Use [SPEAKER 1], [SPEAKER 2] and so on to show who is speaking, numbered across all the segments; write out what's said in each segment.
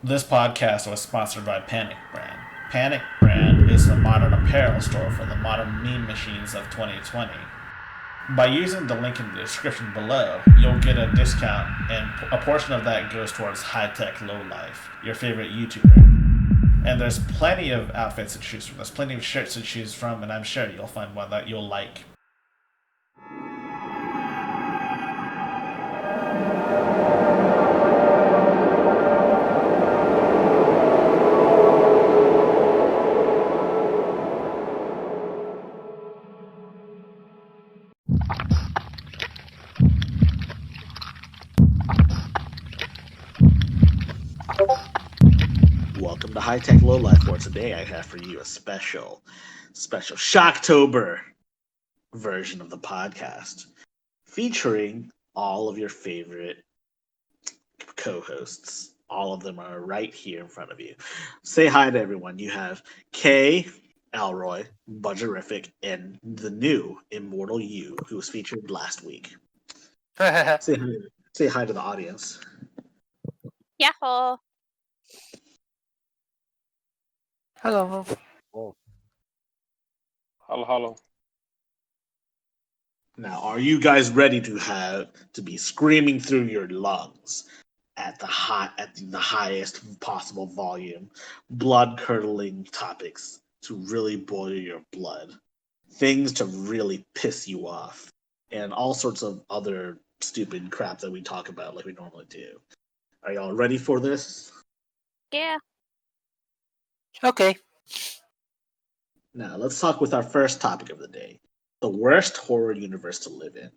[SPEAKER 1] This podcast was sponsored by Panic Brand. Panic Brand is the modern apparel store for the modern meme machines of 2020. By using the link in the description below, you'll get a discount, and a portion of that goes towards High Tech Low Life, your favorite YouTuber. And there's plenty of outfits to choose from. There's plenty of shirts to choose from, and I'm sure you'll find one that you'll like.
[SPEAKER 2] Welcome to High Tech Low Life, where today I have for you a special Shocktober version of the podcast featuring all of your favorite co-hosts. All of them are right here in front of you. Say hi to everyone. You have Kay, Alroy, Budgerific, and the new Immortal You, who was featured last week. Say hi to the audience.
[SPEAKER 3] Yahoo!
[SPEAKER 4] Hello.
[SPEAKER 5] Hello.
[SPEAKER 2] Now, are you guys ready to be screaming through your lungs at the highest possible volume, blood-curdling topics to really boil your blood, things to really piss you off, and all sorts of other stupid crap that we talk about like we normally do? Are y'all ready for this?
[SPEAKER 3] Yeah.
[SPEAKER 4] Okay.
[SPEAKER 2] Now, let's talk with our first topic of the day. The worst horror universe to live in.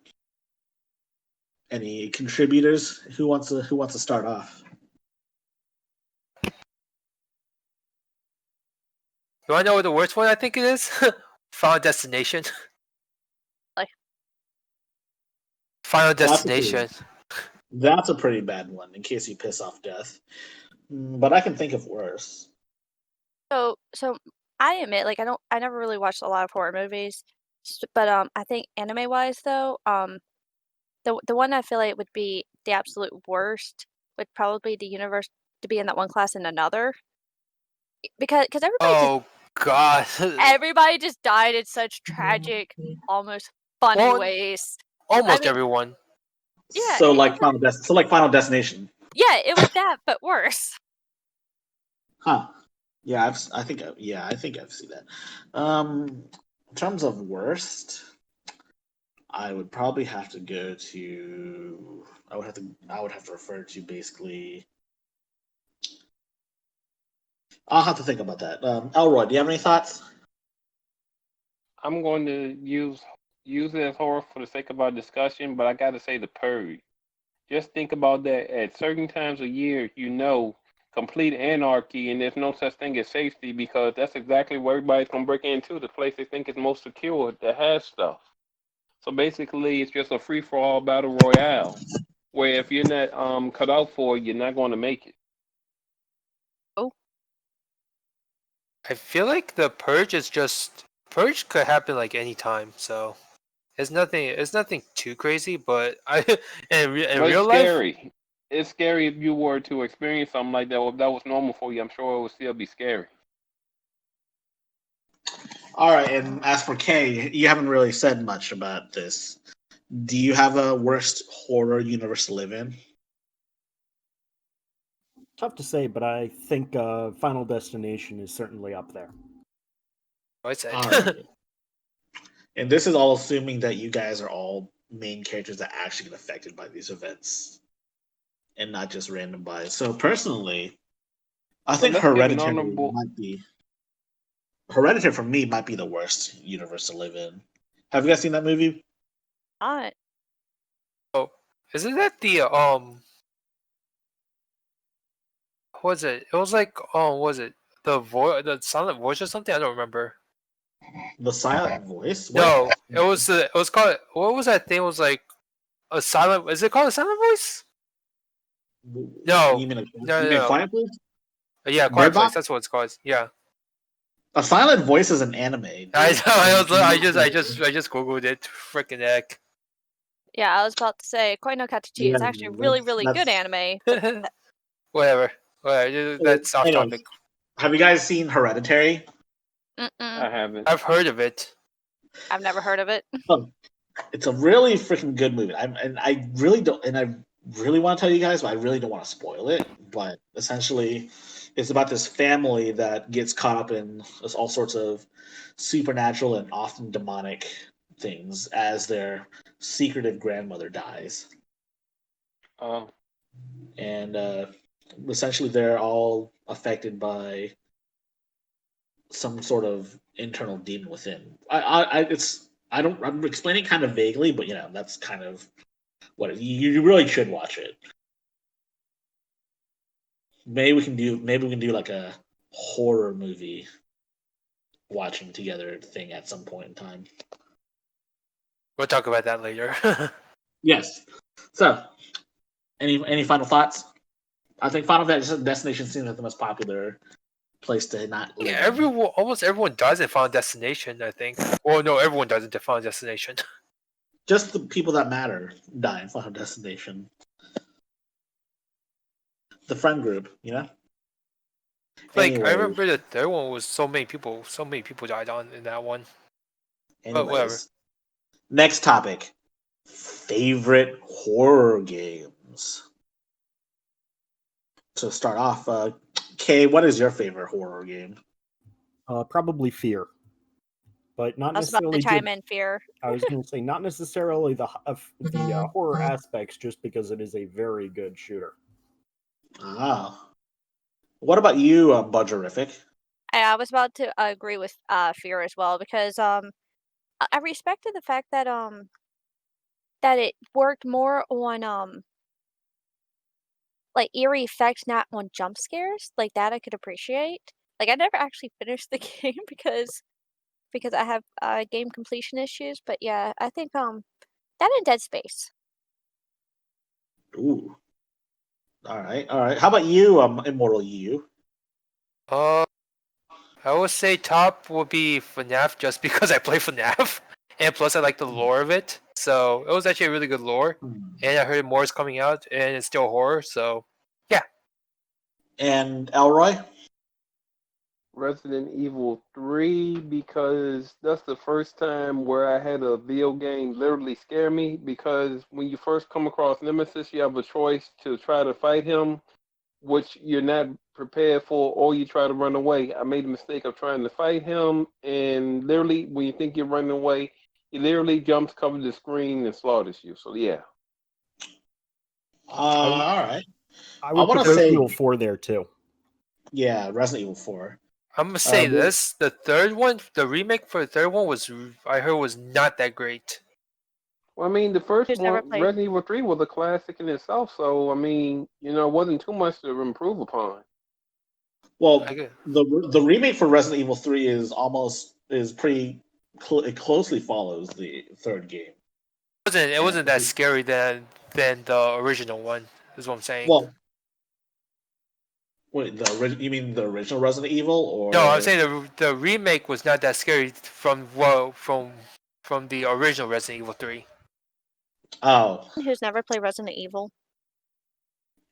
[SPEAKER 2] Any contributors? Who wants to start off?
[SPEAKER 4] You want to know what the worst one I think it is? Final Destination.
[SPEAKER 3] Like?
[SPEAKER 4] Final Destination.
[SPEAKER 2] That's a pretty bad one, in case you piss off death. But I can think of worse.
[SPEAKER 3] So I admit, I never really watched a lot of horror movies, but I think anime-wise though, the one I feel like would be the absolute worst would probably be the universe to be in that one class in another, because
[SPEAKER 4] God.
[SPEAKER 3] everybody just died in such tragic, almost funny ways.
[SPEAKER 4] Almost everyone.
[SPEAKER 3] Yeah.
[SPEAKER 2] So like Final Destination.
[SPEAKER 3] Yeah, it was that, but worse.
[SPEAKER 2] Huh. Yeah, I think I've seen that. In terms of worst, I would probably have to go to. I would have to refer to basically. I'll have to think about that. Elroy, do you have any thoughts?
[SPEAKER 5] I'm going to use it as horror for the sake of our discussion, but I got to say The Purge. Just think about that. At certain times of year, complete anarchy, and there's no such thing as safety, because that's exactly where everybody's going to break into, the place they think is most secure that has stuff. So basically, it's just a free-for-all battle royale, where if you're not cut out for it, you're not going to make it.
[SPEAKER 4] I feel like the Purge Purge could happen like any time, so it's nothing too crazy, but in real life,
[SPEAKER 5] it's scary if you were to experience something like that. If that was normal for you, I'm sure it would still be scary.
[SPEAKER 2] All right, and as for Kay, you haven't really said much about this. Do you have a worst horror universe to live in?
[SPEAKER 6] Tough to say, but I think Final Destination is certainly up there.
[SPEAKER 4] I said.
[SPEAKER 2] Right. And this is all assuming that you guys are all main characters that actually get affected by these events, and not just random buys. So personally, I think Hereditary for me might be the worst universe to live in. Have you guys seen that movie?
[SPEAKER 3] Not.
[SPEAKER 4] Oh, isn't that the What was it? It was like was it the silent voice or something? I don't remember.
[SPEAKER 2] The silent voice?
[SPEAKER 4] What? No, it was called. What was that thing? It was like a silent. Is it called a silent voice? No.
[SPEAKER 2] You mean Quiet Place?
[SPEAKER 4] Yeah, Quiet Place. That's what it's called. Yeah.
[SPEAKER 2] A silent voice is an anime. Dude.
[SPEAKER 4] I know. I just googled it. Freaking heck.
[SPEAKER 3] Yeah, I was about to say Koi no Katachi is actually really, really good anime.
[SPEAKER 4] Whatever. That's off
[SPEAKER 2] Anyways,
[SPEAKER 4] topic.
[SPEAKER 2] have you guys seen Hereditary?
[SPEAKER 5] I
[SPEAKER 3] Mm-mm.
[SPEAKER 5] haven't.
[SPEAKER 4] I've heard of it.
[SPEAKER 3] I've never heard of it.
[SPEAKER 2] It's a really freaking good movie. I really don't, and I really want to tell you guys, but I really don't want to spoil it. But essentially, it's about this family that gets caught up in all sorts of supernatural and often demonic things as their secretive grandmother dies,
[SPEAKER 5] Oh,
[SPEAKER 2] and essentially they're all affected by some sort of internal demon within. I'm explaining kind of vaguely, but that's kind of what you really should watch it. Maybe we can do like a horror movie watching together thing at some point in time.
[SPEAKER 4] We'll talk about that later.
[SPEAKER 2] Yes. So, any final thoughts? I think Final Destination seems like the most popular place to not live.
[SPEAKER 4] Yeah, almost everyone does in Final Destination, I think. Well, no, everyone does in Final Destination.
[SPEAKER 2] Just the people that matter die in Final Destination. The friend group,
[SPEAKER 4] Like
[SPEAKER 2] Anyways.
[SPEAKER 4] I remember the third one was so many people died in that one. But whatever.
[SPEAKER 2] Anyways, next topic: favorite horror games. To start off, Kay, what is your favorite horror game?
[SPEAKER 6] Probably Fear, but not
[SPEAKER 3] I was about to
[SPEAKER 6] necessarily.
[SPEAKER 3] chime in Fear.
[SPEAKER 6] I was going to say not necessarily the horror aspects, just because it is a very good shooter.
[SPEAKER 2] Ah, what about you, Budgerific?
[SPEAKER 3] I was about to agree with Fear as well because I respected the fact that that it worked more on like eerie effects, not on jump scares. Like that I could appreciate. Like I never actually finished the game because I have game completion issues. But yeah, I think that and Dead Space.
[SPEAKER 2] Ooh, all right. How about you, Immortal You?
[SPEAKER 4] I would say top would be FNAF just because I play FNAF, and plus I like the lore of it. So it was actually a really good lore, and I heard more is coming out, and it's still horror. So yeah.
[SPEAKER 2] And Elroy?
[SPEAKER 5] Resident Evil 3 because that's the first time where I had a video game literally scare me because when you first come across Nemesis, you have a choice to try to fight him, which you're not prepared for, or you try to run away. I made the mistake of trying to fight him, and literally, when you think you're running away, he literally jumps, covers the screen, and slaughters you. So, yeah.
[SPEAKER 2] All right.
[SPEAKER 6] I would
[SPEAKER 2] wanna
[SPEAKER 6] put Resident
[SPEAKER 2] say-
[SPEAKER 6] Evil 4 there too.
[SPEAKER 2] Yeah, Resident Evil 4.
[SPEAKER 4] I'm gonna say
[SPEAKER 2] well-
[SPEAKER 4] this: the third one, the remake for the third one I heard was not that great.
[SPEAKER 5] Well, I mean, the first
[SPEAKER 3] Who's never
[SPEAKER 5] one,
[SPEAKER 3] played?
[SPEAKER 5] Resident Evil 3, was a classic in itself. So, I mean, it wasn't too much to improve upon.
[SPEAKER 2] Well,
[SPEAKER 4] I get-
[SPEAKER 2] the remake for Resident Evil 3 is pretty it closely follows the third game.
[SPEAKER 4] It wasn't that scary than the original one. Is what I'm saying.
[SPEAKER 2] Well, wait, you mean the original Resident Evil, or
[SPEAKER 4] No, I'm saying the remake was not that scary from the original Resident Evil 3.
[SPEAKER 2] Oh,
[SPEAKER 3] Who's never played Resident Evil?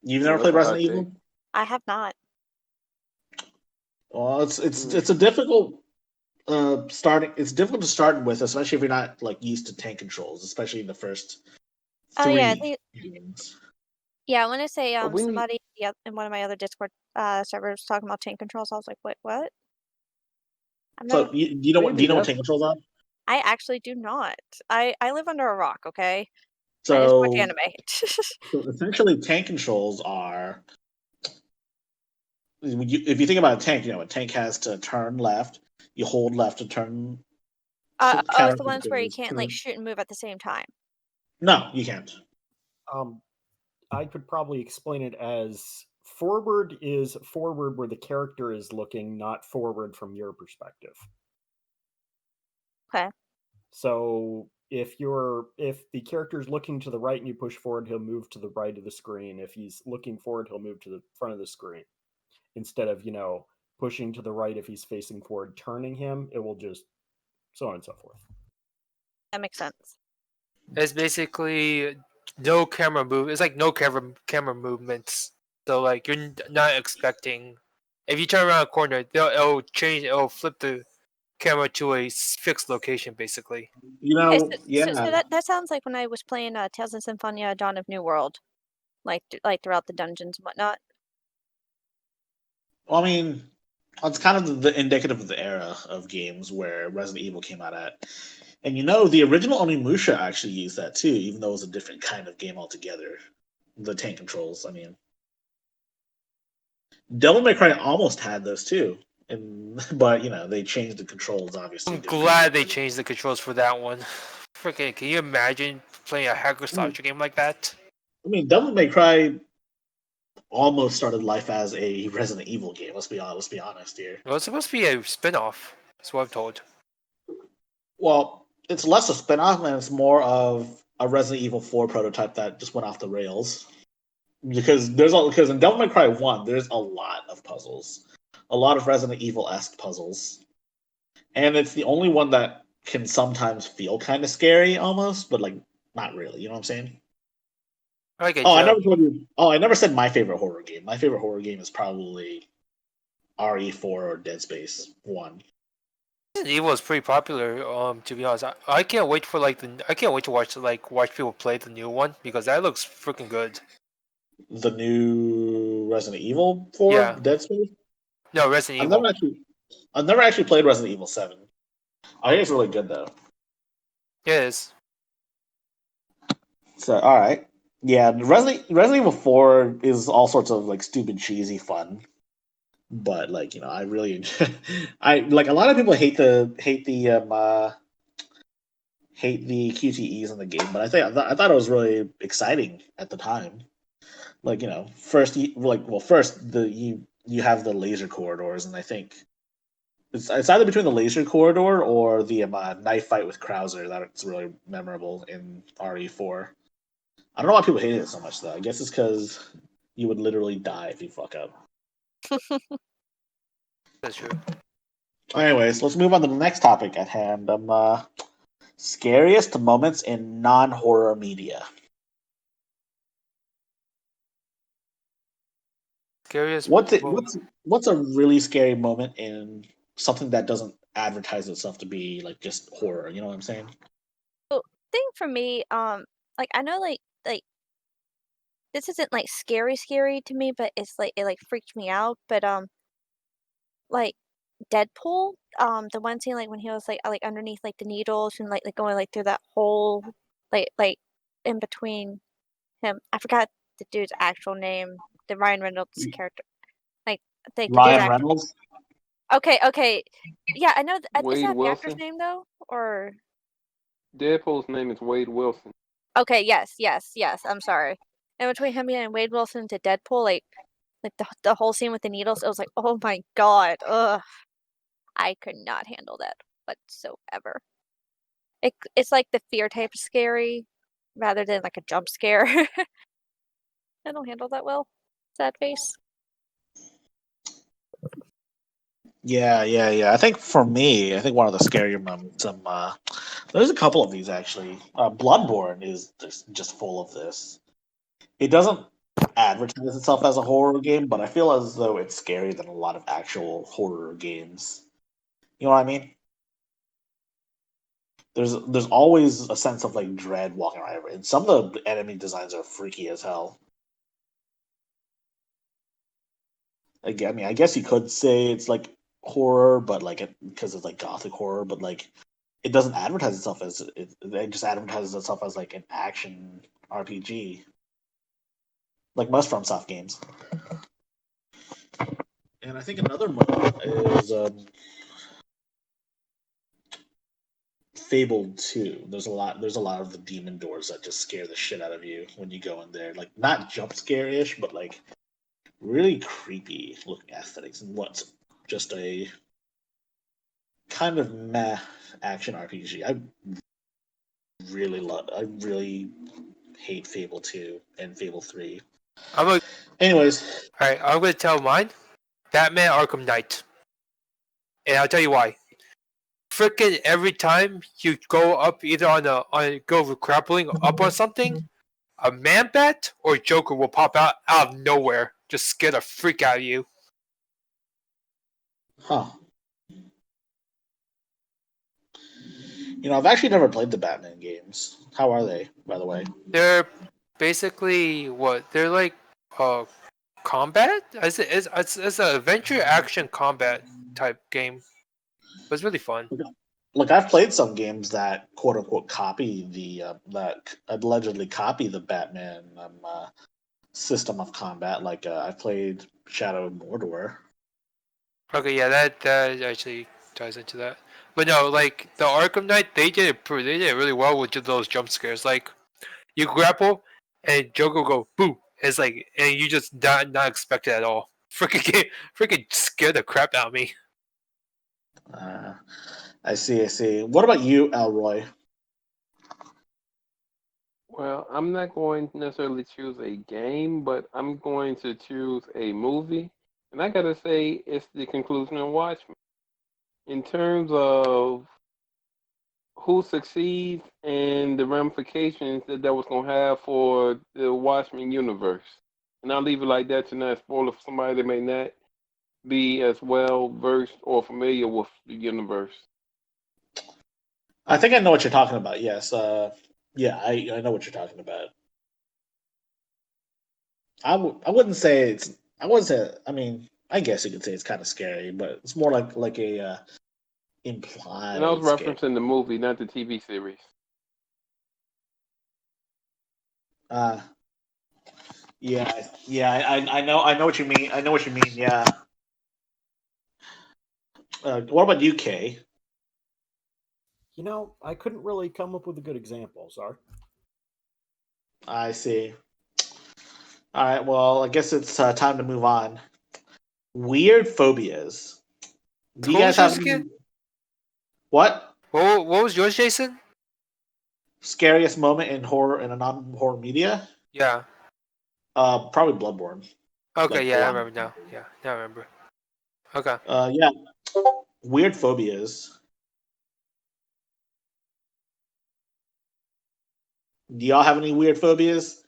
[SPEAKER 2] you've
[SPEAKER 5] Well,
[SPEAKER 2] never played
[SPEAKER 5] that's a
[SPEAKER 2] Resident
[SPEAKER 5] hot
[SPEAKER 2] Evil?
[SPEAKER 3] I have not.
[SPEAKER 2] Well, it's a difficult starting. It's difficult to start with, especially if you're not like used to tank controls, especially in the first
[SPEAKER 3] Oh,
[SPEAKER 2] three
[SPEAKER 3] yeah, I think-
[SPEAKER 2] games.
[SPEAKER 3] Yeah, I want to say
[SPEAKER 5] But we need-
[SPEAKER 3] somebody in one of my other Discord servers was talking about tank controls. I was like, wait, what? I've
[SPEAKER 2] So
[SPEAKER 3] never,
[SPEAKER 2] you know what? Do you know what
[SPEAKER 5] Maybe
[SPEAKER 2] tank controls are?
[SPEAKER 3] I actually do not. I live under a rock. Okay, I just
[SPEAKER 2] So,
[SPEAKER 3] watch anime.
[SPEAKER 2] so essentially, tank controls are. If you think about a tank, a tank has to turn left. You hold left to turn.
[SPEAKER 3] It's the ones where you
[SPEAKER 2] counterclockwards,
[SPEAKER 3] can't like shoot and move at the same time.
[SPEAKER 2] No, you can't.
[SPEAKER 6] I could probably explain it as forward is forward where the character is looking, not forward from your perspective.
[SPEAKER 3] Okay.
[SPEAKER 6] So if the character is looking to the right and you push forward, he'll move to the right of the screen. If he's looking forward, he'll move to the front of the screen. Instead of, pushing to the right if he's facing forward, turning him, it will just so on and so forth.
[SPEAKER 3] That makes sense.
[SPEAKER 4] It's basically no camera move. It's like no camera movements So like you're not expecting. If you turn around a corner, it'll flip the camera to a fixed location, basically.
[SPEAKER 3] So that sounds like when I was playing Tales of Symphonia: Dawn of New World, like throughout the dungeons and whatnot.
[SPEAKER 2] Well, I mean, it's kind of the indicative of the era of games where Resident Evil came out at. And the original Onimusha actually used that too, even though it was a different kind of game altogether. The tank controls, I mean. Devil May Cry almost had those too. But they changed the controls obviously.
[SPEAKER 4] I'm glad they changed the controls for that one. Freaking, can you imagine playing a hacker slash game like that?
[SPEAKER 2] I mean, Devil May Cry almost started life as a Resident Evil game. Let's be honest here.
[SPEAKER 4] Well, it's supposed to be a spin-off. That's what I'm told.
[SPEAKER 2] Well, it's less a spin-off and it's more of a Resident Evil 4 prototype that just went off the rails. Because in Devil May Cry 1, there's a lot of puzzles. A lot of Resident Evil-esque puzzles. And it's the only one that can sometimes feel kind of scary almost, but not really. You know what I'm saying? I never told you. I never said my favorite horror game. My favorite horror game is probably RE4 or Dead Space 1.
[SPEAKER 4] Resident Evil is pretty popular. To be honest, I can't wait for I can't wait to watch people play the new one because that looks freaking good.
[SPEAKER 2] The new Resident Evil 4?
[SPEAKER 4] Yeah.
[SPEAKER 2] Dead Space?
[SPEAKER 4] No, Resident Evil.
[SPEAKER 2] I've never actually played Resident Evil 7. I think it's really good though.
[SPEAKER 4] It is.
[SPEAKER 2] So alright. Yeah, Resident Evil 4 is all sorts of stupid, cheesy fun. But I really enjoy a lot of people hate the QTEs in the game, but I thought it was really exciting at the time. First you have the laser corridors, and I think it's either between the laser corridor or the knife fight with Krauser that's really memorable in RE4. I don't know why people hated it so much though. I guess it's because you would literally die if you fuck up.
[SPEAKER 4] That's true.
[SPEAKER 2] Anyways, let's move on to the next topic at hand. Scariest moments in non-horror media.
[SPEAKER 4] Scariest.
[SPEAKER 2] What's a really scary moment in something that doesn't advertise itself to be just horror? You know what I'm saying?
[SPEAKER 3] Well, thing for me, I know this isn't scary to me, but it's it freaked me out. But Deadpool, the one scene when he was underneath the needles and going through that hole, in between him. I forgot the dude's actual name, the Ryan Reynolds character.
[SPEAKER 2] Ryan Reynolds.
[SPEAKER 3] Okay. Yeah, I know. Is that
[SPEAKER 5] Wade
[SPEAKER 3] the actor's
[SPEAKER 5] Wilson.
[SPEAKER 3] name though, or?
[SPEAKER 5] Deadpool's name is Wade Wilson.
[SPEAKER 3] Okay. Yes. I'm sorry. And between him and Wade Wilson to Deadpool, the whole scene with the needles, it was oh my god, ugh, I could not handle that whatsoever. It's the fear type of scary, rather than a jump scare. I don't handle that well. Sad face.
[SPEAKER 2] Yeah. I think for me, one of the scarier moments. There's a couple of these actually. Bloodborne is just full of this. It doesn't advertise itself as a horror game, but I feel as though it's scarier than a lot of actual horror games. You know what I mean? There's always a sense of dread walking around, and some of the enemy designs are freaky as hell. Again, I guess you could say it's horror, but because it's gothic horror, but it doesn't advertise itself as it just advertises itself as an action RPG, like most FromSoft games. And I think another moment is Fable 2. There's a lot of the demon doors that just scare the shit out of you when you go in there. Not jump scare-ish, but really creepy looking aesthetics, and what's just a kind of meh action RPG. I really hate Fable 2 and Fable 3. Anyways.
[SPEAKER 4] Alright, I'm gonna tell mine. Batman Arkham Knight. And I'll tell you why. Frickin' every time you go up either go grappling up on something, a Man-Bat or Joker will pop out of nowhere just scare the freak out of you.
[SPEAKER 2] Huh. I've actually never played the Batman games. How are they, by the way?
[SPEAKER 4] They're basically what? They're like combat? It's an adventure action combat type game. But it's really fun.
[SPEAKER 2] Look, I've played some games that quote unquote copy that allegedly copy the Batman system of combat. Like I played Shadow of Mordor.
[SPEAKER 4] Okay, yeah, that actually ties into that. But no, like the Arkham Knight, they did it really well with just those jump scares. Like you grapple and Joker will go boo. It's like and you just not expect it at all. Freaking scared the crap out of me.
[SPEAKER 2] I see. What about you, Elroy?
[SPEAKER 5] Well, I'm not going to necessarily choose a game, but I'm going to choose a movie. And I gotta say, it's the conclusion of Watchmen. In terms of who succeeds and the ramifications that was going to have for the Watchmen universe. And I'll leave it like that to not spoil it for somebody that may not be as well versed or familiar with the universe.
[SPEAKER 2] I think I know what you're talking about. Yes. Yeah, I know what you're talking about. I wouldn't say it's. I wouldn't say. I mean, I guess you could say it's kind of scary, but it's more like a implied.
[SPEAKER 5] And I was
[SPEAKER 2] scare.
[SPEAKER 5] referencing the movie, not the TV series.
[SPEAKER 2] Yeah. I know what you mean. I know what you mean. Yeah. What about you, Kay?
[SPEAKER 6] I couldn't really come up with a good example. Sorry.
[SPEAKER 2] I see. All right. Well, I guess it's time to move on. Weird phobias. Do you
[SPEAKER 4] What
[SPEAKER 2] guys
[SPEAKER 4] was
[SPEAKER 2] have
[SPEAKER 4] yours
[SPEAKER 2] any...
[SPEAKER 4] again?
[SPEAKER 2] What?
[SPEAKER 4] What was yours, Jason?
[SPEAKER 2] Scariest moment in horror in a non-horror media?
[SPEAKER 4] Yeah.
[SPEAKER 2] Probably Bloodborne.
[SPEAKER 4] Okay,
[SPEAKER 2] Like,
[SPEAKER 4] yeah, I
[SPEAKER 2] wow.
[SPEAKER 4] remember now. Yeah, now I remember. Okay.
[SPEAKER 2] Yeah. Weird phobias. Do y'all have any weird phobias?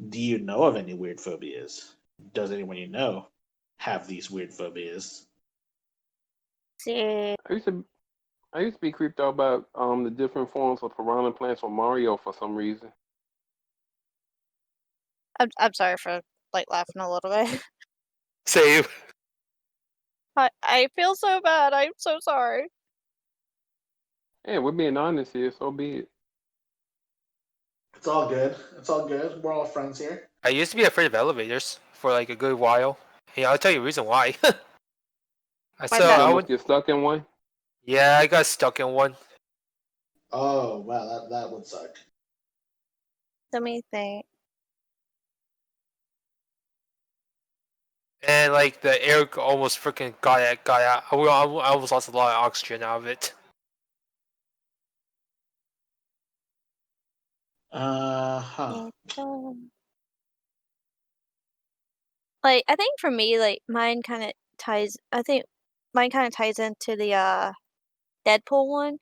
[SPEAKER 2] Do you know of any weird phobias? Does anyone you know have these weird phobias?
[SPEAKER 3] See,
[SPEAKER 5] I used to be creeped out about the different forms of piranha plants on Mario for some reason.
[SPEAKER 3] I'm sorry for like laughing a little bit.
[SPEAKER 4] Save.
[SPEAKER 3] I feel so bad. I'm so sorry.
[SPEAKER 5] Yeah, we're being honest here, so be it.
[SPEAKER 2] It's all good. It's all good. We're all friends here.
[SPEAKER 4] I used to be afraid of elevators for like a good while. Yeah, I'll tell you the reason why.
[SPEAKER 3] Why's that?
[SPEAKER 5] You
[SPEAKER 4] I
[SPEAKER 5] almost
[SPEAKER 4] would.
[SPEAKER 5] get stuck in one.
[SPEAKER 4] Yeah, I got stuck in one.
[SPEAKER 2] Oh wow, that would suck.
[SPEAKER 3] Let me think.
[SPEAKER 4] And like the air almost freaking got out. I almost lost a lot of oxygen out of it.
[SPEAKER 2] Huh.
[SPEAKER 3] Like I think for me, like mine kind of ties. I think mine kind of ties into the Deadpool one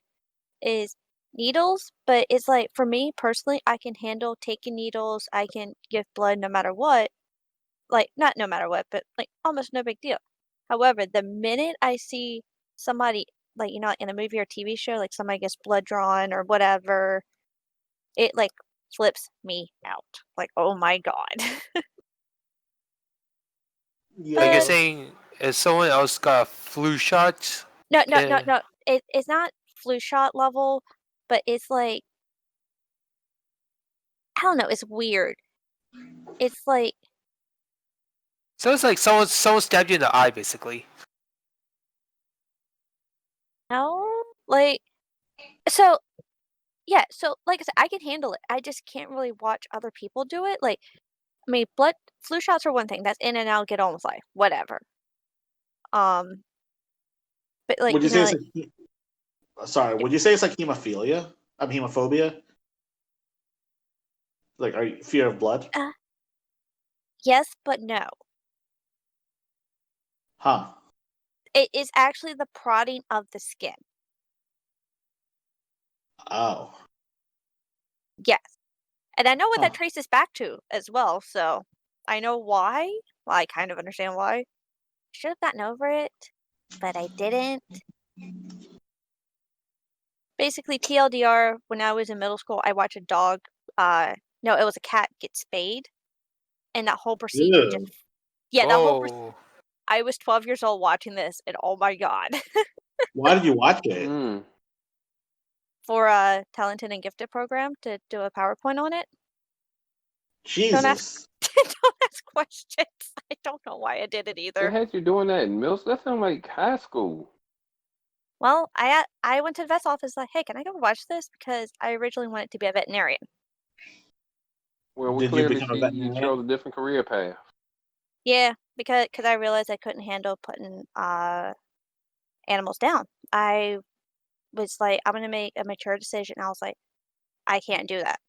[SPEAKER 3] is needles, but it's like for me personally, I can handle taking needles. I can give blood no matter what. Like not no matter what, but like almost no big deal. However, the minute I see somebody like in a movie or TV show, like somebody gets blood drawn or whatever, it like flips me out. Like, oh my god.
[SPEAKER 4] Like you're
[SPEAKER 3] But
[SPEAKER 4] saying, if someone else got a flu shot,
[SPEAKER 3] no,
[SPEAKER 4] and
[SPEAKER 3] no. It's not flu shot level, but it's like I don't know. It's weird. It's like
[SPEAKER 4] so it's like someone stabbed you in the eye, basically.
[SPEAKER 3] no, like so. Yeah, so like I said, I can handle it. I just can't really watch other people do it. Like, I mean, flu shots are one thing. That's in and out, get on with life, whatever. But like
[SPEAKER 2] Would you say it's
[SPEAKER 3] like
[SPEAKER 2] like, sorry? Would you say it's like hemophilia? Hemophobia. Like, are you fear of blood?
[SPEAKER 3] yes, but no.
[SPEAKER 2] Huh.
[SPEAKER 3] It is actually the prodding of the skin.
[SPEAKER 2] Oh.
[SPEAKER 3] Yes, and I know what
[SPEAKER 2] Huh.
[SPEAKER 3] that traces back to as well. So I know why. Well, I kind of understand why. Should have gotten over it, but I didn't. Basically, TLDR, when I was in middle school, I watched a dog, no, it was a cat get spayed, and that whole procedure
[SPEAKER 2] Ew.
[SPEAKER 3] just, yeah, that whole,
[SPEAKER 4] Oh,
[SPEAKER 3] I was 12 years old watching this, and oh my god.
[SPEAKER 2] Why did you watch it?
[SPEAKER 5] Mm.
[SPEAKER 3] For a talented and gifted program to do a PowerPoint on it. Don't ask,
[SPEAKER 2] Jesus.
[SPEAKER 3] don't ask questions. I don't know why I did it
[SPEAKER 5] They
[SPEAKER 3] either.
[SPEAKER 5] had you doing that in middle school? That sounds like high school.
[SPEAKER 3] Well, I went to the vet's office like, hey, can I go watch this? Because I originally wanted to be a veterinarian.
[SPEAKER 5] Well, we
[SPEAKER 2] Did you
[SPEAKER 5] clearly
[SPEAKER 2] become a
[SPEAKER 5] see you
[SPEAKER 2] veterinarian?
[SPEAKER 5] chose a different career path.
[SPEAKER 3] Yeah, because I realized I couldn't handle putting animals down. I was like, I'm gonna make a mature decision. I was like, I can't do that.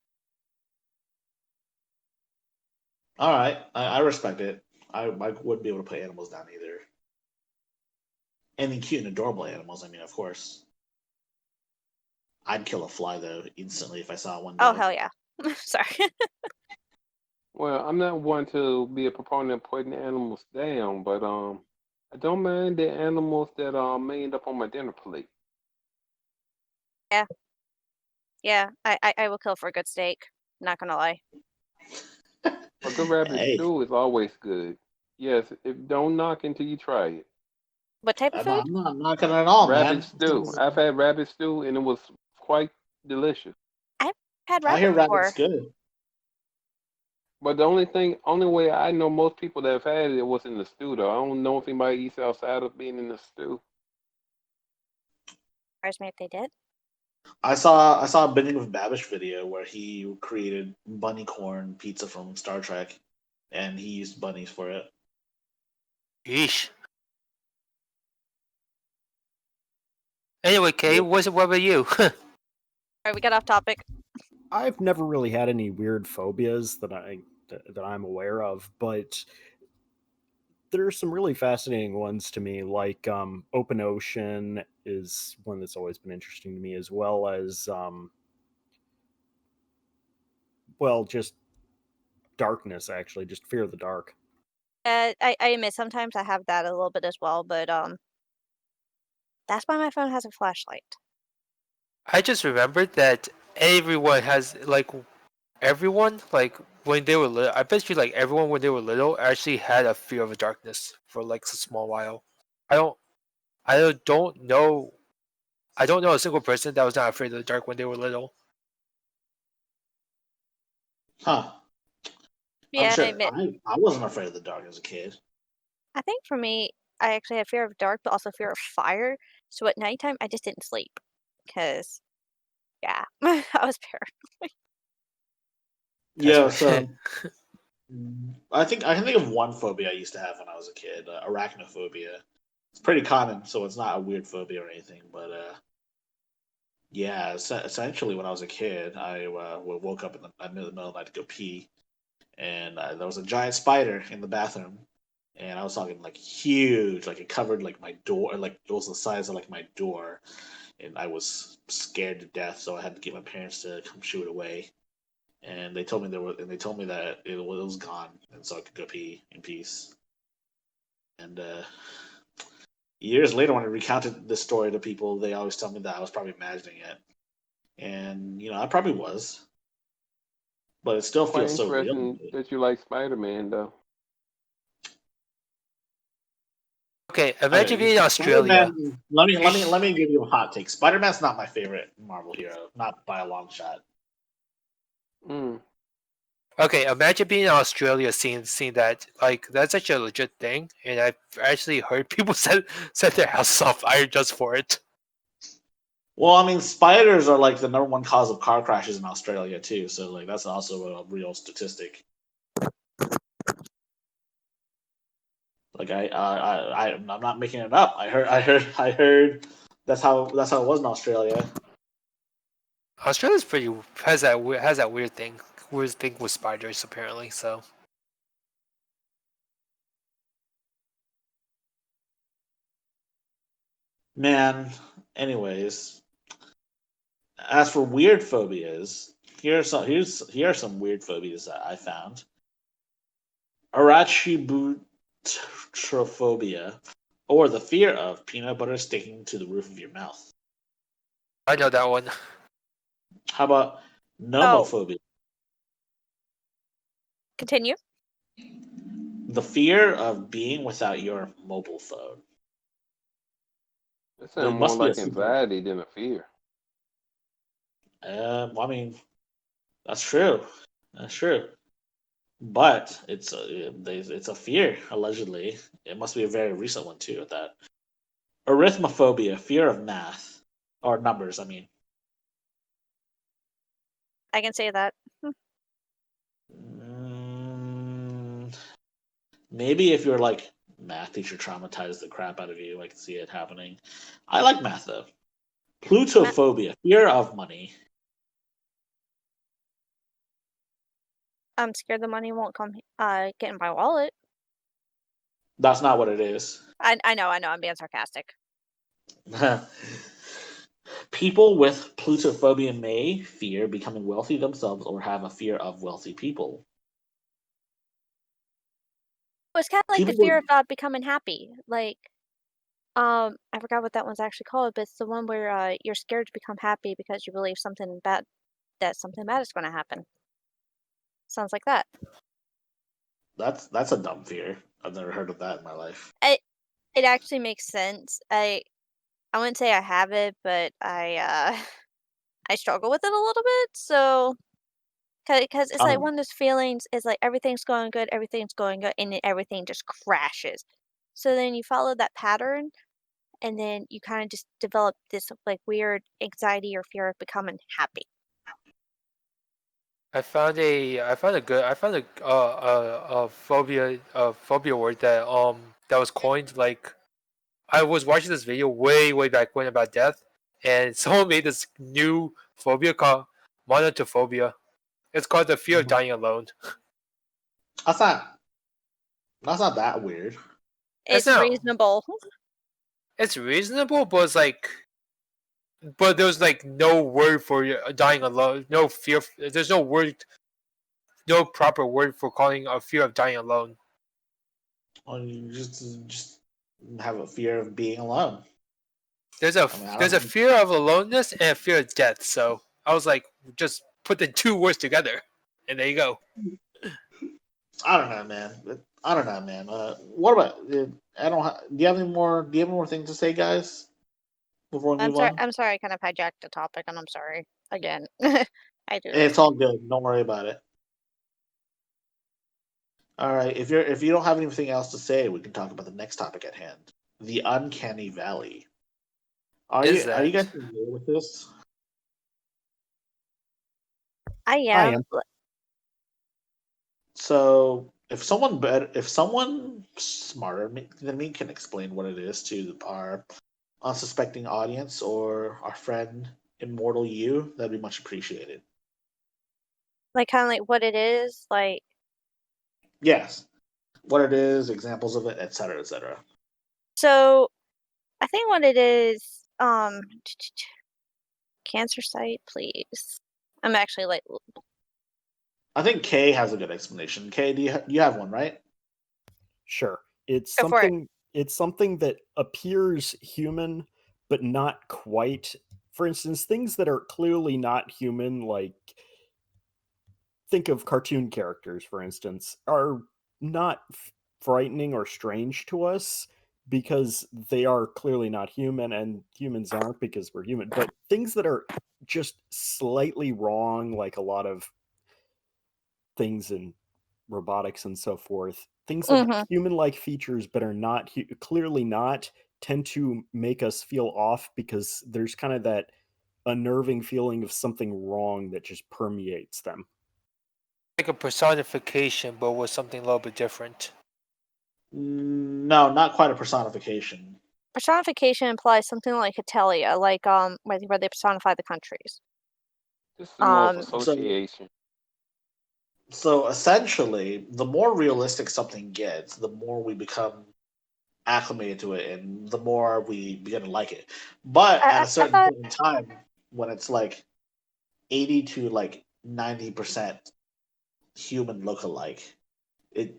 [SPEAKER 2] All right, I respect it. I wouldn't be able to put animals down either. Any cute and adorable animals, I mean, of course. I'd kill a fly though instantly if I saw one
[SPEAKER 3] Oh
[SPEAKER 2] dog.
[SPEAKER 3] hell yeah. Sorry.
[SPEAKER 5] Well, I'm not one to be a proponent of putting animals down, but I don't mind the animals that may end up on my dinner plate.
[SPEAKER 3] Yeah, I will kill for a good steak. Not gonna lie.
[SPEAKER 5] A good rabbit
[SPEAKER 2] Hey,
[SPEAKER 5] stew is always good. Yes, if don't knock until you try it.
[SPEAKER 3] What type of food?
[SPEAKER 2] I'm not knocking it at all,
[SPEAKER 5] Rabbit
[SPEAKER 2] man.
[SPEAKER 5] stew. I've had rabbit stew and it was quite delicious.
[SPEAKER 3] I've had
[SPEAKER 2] I
[SPEAKER 3] rabbit
[SPEAKER 2] hear rabbit's
[SPEAKER 3] before.
[SPEAKER 2] good.
[SPEAKER 5] But the only way I know most people that have had it was in the stew though. I don't know if anybody eats outside of being in the stew.
[SPEAKER 3] Surprise me if they did.
[SPEAKER 2] I saw a Bending with Babish video where he created bunny corn pizza from Star Trek, and he used bunnies for it.
[SPEAKER 4] yeesh. Anyway, Kay,
[SPEAKER 2] Yep.
[SPEAKER 4] what about you?
[SPEAKER 3] Alright, we got off topic.
[SPEAKER 6] I've never really had any weird phobias that I'm aware of, but there are some really fascinating ones to me. Like open ocean is one that's always been interesting to me, as well as well, just darkness. Actually, just fear of the dark.
[SPEAKER 3] I admit sometimes I have that a little bit as well, but that's why my phone has a flashlight.
[SPEAKER 4] I just remembered that everyone when they were little. I bet you everyone when they were little actually had a fear of the darkness for a small while. I don't know. I don't know a single person that was not afraid of the dark when they were little.
[SPEAKER 2] Huh. I'm
[SPEAKER 3] Yeah, I
[SPEAKER 2] sure
[SPEAKER 3] admit.
[SPEAKER 2] I wasn't afraid of the dark as a kid.
[SPEAKER 3] I think for me, I actually have fear of dark, but also fear of fire. So at nighttime, I just didn't sleep. Because, yeah, I was paranoid.
[SPEAKER 2] Yeah,
[SPEAKER 4] That's
[SPEAKER 2] so I can think of one phobia I used to have when I was a kid, arachnophobia. It's pretty common, so it's not a weird phobia or anything. But yeah, essentially when I was a kid, I woke up in the middle of the night to go pee, and there was a giant spider in the bathroom, and I was talking like huge, like it covered like my door, like it was the size of like my door, and I was scared to death, so I had to get my parents to come shoo it away. And they told me they told me that it was gone, and so I could go pee in peace. And years later, when I recounted this story to people, they always tell me that I was probably imagining it, and I probably was, but it still
[SPEAKER 5] Quite
[SPEAKER 2] feels so real to
[SPEAKER 5] interesting
[SPEAKER 2] me.
[SPEAKER 5] that you like Spider-Man though.
[SPEAKER 4] okay.
[SPEAKER 2] Okay,
[SPEAKER 4] Imagine being in Australia.
[SPEAKER 2] Spider-Man. Let me give you a hot take. Spider-Man's not my favorite Marvel hero, not by a long shot.
[SPEAKER 5] Mm.
[SPEAKER 4] Okay, imagine being in Australia, seeing that that's actually a legit thing, and I've actually heard people set their houses on fire just for it.
[SPEAKER 2] Well, I mean, spiders are like the number one cause of car crashes in Australia too, so like that's also a real statistic. Like I'm not making it up. I heard that's how it was in Australia.
[SPEAKER 4] Australia's pretty has that weird thing with spiders apparently. So
[SPEAKER 2] Man, anyways, as for weird phobias, here are some weird phobias that I found. Trophobia, or the fear of peanut butter sticking to the roof of your mouth.
[SPEAKER 4] I know that one.
[SPEAKER 2] How about nomophobia?
[SPEAKER 3] Continue.
[SPEAKER 2] The fear of being without your mobile phone.
[SPEAKER 5] That
[SPEAKER 2] It
[SPEAKER 5] sounds more
[SPEAKER 2] must be a
[SPEAKER 5] like
[SPEAKER 2] super.
[SPEAKER 5] anxiety than a fear.
[SPEAKER 2] I mean, that's true. That's true. But it's a fear allegedly. It must be a very recent one too. At that, arithmophobia, fear of math or numbers. I mean,
[SPEAKER 3] I can say that.
[SPEAKER 2] mm, maybe if your like math teacher traumatized the crap out of you, I can see it happening. I like math though. Plutophobia, fear of money.
[SPEAKER 3] I'm scared the money won't come get in my wallet.
[SPEAKER 2] That's not what it is.
[SPEAKER 3] I know, I'm being sarcastic.
[SPEAKER 2] People with plutophobia may fear becoming wealthy themselves or have a fear of wealthy people.
[SPEAKER 3] It's kind of like the
[SPEAKER 2] People
[SPEAKER 3] fear
[SPEAKER 2] with,
[SPEAKER 3] of becoming happy. Like, I forgot what that one's actually called, but it's the one where you're scared to become happy because you believe something bad is going to happen. Sounds like that.
[SPEAKER 2] that's a dumb fear. I've never heard of that in my life.
[SPEAKER 3] It actually makes sense. I wouldn't say I have it, but I I struggle with it a little bit. So, because it's like
[SPEAKER 2] Um,
[SPEAKER 3] one of those feelings is like everything's going good, and then everything just crashes. So then you follow that pattern, and then you kind of just develop this like weird anxiety or fear of becoming happy.
[SPEAKER 4] I found a phobia word that was coined. Like, I was watching this video way back when about death, and someone made this new phobia called monotophobia. It's called the fear of dying alone.
[SPEAKER 2] that's not that's not that weird.
[SPEAKER 4] It's
[SPEAKER 3] It's
[SPEAKER 4] not.
[SPEAKER 3] reasonable.
[SPEAKER 4] It's reasonable, but it's like, but there's like no word for dying alone. No fear. There's no word, no proper word for calling a fear of dying alone.
[SPEAKER 2] Well, you just have a fear of being alone.
[SPEAKER 4] There's a
[SPEAKER 2] I mean, I
[SPEAKER 4] there's a
[SPEAKER 2] don't.
[SPEAKER 4] fear of aloneness and a fear of death. So I was like, just put the two words together, and there you go.
[SPEAKER 2] I don't know, man. I don't know, man. What about? I don't. Do you have any more? Do you have any more things to say, guys? Before we
[SPEAKER 3] I'm
[SPEAKER 2] move
[SPEAKER 3] sorry.
[SPEAKER 2] on,
[SPEAKER 3] I'm sorry. I kind of hijacked the topic, and I'm sorry again. I do this.
[SPEAKER 2] it's all good. Don't worry about it. All right. If you don't have anything else to say, we can talk about the next topic at hand: the uncanny valley.
[SPEAKER 4] Is
[SPEAKER 2] Are you guys
[SPEAKER 4] that
[SPEAKER 2] familiar with this?
[SPEAKER 3] I
[SPEAKER 6] I
[SPEAKER 3] am.
[SPEAKER 6] am.
[SPEAKER 2] So if someone smarter than me can explain what it is to our unsuspecting audience or our friend Immortal You, that'd be much appreciated.
[SPEAKER 3] Like kind of like what it is. Like
[SPEAKER 2] Yes, what it is, examples of it, etc., etc.
[SPEAKER 3] so. I think what it is. Cancer site, please. I'm actually like
[SPEAKER 2] I think Kay has a good explanation. Kay, you have one, right?
[SPEAKER 6] Sure. It's
[SPEAKER 3] go for it.
[SPEAKER 6] something that appears human but not quite. For instance, things that are clearly not human, like think of cartoon characters, for instance, are not frightening or strange to us because they are clearly not human, and humans aren't because we're human. But things that are just slightly wrong, like a lot of things in robotics and so forth, things that have
[SPEAKER 3] Mm-hmm.
[SPEAKER 6] human-like features but are not clearly not, tend to make us feel off because there's kind of that unnerving feeling of something wrong that just permeates them.
[SPEAKER 4] like a personification, but with something a little bit different?
[SPEAKER 2] No, not quite a personification.
[SPEAKER 3] Personification implies something like Hatelia, like where they personify the countries.
[SPEAKER 5] This is more of
[SPEAKER 3] Um,
[SPEAKER 2] So,
[SPEAKER 5] association.
[SPEAKER 2] so essentially, the more realistic something gets, the more we become acclimated to it and the more we begin to like it. But at a
[SPEAKER 3] I
[SPEAKER 2] certain
[SPEAKER 3] thought
[SPEAKER 2] point in time, when it's like 80 to like 90% human look-alike,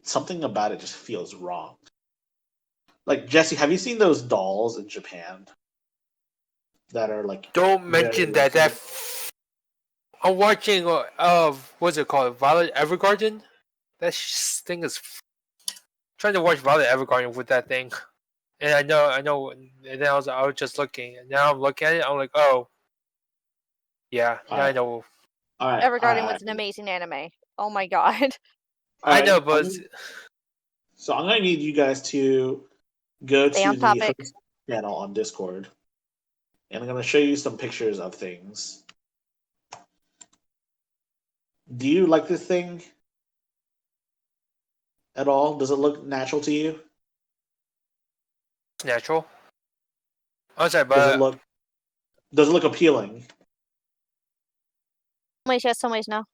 [SPEAKER 2] something about it just feels wrong. Like Jesse, have you seen those dolls in Japan that are like?
[SPEAKER 4] Don't
[SPEAKER 2] very
[SPEAKER 4] mention that. I'm watching. What's it called? Violet Evergarden. That thing is trying to watch Violet Evergarden with that thing, and I know. And then I was just looking, and now I'm looking at it. I'm like, oh, yeah. Now I know.
[SPEAKER 2] All right.
[SPEAKER 3] Evergarden was an amazing anime. Oh my god.
[SPEAKER 4] I know, but
[SPEAKER 2] so I'm gonna need you guys to go
[SPEAKER 3] Stay
[SPEAKER 2] to
[SPEAKER 3] on
[SPEAKER 2] the
[SPEAKER 3] topic.
[SPEAKER 2] host channel on Discord, and I'm gonna show you some pictures of things. Do you like this thing at all? Does it look natural to you?
[SPEAKER 4] it's natural. I'm sorry,
[SPEAKER 2] Does it
[SPEAKER 4] but
[SPEAKER 2] look appealing?
[SPEAKER 3] Some ways yes, some ways no.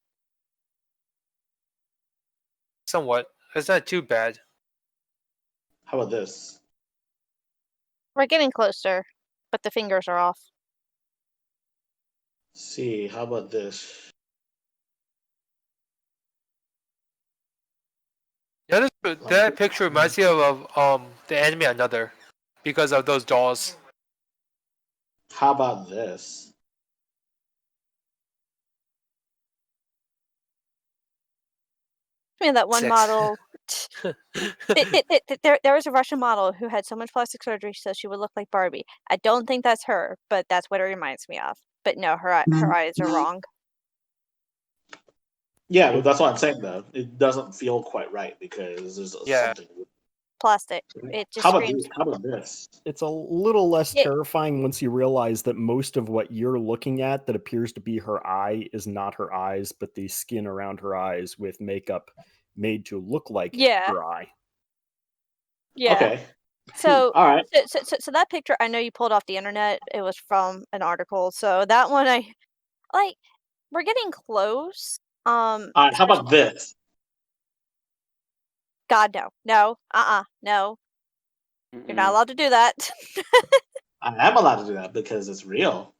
[SPEAKER 4] somewhat. It's not too bad.
[SPEAKER 2] How about this?
[SPEAKER 3] We're getting closer, but the fingers are off.
[SPEAKER 2] See, how about this?
[SPEAKER 4] Yeah, that picture reminds me of the anime Another, because of those dolls.
[SPEAKER 2] How about this?
[SPEAKER 3] I mean, that one
[SPEAKER 4] Six.
[SPEAKER 3] model. There was a Russian model who had so much plastic surgery so she would look like Barbie. I don't think that's her, but that's what it reminds me of. But no, her eyes are wrong.
[SPEAKER 2] Yeah, but that's what I'm saying though. It doesn't feel quite right because there's something.
[SPEAKER 3] Plastic. It just
[SPEAKER 2] How about
[SPEAKER 3] screams.
[SPEAKER 2] this? How about this?
[SPEAKER 6] It's a little less
[SPEAKER 3] Yeah.
[SPEAKER 6] terrifying once you realize that most of what you're looking at that appears to be her eye is not her eyes, but the skin around her eyes with makeup made to look like
[SPEAKER 3] Yeah.
[SPEAKER 6] her eye.
[SPEAKER 3] Yeah.
[SPEAKER 2] Okay.
[SPEAKER 3] So,
[SPEAKER 2] All right.
[SPEAKER 3] so that picture I know you pulled off the internet. It was from an article. So that one I like. We're getting close.
[SPEAKER 2] All right. How about this?
[SPEAKER 3] God no, no. You're not allowed to do that.
[SPEAKER 2] I am allowed to do that because it's real.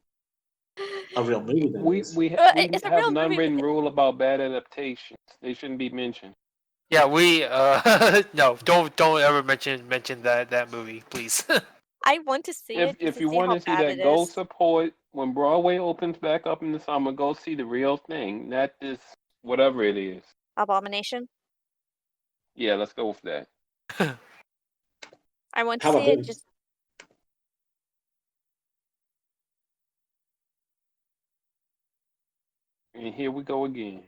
[SPEAKER 2] A real movie. That
[SPEAKER 5] We
[SPEAKER 2] is.
[SPEAKER 5] we
[SPEAKER 3] It's a
[SPEAKER 5] have
[SPEAKER 3] real
[SPEAKER 5] an
[SPEAKER 3] movie.
[SPEAKER 5] unwritten rule about bad adaptations. They shouldn't be mentioned.
[SPEAKER 4] Yeah, we no, don't ever mention that movie, please.
[SPEAKER 3] I want to see it.
[SPEAKER 5] If
[SPEAKER 3] to
[SPEAKER 5] you
[SPEAKER 3] see
[SPEAKER 5] want
[SPEAKER 3] how
[SPEAKER 5] to see
[SPEAKER 3] bad
[SPEAKER 5] that,
[SPEAKER 3] it
[SPEAKER 5] go
[SPEAKER 3] is.
[SPEAKER 5] support when Broadway opens back up in the summer. Go see the real thing, not this whatever it is.
[SPEAKER 3] Abomination.
[SPEAKER 5] Yeah, let's go with that.
[SPEAKER 3] I want to
[SPEAKER 2] How
[SPEAKER 3] see
[SPEAKER 2] about
[SPEAKER 3] it.
[SPEAKER 2] this?
[SPEAKER 3] Just
[SPEAKER 5] And here we go again.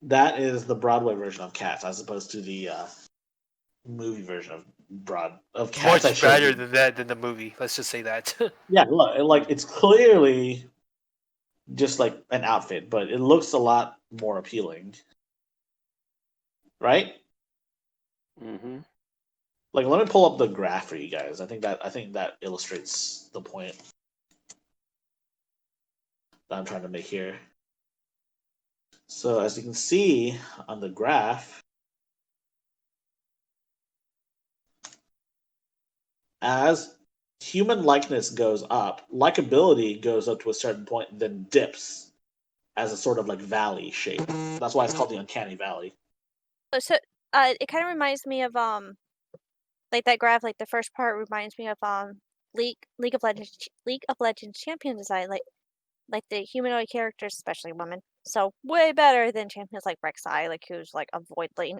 [SPEAKER 2] That is the Broadway version of Cats, as opposed to the movie version of Cats.
[SPEAKER 4] Much better than the movie. Let's just say that.
[SPEAKER 2] Yeah, look, like it's clearly just like an outfit, but it looks a lot more appealing, right?
[SPEAKER 5] Mm-hmm.
[SPEAKER 2] Like, let me pull up the graph for you guys. I think that illustrates the point that I'm trying to make here. So, as you can see on the graph, as human likeness goes up, likability goes up to a certain point, then dips as a sort of like valley shape. That's why it's called the uncanny valley.
[SPEAKER 3] so it kind of reminds me of like that graph. Like the first part reminds me of League of Legends champion design. Like the humanoid characters, especially women. So way better than champions like Rek'Sai, like who's like a void lane.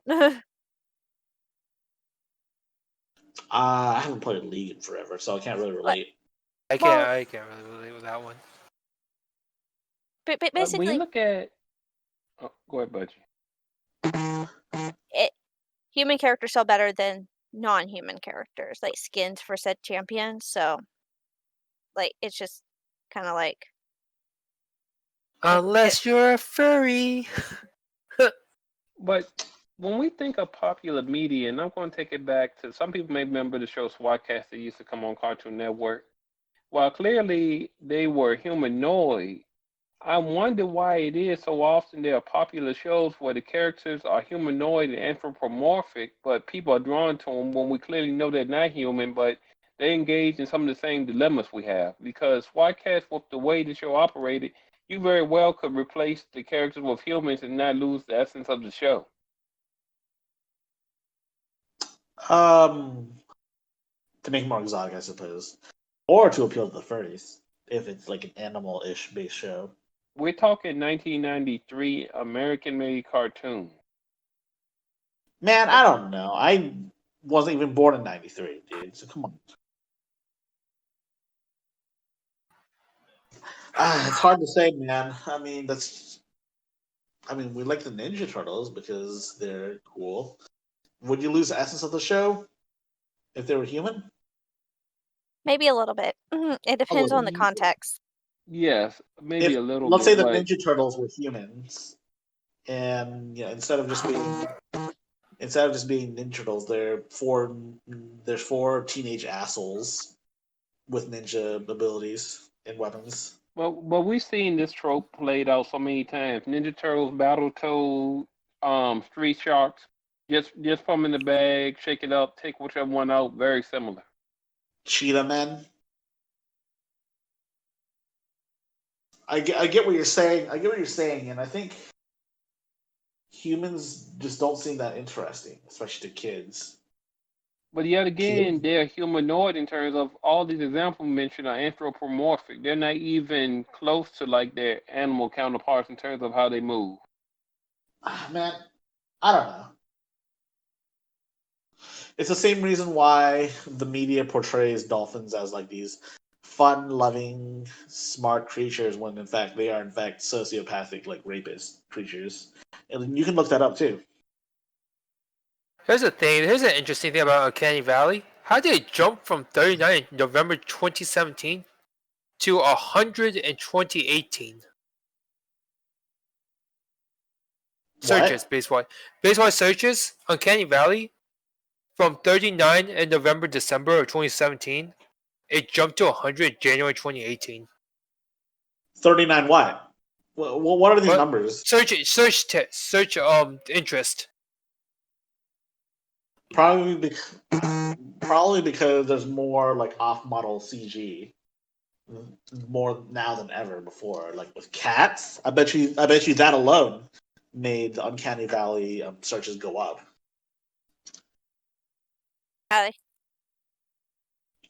[SPEAKER 2] I haven't played League in forever, so I can't really relate.
[SPEAKER 4] I can't really relate with that one.
[SPEAKER 3] But
[SPEAKER 5] When
[SPEAKER 3] basically,
[SPEAKER 5] you look at, go ahead, Budgie.
[SPEAKER 3] human characters sell better than non-human characters, like skins for said champions. So, like, it's just kind of like
[SPEAKER 4] Unless you're a furry.
[SPEAKER 5] But when we think of popular media, and I'm going to take it back to some people may remember the show SWATcast that used to come on Cartoon Network. While clearly they were humanoid, I wonder why it is so often there are popular shows where the characters are humanoid and anthropomorphic, but people are drawn to them when we clearly know they're not human, but they engage in some of the same dilemmas we have. Because SWATcast, with the way the show operated, you very well could replace the characters with humans and not lose the essence of the show.
[SPEAKER 2] to make it more exotic, I suppose, or to appeal to the furries if it's like an animal-ish based show.
[SPEAKER 5] We're talking 1993 American-made cartoon.
[SPEAKER 2] Man, I don't know. I wasn't even born in '93, dude. So come on. It's hard to say, man. I mean, we like the Ninja Turtles because they're cool. Would you lose the essence of the show if they were human?
[SPEAKER 3] Maybe a little bit. It depends on the context.
[SPEAKER 5] Yes, maybe
[SPEAKER 2] If
[SPEAKER 5] a little
[SPEAKER 2] let's
[SPEAKER 5] bit.
[SPEAKER 2] say the
[SPEAKER 5] but
[SPEAKER 2] Ninja Turtles were humans, and instead of just being Ninja Turtles, there's four teenage assholes with ninja abilities and weapons.
[SPEAKER 5] but we've seen this trope played out so many times. Ninja Turtles, Battletoad, Street Sharks. Just put them in the bag, shake it up, take whichever one out. Very similar.
[SPEAKER 2] Cheetah Men. I get what you're saying. And I think humans just don't seem that interesting, especially to kids.
[SPEAKER 5] But yet again,
[SPEAKER 2] Kids?
[SPEAKER 5] they're humanoid in terms of all these examples mentioned are anthropomorphic. They're not even close to like their animal counterparts in terms of how they move.
[SPEAKER 2] Man, I don't know. It's the same reason why the media portrays dolphins as like these fun-loving, smart creatures when in fact they are sociopathic, like rapist creatures. And you can look that up too.
[SPEAKER 4] Here's an interesting thing about Uncanny Valley. How did it jump from 39 in November 2017 to 100 in 2018? Searches, base-wide searches, Uncanny Valley, from 39 in December of 2017, it jumped to 100 January 2018.
[SPEAKER 2] 39 what? What are these numbers?
[SPEAKER 4] Search interest.
[SPEAKER 2] Probably because there's more like off-model CG, more now than ever before. Like with cats, I bet you that alone made the Uncanny Valley searches go up.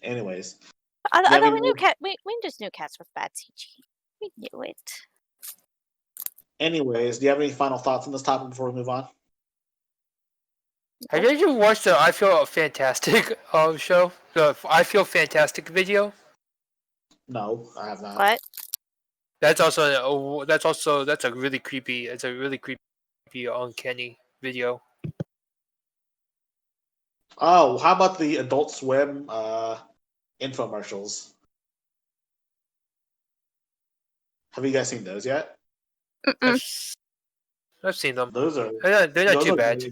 [SPEAKER 2] Anyways,
[SPEAKER 3] Although we just knew cats with bad CG. We knew it.
[SPEAKER 2] Anyways, do you have any final thoughts on this topic before we move on?
[SPEAKER 4] Have you ever watched the I Feel Fantastic show? The I Feel Fantastic video?
[SPEAKER 2] No, I have not.
[SPEAKER 3] What?
[SPEAKER 4] That's a really creepy. It's a really creepy, uncanny video.
[SPEAKER 2] Oh, how about the Adult Swim infomercials? Have you guys seen those yet?
[SPEAKER 4] I've seen them.
[SPEAKER 2] Those are
[SPEAKER 4] They're not too bad.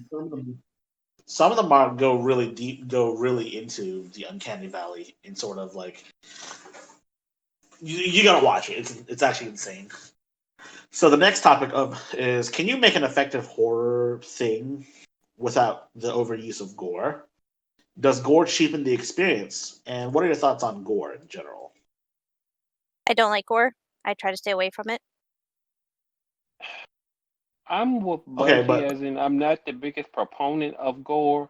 [SPEAKER 2] Some of them go really deep, go really into the Uncanny Valley in sort of like you gotta watch it. It's actually insane. So the next topic is: can you make an effective horror thing without the overuse of gore? Does gore cheapen the experience? And what are your thoughts on gore in general?
[SPEAKER 3] I don't like gore. I try to stay away from it.
[SPEAKER 5] I'm with Bugsy, as in I'm not the biggest proponent of gore,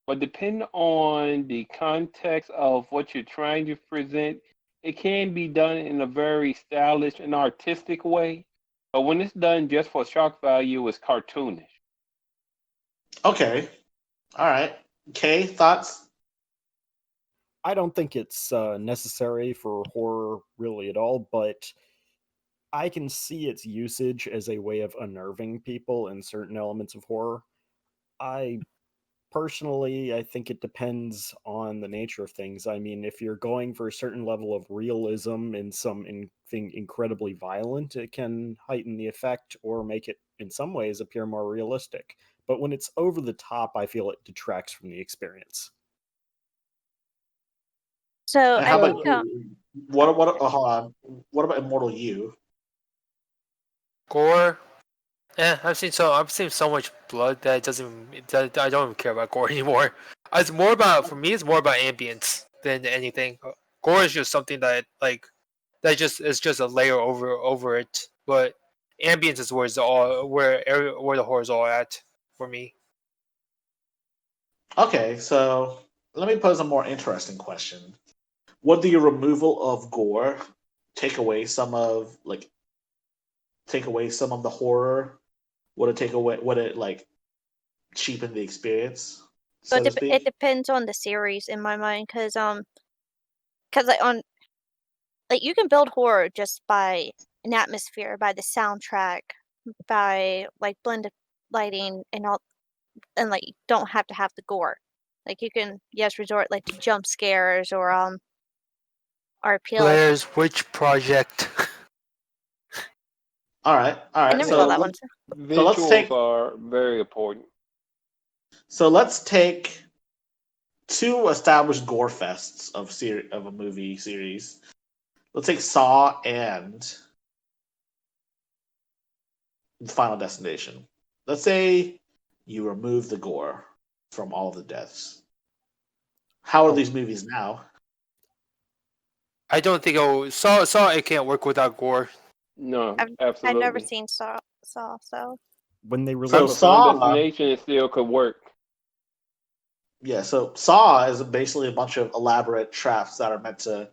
[SPEAKER 5] but depending on the context of what you're trying to present, it can be done in a very stylish and artistic way. But when it's done just for shock value, it's cartoonish.
[SPEAKER 2] Okay. All right. Kay, thoughts?
[SPEAKER 6] I don't think it's necessary for horror really at all, but I can see its usage as a way of unnerving people in certain elements of horror. Personally, I think it depends on the nature of things. I mean, if you're going for a certain level of realism in something incredibly violent, it can heighten the effect or make it, in some ways, appear more realistic. But when it's over the top, I feel it detracts from the experience.
[SPEAKER 3] So
[SPEAKER 2] how about hold on? What about Immortal You?
[SPEAKER 4] Gore. I've seen so much blood that I don't even care about gore anymore. It's more about ambience than anything. Gore is just something that is just a layer over it. But ambience is where the horror is all at for me.
[SPEAKER 2] Okay, so let me pose a more interesting question. Would the removal of gore take away some of the horror? Would it like cheapen the experience,
[SPEAKER 3] So
[SPEAKER 2] so to
[SPEAKER 3] it
[SPEAKER 2] speak?
[SPEAKER 3] depends on the series in my mind, because like you can build horror just by an atmosphere, by the soundtrack, by like blended lighting and all, and like you don't have to have the gore. Like you can resort like to jump scares or appeal like
[SPEAKER 4] Blair's Witch Project.
[SPEAKER 2] All right, all
[SPEAKER 3] I
[SPEAKER 2] right.
[SPEAKER 3] never saw that one.
[SPEAKER 2] So let's
[SPEAKER 5] Visuals
[SPEAKER 2] take
[SPEAKER 5] are very important.
[SPEAKER 2] let's take two established gore fests of a movie series. Let's take Saw and Final Destination. Let's say you remove the gore from all of the deaths. How are these movies now?
[SPEAKER 4] I don't think Saw it can't work without gore.
[SPEAKER 5] No,
[SPEAKER 3] I've
[SPEAKER 5] absolutely.
[SPEAKER 3] never seen Saw, so
[SPEAKER 6] When they
[SPEAKER 2] So
[SPEAKER 6] released
[SPEAKER 5] For Final
[SPEAKER 2] Saw,
[SPEAKER 5] Destination, it still could work.
[SPEAKER 2] yeah. So Saw is basically a bunch of elaborate traps that are meant to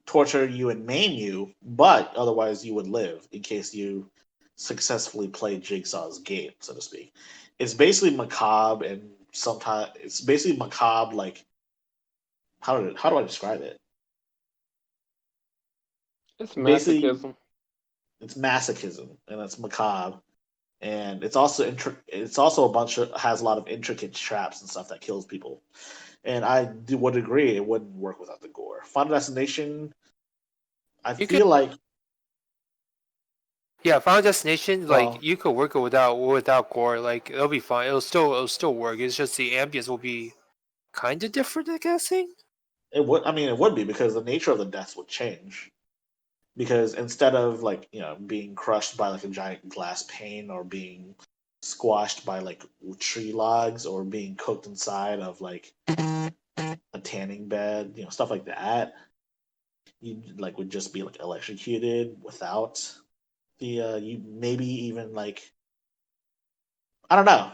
[SPEAKER 2] torture you and maim you, but otherwise you would live in case you successfully play Jigsaw's game, so to speak. It's basically macabre, and sometimes it's basically macabre. Like how do I describe it?
[SPEAKER 5] It's
[SPEAKER 2] Basically,
[SPEAKER 5] masochism.
[SPEAKER 2] it's masochism and it's macabre, and it's also it's also has a lot of intricate traps and stuff that kills people. And would agree it wouldn't work without the gore. Final Destination, I
[SPEAKER 4] You
[SPEAKER 2] feel like
[SPEAKER 4] Final Destination,
[SPEAKER 2] well,
[SPEAKER 4] like you could work it without gore. Like it'll be fine. It'll still work. It's just the ambience will be kind of different, I'm guessing.
[SPEAKER 2] it would. I mean, it would be because the nature of the deaths would change. Because instead of like being crushed by like a giant glass pane or being squashed by like tree logs or being cooked inside of like a tanning bed, stuff like that, you like would just be like electrocuted without the you maybe even like I don't know.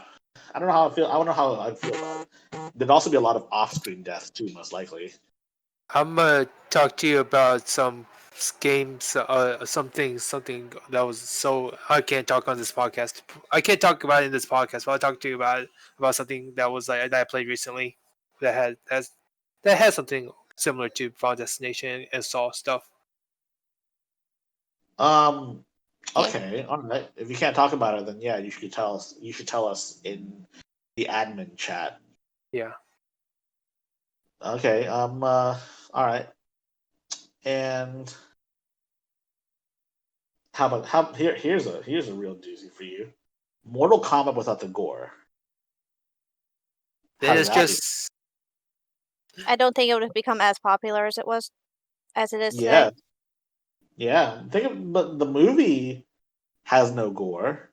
[SPEAKER 2] I don't know how I feel. I don't know how I feel about it. There'd also be a lot of off-screen deaths too, most likely.
[SPEAKER 4] I'm gonna talk to you about some games, something that was so I can't talk on this podcast. I can't talk about it in this podcast, but I'll talk to you about something that was like that I played recently that has something similar to Final Destination and Saw stuff.
[SPEAKER 2] Um.
[SPEAKER 3] yeah.
[SPEAKER 2] Okay. All right. If you can't talk about it, then yeah, you should tell us. You should tell us in the admin chat.
[SPEAKER 4] Yeah.
[SPEAKER 2] Okay. All right. And here's a real doozy for you. Mortal Kombat without the gore. How
[SPEAKER 4] Then
[SPEAKER 2] does
[SPEAKER 4] it's
[SPEAKER 2] that be?
[SPEAKER 4] just
[SPEAKER 3] I don't think it would have become as popular as it is today.
[SPEAKER 2] Yeah. Yeah. But the movie has no gore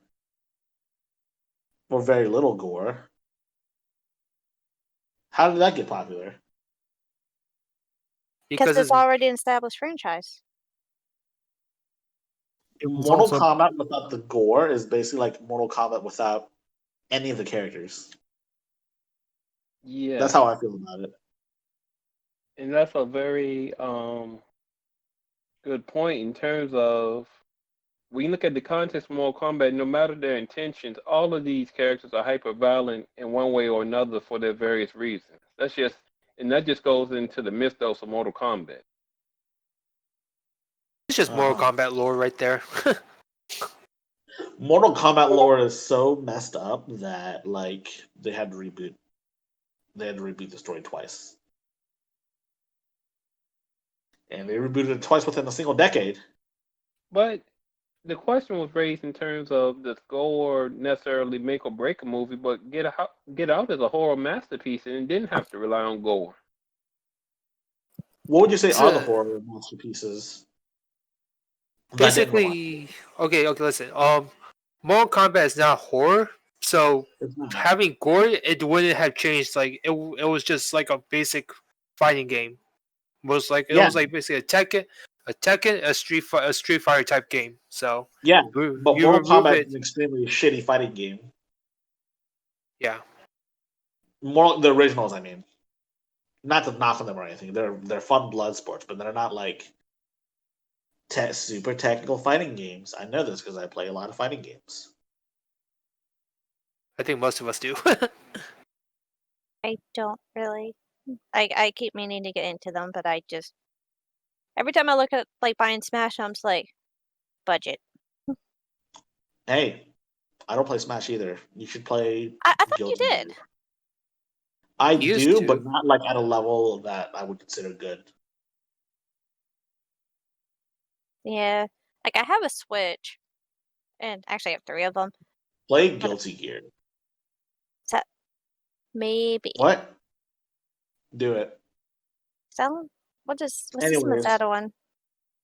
[SPEAKER 2] or very little gore. How did that get popular?
[SPEAKER 3] Because
[SPEAKER 4] because
[SPEAKER 3] it's already an established franchise.
[SPEAKER 6] it was
[SPEAKER 2] Mortal
[SPEAKER 6] also
[SPEAKER 2] Kombat without the gore is basically like Mortal Kombat without any of the characters.
[SPEAKER 5] Yeah,
[SPEAKER 2] That's how I feel about it.
[SPEAKER 5] and that's a very good point in terms of when you look at the context of Mortal Kombat. No matter their intentions, all of these characters are hyper violent in one way or another for their various reasons. That just goes into the mythos of Mortal Kombat.
[SPEAKER 4] it's just Mortal
[SPEAKER 2] Uh-huh.
[SPEAKER 4] Kombat lore right there.
[SPEAKER 2] Mortal Kombat lore is so messed up that like they had to reboot. They had to reboot the story twice, and they rebooted it twice within a single decade.
[SPEAKER 5] But the question was raised in terms of does gore necessarily make or break a movie? But Get Out is a horror masterpiece, and it didn't have to rely on gore.
[SPEAKER 2] What would you say
[SPEAKER 4] It's
[SPEAKER 2] are the
[SPEAKER 4] a-
[SPEAKER 2] horror masterpieces that didn't rely?
[SPEAKER 4] Basically, okay, listen. Mortal Kombat is not horror, so
[SPEAKER 2] It's not.
[SPEAKER 4] having gore, it wouldn't have changed. Like it was just like a basic fighting game. It was
[SPEAKER 2] Yeah,
[SPEAKER 4] like basically a Street Fighter type game. So
[SPEAKER 2] yeah. But
[SPEAKER 4] you
[SPEAKER 2] Mortal
[SPEAKER 4] remove
[SPEAKER 2] Kombat is
[SPEAKER 4] it,
[SPEAKER 2] an extremely shitty fighting game.
[SPEAKER 4] yeah.
[SPEAKER 2] The originals, I mean. not to knock on them or anything. They're fun blood sports, but they're not like super technical fighting games. I know this because I play a lot of fighting games.
[SPEAKER 4] I think most of us do.
[SPEAKER 3] I don't really. I keep meaning to get into them, but I just every time I look at like buying Smash, I'm just like budget.
[SPEAKER 2] Hey, I don't play Smash either. You should play
[SPEAKER 3] I thought you
[SPEAKER 2] Guilty
[SPEAKER 3] did.
[SPEAKER 2] Gear. I
[SPEAKER 4] Used
[SPEAKER 2] do,
[SPEAKER 4] to.
[SPEAKER 2] but not like at a level that I would consider good.
[SPEAKER 3] Yeah, like I have a Switch, and actually I have 3 of them.
[SPEAKER 2] Play
[SPEAKER 3] But
[SPEAKER 2] Guilty Gear.
[SPEAKER 3] so maybe.
[SPEAKER 2] What? Do it.
[SPEAKER 3] So what's this
[SPEAKER 2] Anyways,
[SPEAKER 3] Masato one?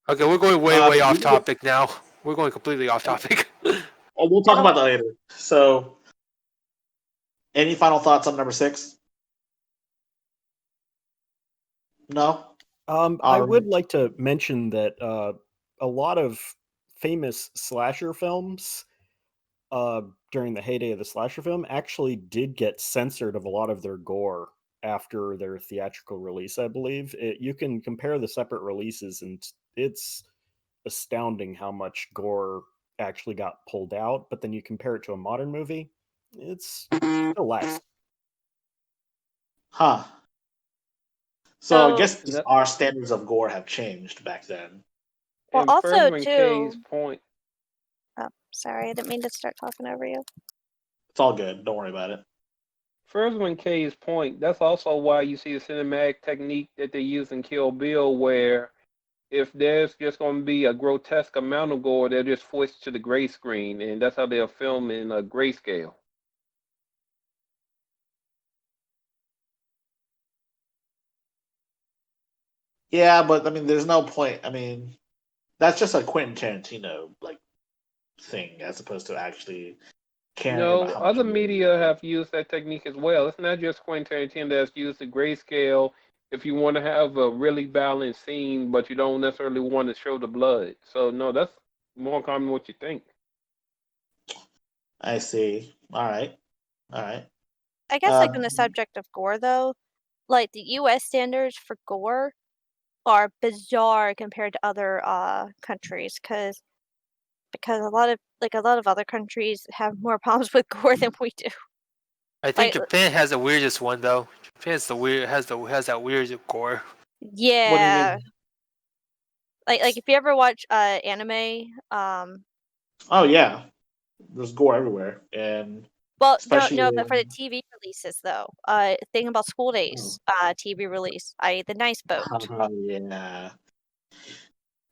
[SPEAKER 4] Okay, we're going way off
[SPEAKER 2] you-
[SPEAKER 4] topic now. We're going completely off topic.
[SPEAKER 2] Oh, we'll talk about that later. So, any final thoughts on number 6? No.
[SPEAKER 6] I would like to mention that a lot of famous slasher films during the heyday of the slasher film actually did get censored of a lot of their gore after their theatrical release, I believe. You can compare the separate releases, and it's astounding how much gore actually got pulled out. But then you compare it to a modern movie, it's still less.
[SPEAKER 2] Huh. So I
[SPEAKER 3] So-
[SPEAKER 2] guess just our standards of gore have changed back then.
[SPEAKER 3] Well,
[SPEAKER 5] And
[SPEAKER 3] also,
[SPEAKER 5] Furman
[SPEAKER 3] too-
[SPEAKER 5] K's point.
[SPEAKER 3] Oh, sorry, I didn't mean to start talking over you.
[SPEAKER 2] It's all good. Don't worry about it.
[SPEAKER 5] Furman K's point, that's also why you see the cinematic technique that they use in Kill Bill, where if there's just going to be a grotesque amount of gore, they'll just switch to the gray screen, and that's how they'll film in a grayscale.
[SPEAKER 2] Yeah, but I mean, there's no point. I mean, that's just a Quentin Tarantino like thing, as opposed to actually caring
[SPEAKER 5] No,
[SPEAKER 2] about how much
[SPEAKER 5] other
[SPEAKER 2] gore-
[SPEAKER 5] media have used that technique as well. It's not just Quentin Tarantino that's used the grayscale if you want to have a really balanced scene, but you don't necessarily want to show the blood. So, no, that's more common than what you think.
[SPEAKER 2] I see. All right.
[SPEAKER 3] I guess like on
[SPEAKER 2] Um,
[SPEAKER 3] the subject of gore though, like the US standards for gore are bizarre compared to other countries because a lot of other countries have more problems with gore than we do.
[SPEAKER 4] I think
[SPEAKER 3] Like-
[SPEAKER 4] Japan has the weirdest one though. Japan's has that weird gore.
[SPEAKER 3] Yeah.
[SPEAKER 2] What do you mean?
[SPEAKER 3] Like if you ever watch anime,
[SPEAKER 2] Oh yeah, there's gore everywhere, and
[SPEAKER 3] well,
[SPEAKER 2] especially
[SPEAKER 3] no, but for the
[SPEAKER 2] in-
[SPEAKER 3] TV releases though, thing about School Days, TV release, the Nice Boat.
[SPEAKER 2] yeah.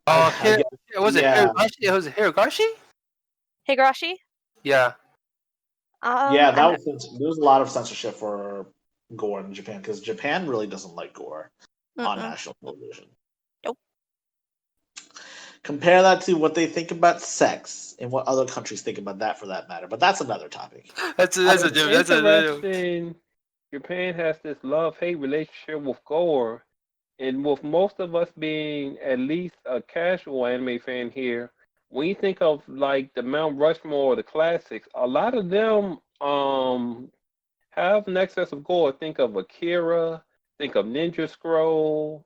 [SPEAKER 4] Oh,
[SPEAKER 2] I guess-
[SPEAKER 4] was it
[SPEAKER 2] yeah.
[SPEAKER 4] Hirogashi? It was Hirogashi?
[SPEAKER 3] Higurashi?
[SPEAKER 4] Yeah.
[SPEAKER 2] Yeah,
[SPEAKER 3] I'm
[SPEAKER 2] there was a lot of censorship for gore in Japan because Japan really doesn't like gore on
[SPEAKER 3] Mm-mm.
[SPEAKER 2] national television.
[SPEAKER 3] Nope.
[SPEAKER 2] Compare that to what they think about sex and what other countries think about that, for that matter. But that's another topic.
[SPEAKER 4] That's a
[SPEAKER 5] What's
[SPEAKER 4] different.
[SPEAKER 5] interesting, Japan has this love-hate relationship with gore, and with most of us being at least a casual anime fan here, when you think of like the Mount Rushmore or the classics, a lot of them have an excess of gore. Think of Akira, think of Ninja Scroll.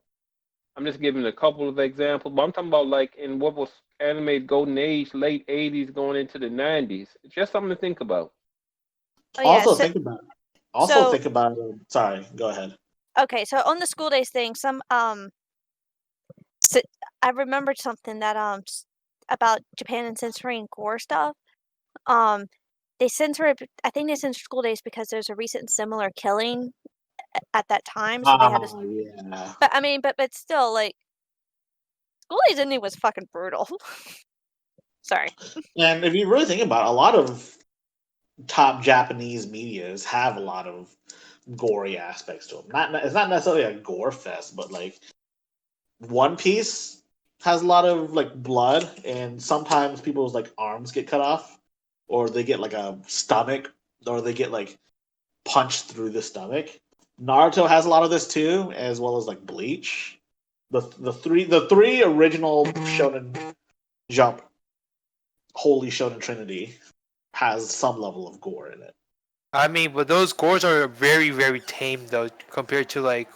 [SPEAKER 5] I'm just giving a couple of examples, but I'm talking about like in what was anime golden age, late 80s going into the 90s. It's just something to think about.
[SPEAKER 3] Oh, yeah,
[SPEAKER 2] Also
[SPEAKER 3] so-
[SPEAKER 2] think about. Sorry, go ahead.
[SPEAKER 3] Okay, so on the School Days thing, I remembered something that about Japan and censoring gore stuff. They censored. I think they censored School Days because there's a recent similar killing at that time, so they had to.
[SPEAKER 2] Yeah.
[SPEAKER 3] But I mean, but still, like, School Days ending was fucking brutal. Sorry.
[SPEAKER 2] And if you really think about it, a lot of top Japanese medias have a lot of gory aspects to them. It's not necessarily a gore fest, but like One Piece has a lot of like blood, and sometimes people's like arms get cut off, or they get like a stomach, or they get like punched through the stomach. Naruto has a lot of this too, as well as like Bleach. The three original Shonen Jump Holy Shonen Trinity has some level of gore in it.
[SPEAKER 4] I mean, but those gores are very tame though compared to like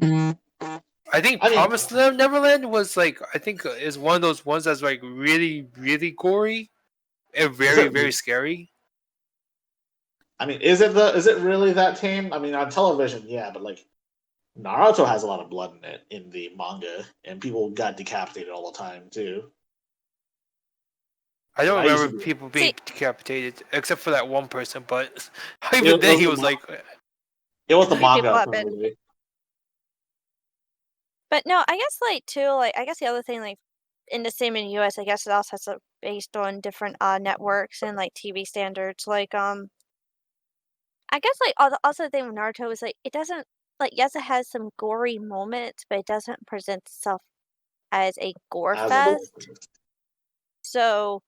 [SPEAKER 4] I think
[SPEAKER 2] I mean-
[SPEAKER 4] Promised Neverland was like I think is one of those ones that's like really really gory and very
[SPEAKER 2] it-
[SPEAKER 4] very scary.
[SPEAKER 2] I mean, is it really that tame? I mean, on television, yeah, but like Naruto has a lot of blood in it in the manga, and people got decapitated all the time too.
[SPEAKER 4] I don't
[SPEAKER 2] I used
[SPEAKER 4] remember
[SPEAKER 2] to be-
[SPEAKER 4] people being
[SPEAKER 3] See-
[SPEAKER 4] decapitated except for that one person, but
[SPEAKER 2] It
[SPEAKER 4] even then
[SPEAKER 2] was
[SPEAKER 4] he
[SPEAKER 2] the
[SPEAKER 4] was
[SPEAKER 2] mo-
[SPEAKER 4] like,
[SPEAKER 2] It was the
[SPEAKER 3] 3 people
[SPEAKER 2] manga.
[SPEAKER 3] have been.
[SPEAKER 2] Probably.
[SPEAKER 3] But no, I guess like too, like I guess the other thing, like in the same in the US, I guess it also has based on different networks and like TV standards. Like I guess like also the thing with Naruto is like it doesn't like yes it has some gory moments, but it doesn't present itself as a gore
[SPEAKER 2] As a
[SPEAKER 3] fest. So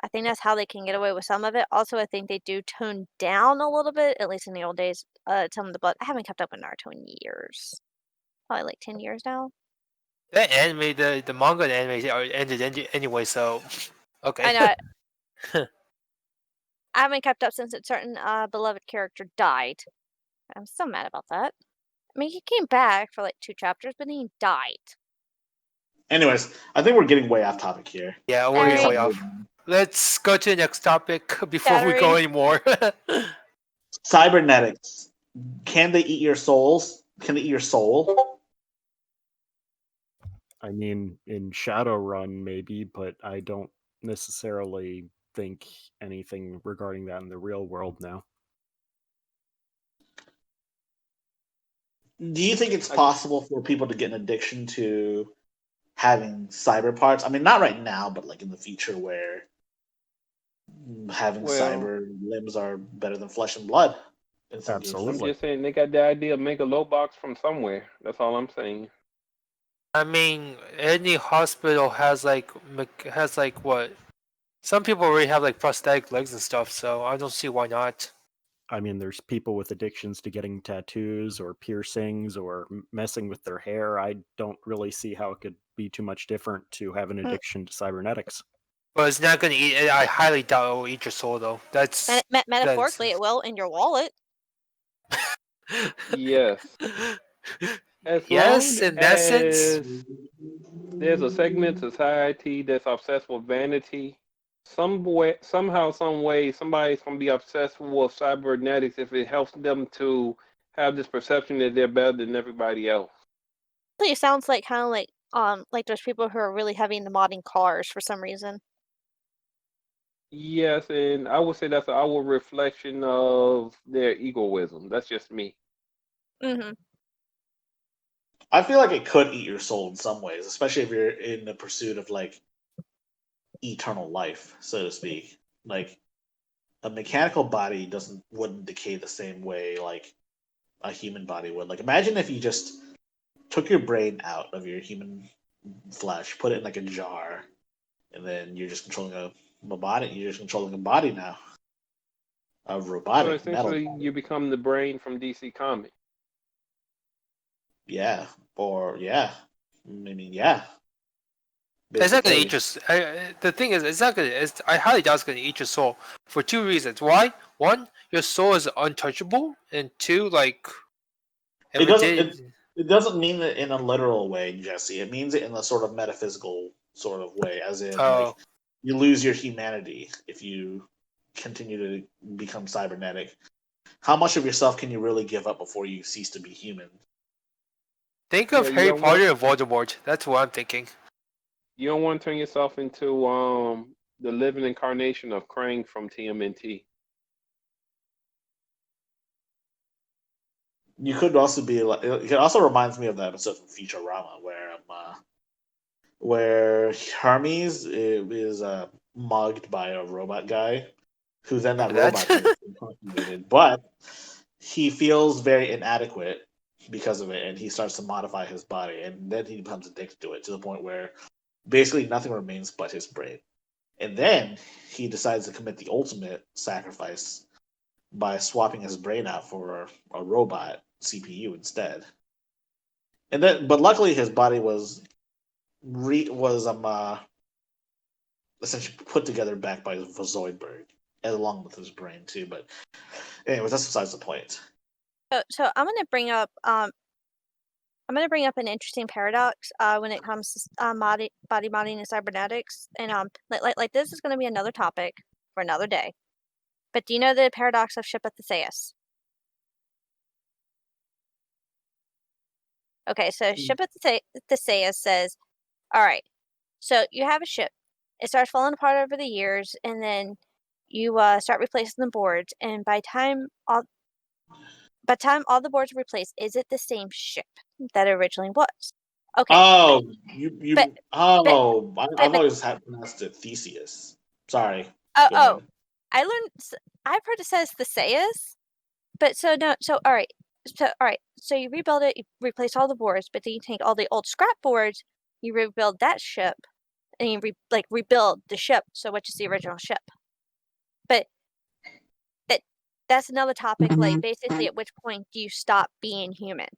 [SPEAKER 3] I think that's how they can get away with some of it. Also, I think they do tone down a little bit, at least in the old days, some of the blood. I haven't kept up with Naruto in years. Probably like 10 years now.
[SPEAKER 4] that anime, the manga and anime ended anyway, so okay.
[SPEAKER 3] I know. I haven't kept up since a certain beloved character died. I'm still mad about that. I mean, he came back for like 2 chapters, but then he died.
[SPEAKER 2] Anyways, I think we're getting way off topic here.
[SPEAKER 4] Yeah, we're getting way
[SPEAKER 3] Sorry.
[SPEAKER 4] off. Let's go to the next topic before we go
[SPEAKER 3] Sorry.
[SPEAKER 4] anymore.
[SPEAKER 2] Cybernetics. Can they eat your souls? Can they eat your soul?
[SPEAKER 6] I mean, in Shadowrun, maybe, but I don't necessarily think anything regarding that in the real world now.
[SPEAKER 2] Do you think it's possible for people to get an addiction to having cyber parts? I mean, not right now, but like in the future, where having
[SPEAKER 5] Well-
[SPEAKER 2] cyber limbs are better than flesh and blood. in some cases.
[SPEAKER 5] I'm
[SPEAKER 6] Absolutely.
[SPEAKER 5] just saying they got the idea of make a low box from somewhere. That's all I'm saying.
[SPEAKER 4] I mean, any hospital has like what? Some people already have like prosthetic legs and stuff, so I don't see why not.
[SPEAKER 6] I mean, there's people with addictions to getting tattoos or piercings or messing with their hair. I don't really see how it could be too much different to have an addiction to cybernetics.
[SPEAKER 4] But it's not gonna eat. I highly doubt it will eat your soul, though. That's
[SPEAKER 3] Metaphorically, it will in your wallet.
[SPEAKER 5] Yes. As
[SPEAKER 4] yes,
[SPEAKER 5] long
[SPEAKER 4] in that sense.
[SPEAKER 5] as there's a segment of society that's obsessed with vanity, somehow, some way, somebody's gonna be obsessed with cybernetics if it helps them to have this perception that they're better than everybody else.
[SPEAKER 3] It sounds like kind of like those people who are really heavy into modding cars for some reason.
[SPEAKER 5] Yes, and I would say that's an outward reflection of their egoism. That's just me.
[SPEAKER 3] Mm-hmm.
[SPEAKER 2] I feel like it could eat your soul in some ways, especially if you're in the pursuit of like eternal life, so to speak. Like a mechanical body wouldn't decay the same way like a human body would. Like imagine if you just took your brain out of your human flesh, put it in like a jar, and then you're just controlling a body. You're just controlling a body now. A
[SPEAKER 5] So
[SPEAKER 2] robotic metal.
[SPEAKER 5] essentially,
[SPEAKER 2] body.
[SPEAKER 5] you become the brain from DC Comics.
[SPEAKER 2] Yeah. Or yeah. I mean yeah.
[SPEAKER 4] It's not gonna
[SPEAKER 2] Basically.
[SPEAKER 4] eat your. The thing is, it's not gonna. I highly doubt it's gonna eat your soul for 2 reasons. Why? One, your soul is untouchable, and 2, like if
[SPEAKER 2] It doesn't.
[SPEAKER 4] did-
[SPEAKER 2] It doesn't mean it in a literal way, Jesse. It means it in a sort of metaphysical sort of way, as in like you lose your humanity if you continue to become cybernetic. How much of yourself can you really give up before you cease to be human?
[SPEAKER 4] think of
[SPEAKER 5] Yeah, you
[SPEAKER 4] Harry
[SPEAKER 5] don't
[SPEAKER 4] Potter and Voldemort. That's what I'm thinking.
[SPEAKER 5] You don't want to turn yourself into the living incarnation of Krang from TMNT.
[SPEAKER 2] You could also be like. It also reminds me of that episode from Futurama where Hermes is mugged by a robot guy, who then that
[SPEAKER 4] Remember
[SPEAKER 2] robot
[SPEAKER 4] that?
[SPEAKER 2] gets incarnated, but he feels very inadequate because of it, and he starts to modify his body, and then he becomes addicted to it to the point where basically nothing remains but his brain. And then he decides to commit the ultimate sacrifice by swapping his brain out for a robot CPU instead. And then, but luckily, his body was essentially put together back by Zoidberg, along with his brain too. But anyways, that's besides the point.
[SPEAKER 3] So I'm gonna bring up an interesting paradox when it comes to body modding and cybernetics, and like this is gonna be another topic for another day. But do you know the paradox of ship of Theseus? Okay, so ship of Theseus says, all right, so you have a ship, it starts falling apart over the years, and then you start replacing the boards, and by time all the boards are replaced, is it the same ship that it originally was? Okay,
[SPEAKER 2] Oh,
[SPEAKER 3] but
[SPEAKER 2] you.
[SPEAKER 3] but
[SPEAKER 2] Oh, I've
[SPEAKER 3] but
[SPEAKER 2] always had pronounced it Theseus. Sorry.
[SPEAKER 3] oh
[SPEAKER 2] Go
[SPEAKER 3] oh,
[SPEAKER 2] ahead.
[SPEAKER 3] I learned. I've heard it says Theseus, but so no. So all right. So all right. So you rebuild it. You replace all the boards, but then you take all the old scrap boards. You rebuild that ship, and you rebuild the ship. So which is the original ship? But that that's another topic. Like basically, at which point do you stop being human?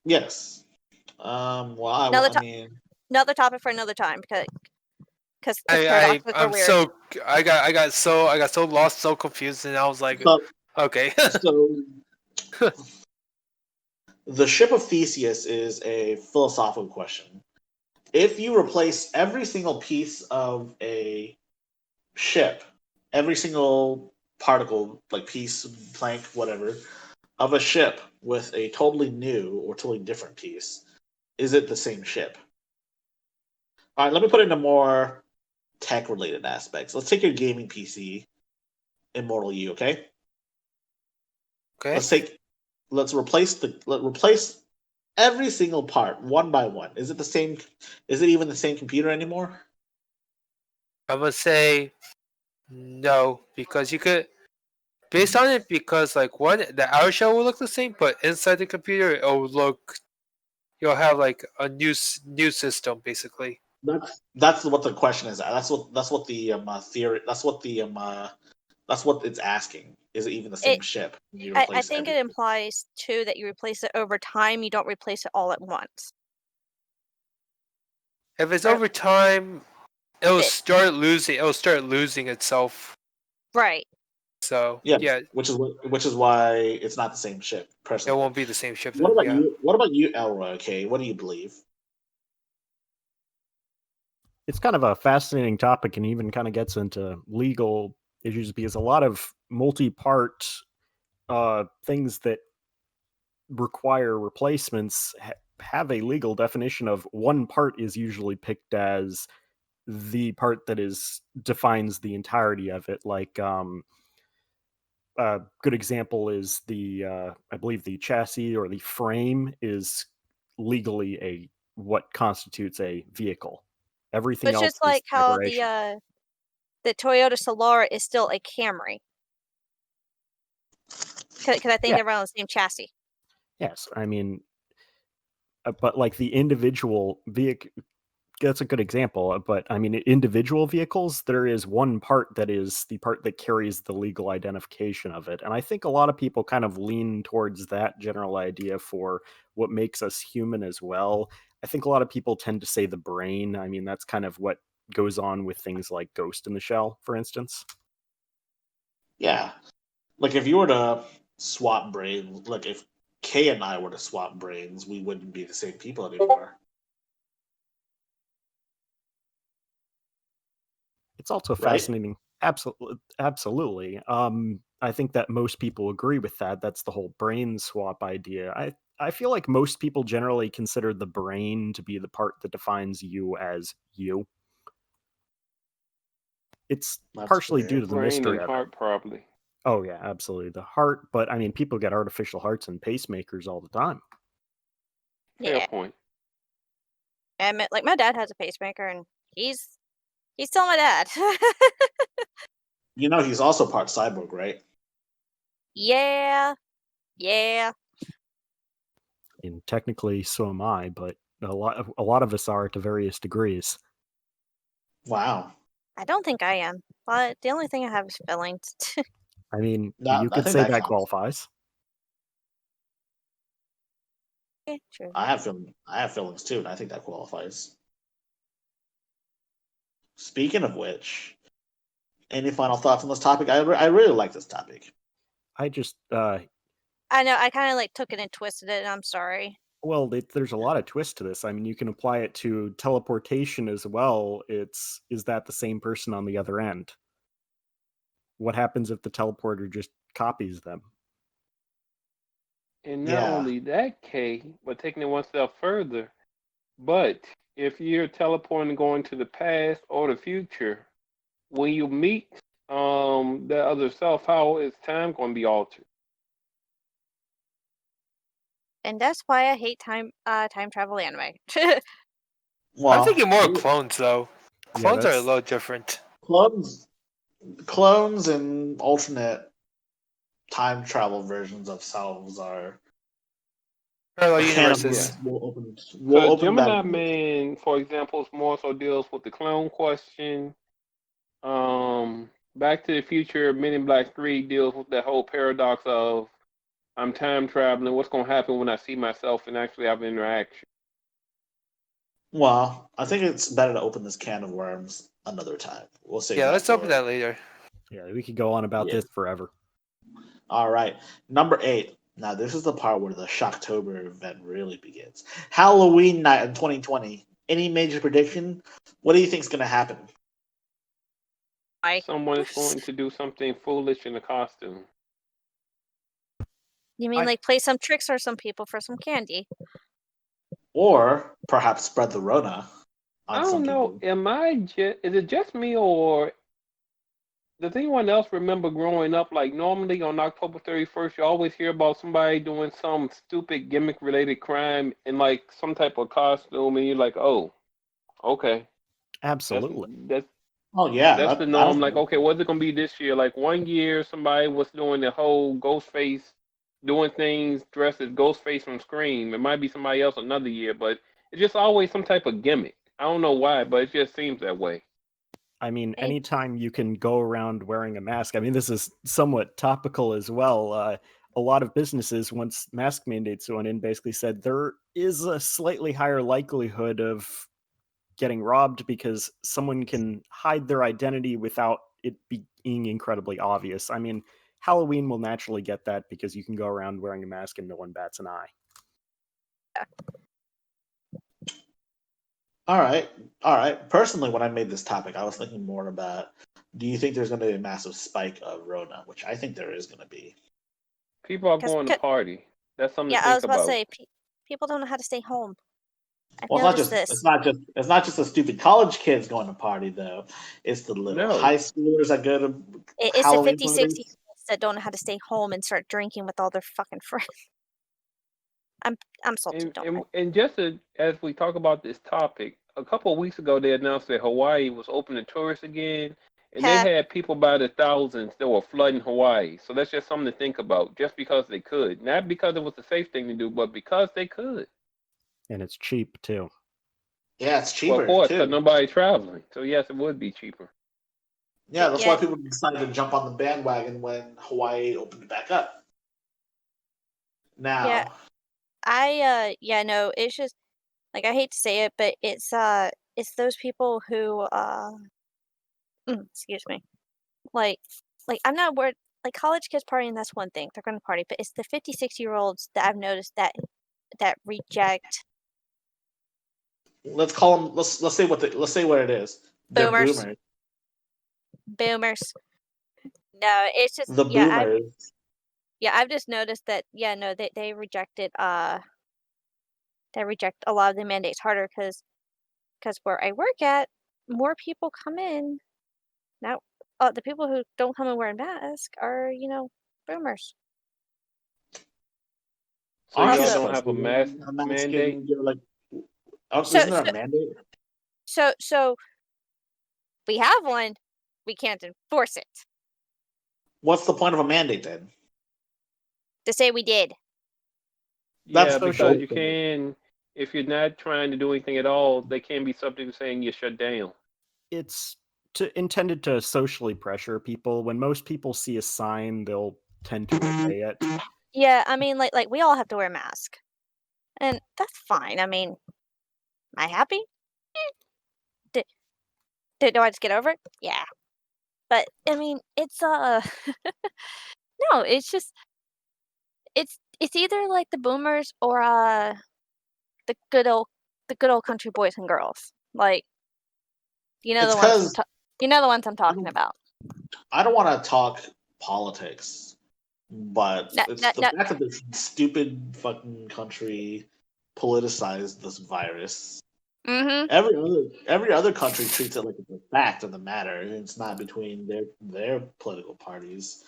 [SPEAKER 2] Yes.
[SPEAKER 3] Another
[SPEAKER 2] I
[SPEAKER 3] to-
[SPEAKER 2] mean,
[SPEAKER 3] another topic for another time because
[SPEAKER 4] I
[SPEAKER 3] paradoxes are
[SPEAKER 4] I'm
[SPEAKER 3] weird.
[SPEAKER 4] so I got so lost, so confused, and I was like,
[SPEAKER 2] so
[SPEAKER 4] okay.
[SPEAKER 2] so the ship of Theseus is a philosophical question. If you replace every single piece of a ship, every single particle, like piece, plank, whatever, of a ship with a totally new or totally different piece, is it the same ship? All right, let me put it into more tech related aspects. Let's take your gaming PC, Immortal U, okay?
[SPEAKER 4] Okay.
[SPEAKER 2] Let's take replace every single part one by one. Is it the same? Is it even the same computer anymore?
[SPEAKER 4] I'm gonna say no because you could based on it because like the outer shell will look the same, but inside the computer you'll have like a new system basically.
[SPEAKER 2] That's what the question is. That's what the theory. That's what it's asking. Is it even the
[SPEAKER 3] It
[SPEAKER 2] same ship? You
[SPEAKER 3] I
[SPEAKER 2] replace
[SPEAKER 3] think it
[SPEAKER 2] everything.
[SPEAKER 3] implies too that you replace it over time. You don't replace it all at once.
[SPEAKER 4] If it's
[SPEAKER 3] Or
[SPEAKER 4] over time,
[SPEAKER 3] it,
[SPEAKER 4] it'll start losing itself.
[SPEAKER 3] right.
[SPEAKER 4] So
[SPEAKER 2] Yes,
[SPEAKER 4] yeah,
[SPEAKER 2] which is why it's not the same ship.
[SPEAKER 4] it
[SPEAKER 2] Personally,
[SPEAKER 4] won't be the same ship then. Yeah.
[SPEAKER 2] What about you, Elroy? Okay, what do you believe?
[SPEAKER 6] It's kind of a fascinating topic and even kind of gets into legal issues because a lot of multi-part things that require replacements have a legal definition of one part is usually picked as the part that is defines the entirety of it. Like a good example is the I believe the chassis or the frame is legally a what constitutes a vehicle.
[SPEAKER 3] But
[SPEAKER 6] Everything
[SPEAKER 3] it's
[SPEAKER 6] else
[SPEAKER 3] just
[SPEAKER 6] is
[SPEAKER 3] like how
[SPEAKER 6] aberration.
[SPEAKER 3] the Toyota Solara is still a Camry because I think
[SPEAKER 6] Yeah,
[SPEAKER 3] they're on the same chassis.
[SPEAKER 6] yes. I mean, but like the individual vehicle, that's a good example. But I mean, individual vehicles, there is one part that is the part that carries the legal identification of it. And I think a lot of people kind of lean towards that general idea for what makes us human as well. I think a lot of people tend to say the brain. I mean, that's kind of what goes on with things like Ghost in the Shell, for instance.
[SPEAKER 2] Yeah, like if you were to swap brains, like if Kay and I were to swap brains, we wouldn't be the same people anymore,
[SPEAKER 6] It's also
[SPEAKER 2] right?
[SPEAKER 6] fascinating. Absolutely, absolutely. I think that most people agree with that. That's the whole brain swap idea. I feel like most people generally consider the brain to be the part that defines you as you. It's
[SPEAKER 2] That's
[SPEAKER 6] partially due
[SPEAKER 2] fair.
[SPEAKER 6] to the
[SPEAKER 5] Brain
[SPEAKER 6] mystery
[SPEAKER 5] and
[SPEAKER 6] of it.
[SPEAKER 5] heart, probably.
[SPEAKER 6] Oh yeah, absolutely. The heart, but I mean, people get artificial hearts and pacemakers all the time.
[SPEAKER 5] Fair
[SPEAKER 3] Yeah,
[SPEAKER 5] point.
[SPEAKER 3] and like my dad has a pacemaker, and he's still my dad.
[SPEAKER 2] You know, he's also part cyborg, right?
[SPEAKER 3] Yeah, yeah.
[SPEAKER 6] And technically, so am I. But a lot of us are to various degrees.
[SPEAKER 2] Wow.
[SPEAKER 3] I don't think I am, but the only thing I have is feelings.
[SPEAKER 6] I mean,
[SPEAKER 2] That
[SPEAKER 6] you
[SPEAKER 2] I
[SPEAKER 6] could
[SPEAKER 2] think
[SPEAKER 6] say
[SPEAKER 2] that
[SPEAKER 6] that
[SPEAKER 2] counts.
[SPEAKER 6] qualifies.
[SPEAKER 3] Yeah, true.
[SPEAKER 2] I have feelings too, and I think that qualifies. Speaking of which, Any final thoughts on this topic? I really like this topic.
[SPEAKER 6] I just
[SPEAKER 3] I know, I kind of like took it and twisted it, and I'm sorry.
[SPEAKER 6] well, there's a lot of twist to this. I mean, you can apply it to teleportation as well. Is that the same person on the other end? What happens if the teleporter just copies them?
[SPEAKER 5] And not only that, Kay, but taking it one step further, but if you're teleporting going to the past or the future, when you meet that other self, how is time going to be altered?
[SPEAKER 3] And that's why I hate time travel anime.
[SPEAKER 2] Well,
[SPEAKER 4] I'm thinking more clones though.
[SPEAKER 6] Yeah,
[SPEAKER 4] Clones are a
[SPEAKER 6] that's-
[SPEAKER 4] little different.
[SPEAKER 2] clones and alternate time travel versions of selves are
[SPEAKER 4] Parallel
[SPEAKER 2] a can of
[SPEAKER 4] universes.
[SPEAKER 2] worms. We'll open
[SPEAKER 5] So Gemini
[SPEAKER 2] that.
[SPEAKER 5] Man, for example, more so deals with the clone question. Back to the Future, Men in Black 3 deals with the whole paradox of I'm time traveling. What's going to happen when I see myself and actually have an interaction?
[SPEAKER 2] Well, I think it's better to open this can of worms another time. We'll save
[SPEAKER 4] Yeah,
[SPEAKER 2] that
[SPEAKER 4] let's open
[SPEAKER 2] for-
[SPEAKER 4] that later.
[SPEAKER 6] Yeah, we could go on about this forever.
[SPEAKER 2] All right. Number 8. Now, this is the part where the Shocktober event really begins. Halloween night in 2020. Any major prediction? What do you think is going to happen?
[SPEAKER 5] Someone is going to do something foolish in a costume.
[SPEAKER 3] You mean like play some tricks or some people for some candy?
[SPEAKER 2] Or perhaps spread the Rona on
[SPEAKER 5] I don't
[SPEAKER 2] some
[SPEAKER 5] know.
[SPEAKER 2] people.
[SPEAKER 5] Is it just me, or does anyone else remember growing up? Like normally on October 31st, you always hear about somebody doing some stupid gimmick-related crime in like some type of costume, and you're like, oh, okay,
[SPEAKER 6] Absolutely.
[SPEAKER 5] that's
[SPEAKER 2] Oh, yeah.
[SPEAKER 5] that's the norm. Like, okay, what's it gonna be this year? Like one year, somebody was doing the whole Ghostface, doing things dressed as Ghostface from Scream. It might be somebody else another year, but it's just always some type of gimmick. I don't know why, but it just seems that way.
[SPEAKER 6] I mean, anytime you can go around wearing a mask, I mean, this is somewhat topical as well. A lot of businesses, once mask mandates went in, basically said there is a slightly higher likelihood of getting robbed because someone can hide their identity without it being incredibly obvious. I mean, Halloween will naturally get that because you can go around wearing a mask and no one bats an eye.
[SPEAKER 2] All right. Personally, when I made this topic, I was thinking more about, do you think there's going to be a massive spike of Rona, which I think there is going to be.
[SPEAKER 5] People are going to party. That's something to
[SPEAKER 3] I was
[SPEAKER 5] think
[SPEAKER 3] about
[SPEAKER 5] about.
[SPEAKER 3] to say people don't know how to stay home.
[SPEAKER 2] Well, it's not just the stupid college kids going to party though. It's the little high schoolers that go to
[SPEAKER 3] It's
[SPEAKER 2] Halloween
[SPEAKER 3] the 50, 60
[SPEAKER 2] parties.
[SPEAKER 3] that don't know how to stay home and start drinking with all their fucking friends. I'm salty.
[SPEAKER 5] And just as we talk about this topic, a couple of weeks ago they announced that Hawaii was open to tourists again, and they had people by the thousands that were flooding Hawaii. So that's just something to think about. Just because they could, not because it was the safe thing to do, but because they could.
[SPEAKER 6] And it's cheap too.
[SPEAKER 2] Yeah, it's cheaper
[SPEAKER 5] well, of course,
[SPEAKER 2] too.
[SPEAKER 5] because nobody's traveling. So yes, it would be cheaper.
[SPEAKER 2] Yeah, that's why people decided to jump on the bandwagon when Hawaii opened back up. Now,
[SPEAKER 3] no, it's just like I hate to say it, but it's those people who excuse me, like I'm not worried. Like college kids partying, that's one thing, they're gonna party, but it's the 50, 60-year-olds that I've noticed that reject.
[SPEAKER 2] let's call them. Let's say what it is. They're
[SPEAKER 3] Boomers.
[SPEAKER 2] boomers.
[SPEAKER 3] No, it's just
[SPEAKER 2] the boomers.
[SPEAKER 3] I've just noticed that they rejected they reject a lot of the mandates harder because where I work at, more people come in now. The people who don't come and wear a mask are boomers.
[SPEAKER 5] So you guys don't have a mask mandate?
[SPEAKER 2] Isn't there a mandate?
[SPEAKER 3] So we have one. We can't enforce it.
[SPEAKER 2] What's the point of a mandate then?
[SPEAKER 3] To say we did.
[SPEAKER 2] That's
[SPEAKER 5] because you can, if you're not trying to do anything at all, they can be subject to saying you're shut down.
[SPEAKER 6] It's intended to socially pressure people. When most people see a sign, they'll tend to obey it.
[SPEAKER 3] Yeah, I mean, like we all have to wear a mask, and that's fine. I mean, am I happy? Do I just get over it? Yeah. But I mean, it's no, it's just it's either like the boomers or the good old country boys and girls. Like
[SPEAKER 2] It's because
[SPEAKER 3] you know the ones I'm
[SPEAKER 2] I
[SPEAKER 3] talking
[SPEAKER 2] don't,
[SPEAKER 3] about.
[SPEAKER 2] I don't want to talk politics, but
[SPEAKER 3] No,
[SPEAKER 2] it's
[SPEAKER 3] no,
[SPEAKER 2] the
[SPEAKER 3] no.
[SPEAKER 2] fact that this stupid fucking country politicized this virus.
[SPEAKER 3] Mhm.
[SPEAKER 2] Every other country treats it like it's a fact of the matter, and it's not between their political parties.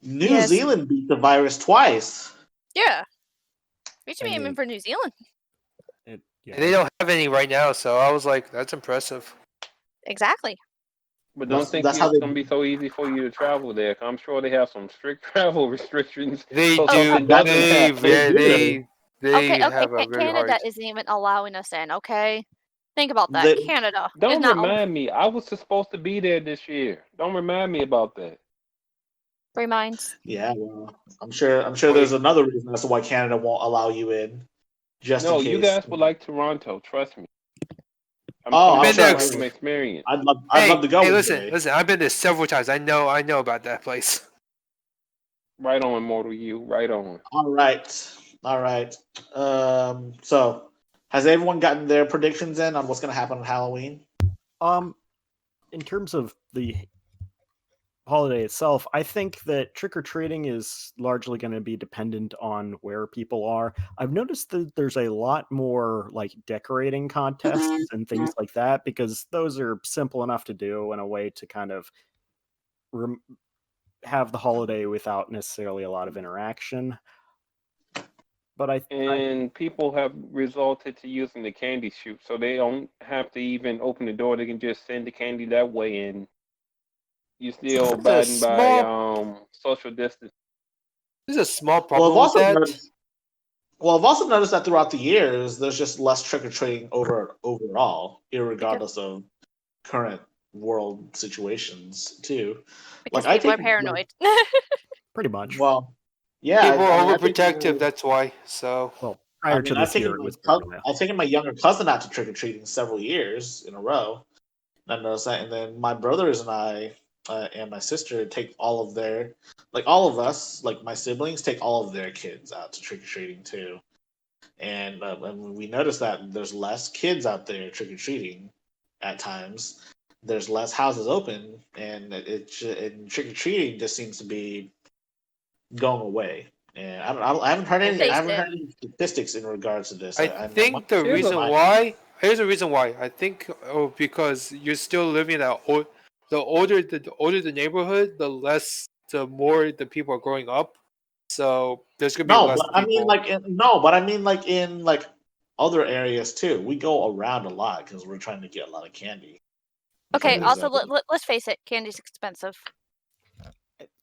[SPEAKER 2] New
[SPEAKER 3] Yes.
[SPEAKER 2] Zealand beat the virus twice.
[SPEAKER 3] Yeah. We should
[SPEAKER 6] I
[SPEAKER 3] be aiming
[SPEAKER 6] mean,
[SPEAKER 3] for New Zealand.
[SPEAKER 4] And they don't have any right now, so I was like, that's impressive.
[SPEAKER 3] Exactly.
[SPEAKER 5] But don't think
[SPEAKER 2] That's how
[SPEAKER 5] it's
[SPEAKER 2] they.
[SPEAKER 5] gonna be so easy for you to travel there. 'Cause I'm sure they have some strict travel restrictions.
[SPEAKER 4] They
[SPEAKER 5] so
[SPEAKER 3] Oh,
[SPEAKER 4] do.
[SPEAKER 5] something doesn't
[SPEAKER 4] They
[SPEAKER 5] happen.
[SPEAKER 2] do.
[SPEAKER 4] they
[SPEAKER 3] Okay,
[SPEAKER 4] have a very
[SPEAKER 3] Canada
[SPEAKER 4] hard.
[SPEAKER 3] isn't even allowing us in, okay? Think about that.
[SPEAKER 2] They,
[SPEAKER 3] Canada is
[SPEAKER 5] Don't
[SPEAKER 3] not
[SPEAKER 5] remind me. I was supposed to be there this year. Don't remind me about that.
[SPEAKER 3] reminds.
[SPEAKER 2] yeah, well, I'm sure
[SPEAKER 4] Wait,
[SPEAKER 2] there's another reason as to why Canada won't allow you in, just in
[SPEAKER 5] No, you
[SPEAKER 2] case.
[SPEAKER 5] guys would like Toronto. Trust me.
[SPEAKER 2] Oh,
[SPEAKER 5] I'm
[SPEAKER 2] I'm
[SPEAKER 4] been
[SPEAKER 5] just
[SPEAKER 4] there.
[SPEAKER 5] telling you from
[SPEAKER 2] sure.
[SPEAKER 5] experience.
[SPEAKER 2] I'd love to go
[SPEAKER 4] Hey,
[SPEAKER 2] one
[SPEAKER 4] listen,
[SPEAKER 2] day.
[SPEAKER 4] listen. I've been there several times. I know about that place.
[SPEAKER 5] Right on, Immortal You. Right on.
[SPEAKER 2] All right. So has everyone gotten their predictions in on what's going to happen on Halloween?
[SPEAKER 6] In terms of the holiday itself, I think that trick-or-treating is largely going to be dependent on where people are. I've noticed that there's a lot more like decorating contests and things like that because those are simple enough to do in a way to kind of have the holiday without necessarily a lot of interaction. But
[SPEAKER 5] And people have resorted to using the candy chute, so they don't have to even open the door. They can just send the candy that way, and you still abiding by social distance.
[SPEAKER 4] There's a small
[SPEAKER 2] Well,
[SPEAKER 4] problem with that.
[SPEAKER 2] I've also noticed that throughout the years, there's just less trick or treating overall, irregardless of current world situations too.
[SPEAKER 3] Because
[SPEAKER 2] Like I
[SPEAKER 3] people are
[SPEAKER 2] take
[SPEAKER 3] paranoid.
[SPEAKER 6] pretty much.
[SPEAKER 2] well, yeah.
[SPEAKER 4] People
[SPEAKER 2] I
[SPEAKER 4] are
[SPEAKER 2] mean, I take
[SPEAKER 4] overprotective. That's why. So
[SPEAKER 6] Well,
[SPEAKER 2] I
[SPEAKER 6] prior
[SPEAKER 2] mean,
[SPEAKER 6] to this year, it was paranoia.
[SPEAKER 2] I've taken my younger cousin out to trick or treating several years in a row. And I noticed that, and then my brothers and I and my sister take all of their, like all of us, like my siblings, take all of their kids out to trick or treating too. And we noticed that there's less kids out there trick or treating at times. There's less houses open, and and trick or treating just seems to be going away. And I haven't heard any. I
[SPEAKER 3] Face
[SPEAKER 2] haven't
[SPEAKER 3] it.
[SPEAKER 2] heard any statistics in regards to this.
[SPEAKER 4] I
[SPEAKER 2] I'm
[SPEAKER 4] think the
[SPEAKER 5] Here's a-
[SPEAKER 4] reason why. Here's the reason why. I think because you're still living that old. The older the neighborhood, the more the people are growing up. So there's gonna be
[SPEAKER 2] no,
[SPEAKER 4] less
[SPEAKER 2] but I mean
[SPEAKER 4] people.
[SPEAKER 2] like in like other areas too. We go around a lot because we're trying to get a lot of candy.
[SPEAKER 3] Okay,
[SPEAKER 2] Because,
[SPEAKER 3] also let's face it, candy's expensive.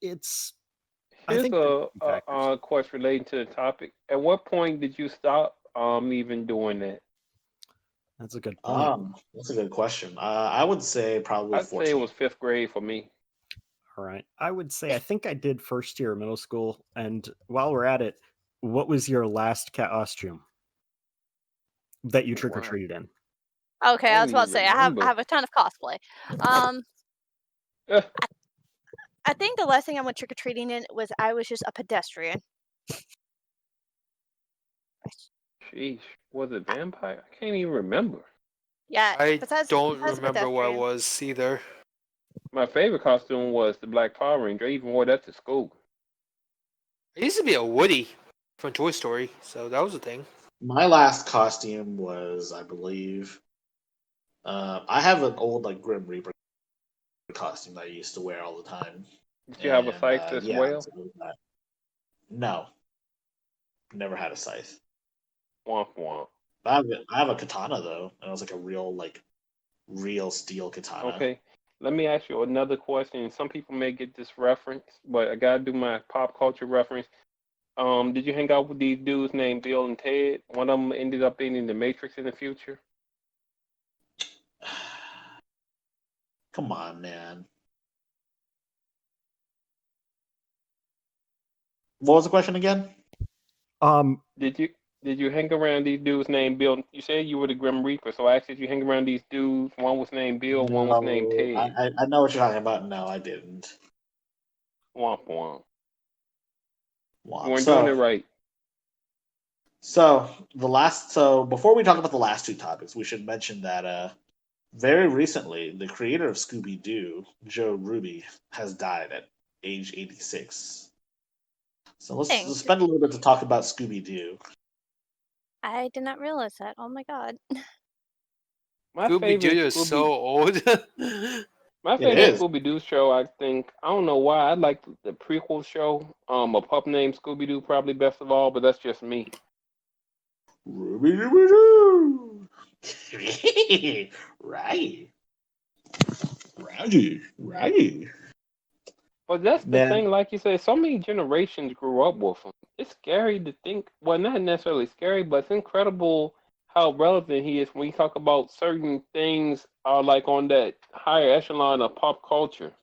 [SPEAKER 6] It's I
[SPEAKER 5] Here's
[SPEAKER 6] think there's
[SPEAKER 5] a,
[SPEAKER 6] two factors.
[SPEAKER 5] question relating to the topic. At what point did you stop even doing that?
[SPEAKER 6] That's a good point.
[SPEAKER 2] That's a good question. I would say probably
[SPEAKER 5] I'd say it
[SPEAKER 2] 14.
[SPEAKER 5] was 5th grade for me.
[SPEAKER 6] All right. I would say I think I did first year of middle school. And while we're at it, what was your last costume that you trick or
[SPEAKER 5] Wow.
[SPEAKER 6] treated in?
[SPEAKER 3] Okay,
[SPEAKER 5] I
[SPEAKER 3] I
[SPEAKER 5] don't
[SPEAKER 3] was about to
[SPEAKER 5] even
[SPEAKER 3] say I
[SPEAKER 5] remember.
[SPEAKER 3] have a ton of cosplay.
[SPEAKER 5] Eh,
[SPEAKER 3] I think the last thing I went trick or treating in was I was just a pedestrian.
[SPEAKER 5] Sheesh. Was it vampire? I can't even remember.
[SPEAKER 3] Yeah,
[SPEAKER 4] I
[SPEAKER 3] besides
[SPEAKER 4] don't
[SPEAKER 3] besides
[SPEAKER 4] remember what it
[SPEAKER 3] pedestrian.
[SPEAKER 4] was either.
[SPEAKER 5] My favorite costume was the Black Power Ranger. I even wore that to school.
[SPEAKER 4] I used to be a Woody from Toy Story, so that was a thing.
[SPEAKER 2] My last costume was, I believe, I have an old like Grim Reaper costume that I used to wear all the time.
[SPEAKER 5] Did you have a
[SPEAKER 2] And
[SPEAKER 5] scythe as
[SPEAKER 2] yeah,
[SPEAKER 5] well?
[SPEAKER 2] it was that. No, never had a scythe.
[SPEAKER 5] Womp womp.
[SPEAKER 2] I have a katana though, and it was like a real steel katana.
[SPEAKER 5] Okay. Let me ask you another question. Some people may get this reference, but I gotta do my pop culture reference. Did you hang out with these dudes named Bill and Ted? One of them ended up being in the Matrix in the future.
[SPEAKER 2] Come on, man. What was the question again?
[SPEAKER 5] Did you Did you hang around these dudes named Bill? You said you were the Grim Reaper, so I asked if you hang around these dudes. One was named Bill, one was named
[SPEAKER 2] No,
[SPEAKER 5] Ted.
[SPEAKER 2] I know what you're talking about. No, I didn't.
[SPEAKER 5] Womp womp. You
[SPEAKER 2] Wow.
[SPEAKER 5] weren't doing it right.
[SPEAKER 2] So before we talk about the last two topics, we should mention that very recently the creator of Scooby Doo, Joe Ruby, has died at age 86. So let's
[SPEAKER 3] Thanks.
[SPEAKER 2] spend a little bit to talk about Scooby Doo.
[SPEAKER 3] I did not realize that. Oh my god.
[SPEAKER 5] My
[SPEAKER 4] Scooby
[SPEAKER 5] favorite
[SPEAKER 4] Doo is so old.
[SPEAKER 5] My
[SPEAKER 2] It
[SPEAKER 5] favorite
[SPEAKER 2] is.
[SPEAKER 5] Scooby Doo show, I don't know why, I like the prequel show. A pup named Scooby Doo, probably best of all, but that's just me.
[SPEAKER 2] Ruby Dooby Doo. Right. Right.
[SPEAKER 5] But that's the
[SPEAKER 2] Man,
[SPEAKER 5] thing, like you said, so many generations grew up with him. It's scary to think, well, not necessarily scary, but it's incredible how relevant he is when we talk about certain things are like on that higher echelon of pop culture.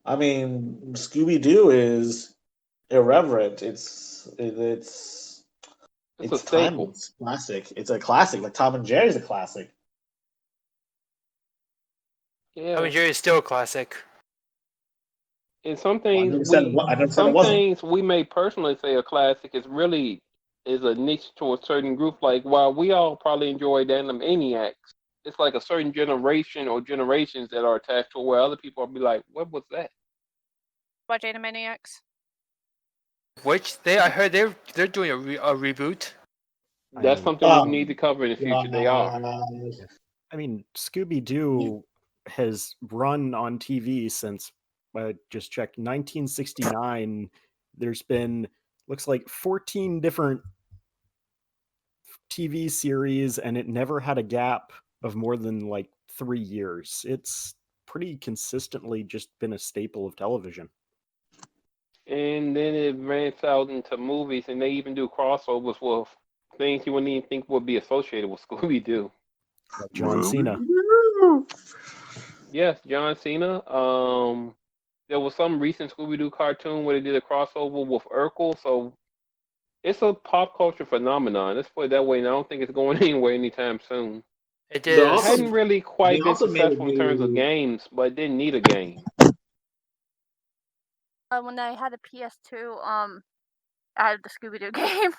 [SPEAKER 2] I mean, Scooby Doo is irreverent.
[SPEAKER 5] It's a
[SPEAKER 2] It's
[SPEAKER 5] staple.
[SPEAKER 2] timeless, classic. It's a classic. Like Tom and Jerry's a classic.
[SPEAKER 5] Yeah.
[SPEAKER 4] Tom and Jerry is still a classic.
[SPEAKER 5] And some
[SPEAKER 2] I
[SPEAKER 5] things
[SPEAKER 2] never said it wasn't.
[SPEAKER 5] we may personally say a classic is really is a niche to a certain group. Like while we all probably enjoy the Animaniacs, it's like a certain generation or generations that are attached to it, where other people will be like, "What was that?"
[SPEAKER 3] Watch Animaniacs.
[SPEAKER 4] Which I heard they're doing a reboot.
[SPEAKER 5] That's something we need to cover in the future. They are.
[SPEAKER 6] I mean, Scooby Doo has run on TV since I just checked 1969. There's been looks like 14 different TV series, and it never had a gap of more than like 3 years. It's pretty consistently just been a staple of television.
[SPEAKER 5] And then it branches out into movies, and they even do crossovers with things you wouldn't even think would be associated with Scooby Doo.
[SPEAKER 6] John Cena.
[SPEAKER 5] Yes, John Cena. There was some recent Scooby Doo cartoon where they did a crossover with Urkel, so it's a pop culture phenomenon. Let's put it that way, and I don't think it's going anywhere anytime soon.
[SPEAKER 4] It
[SPEAKER 2] They're
[SPEAKER 4] is.
[SPEAKER 5] It
[SPEAKER 2] also-
[SPEAKER 5] hadn't really quite
[SPEAKER 2] they
[SPEAKER 5] been
[SPEAKER 2] also made a
[SPEAKER 5] successful in terms of
[SPEAKER 2] new-
[SPEAKER 5] games, but it didn't need a game.
[SPEAKER 3] When I had a PS2, I had the Scooby Doo game.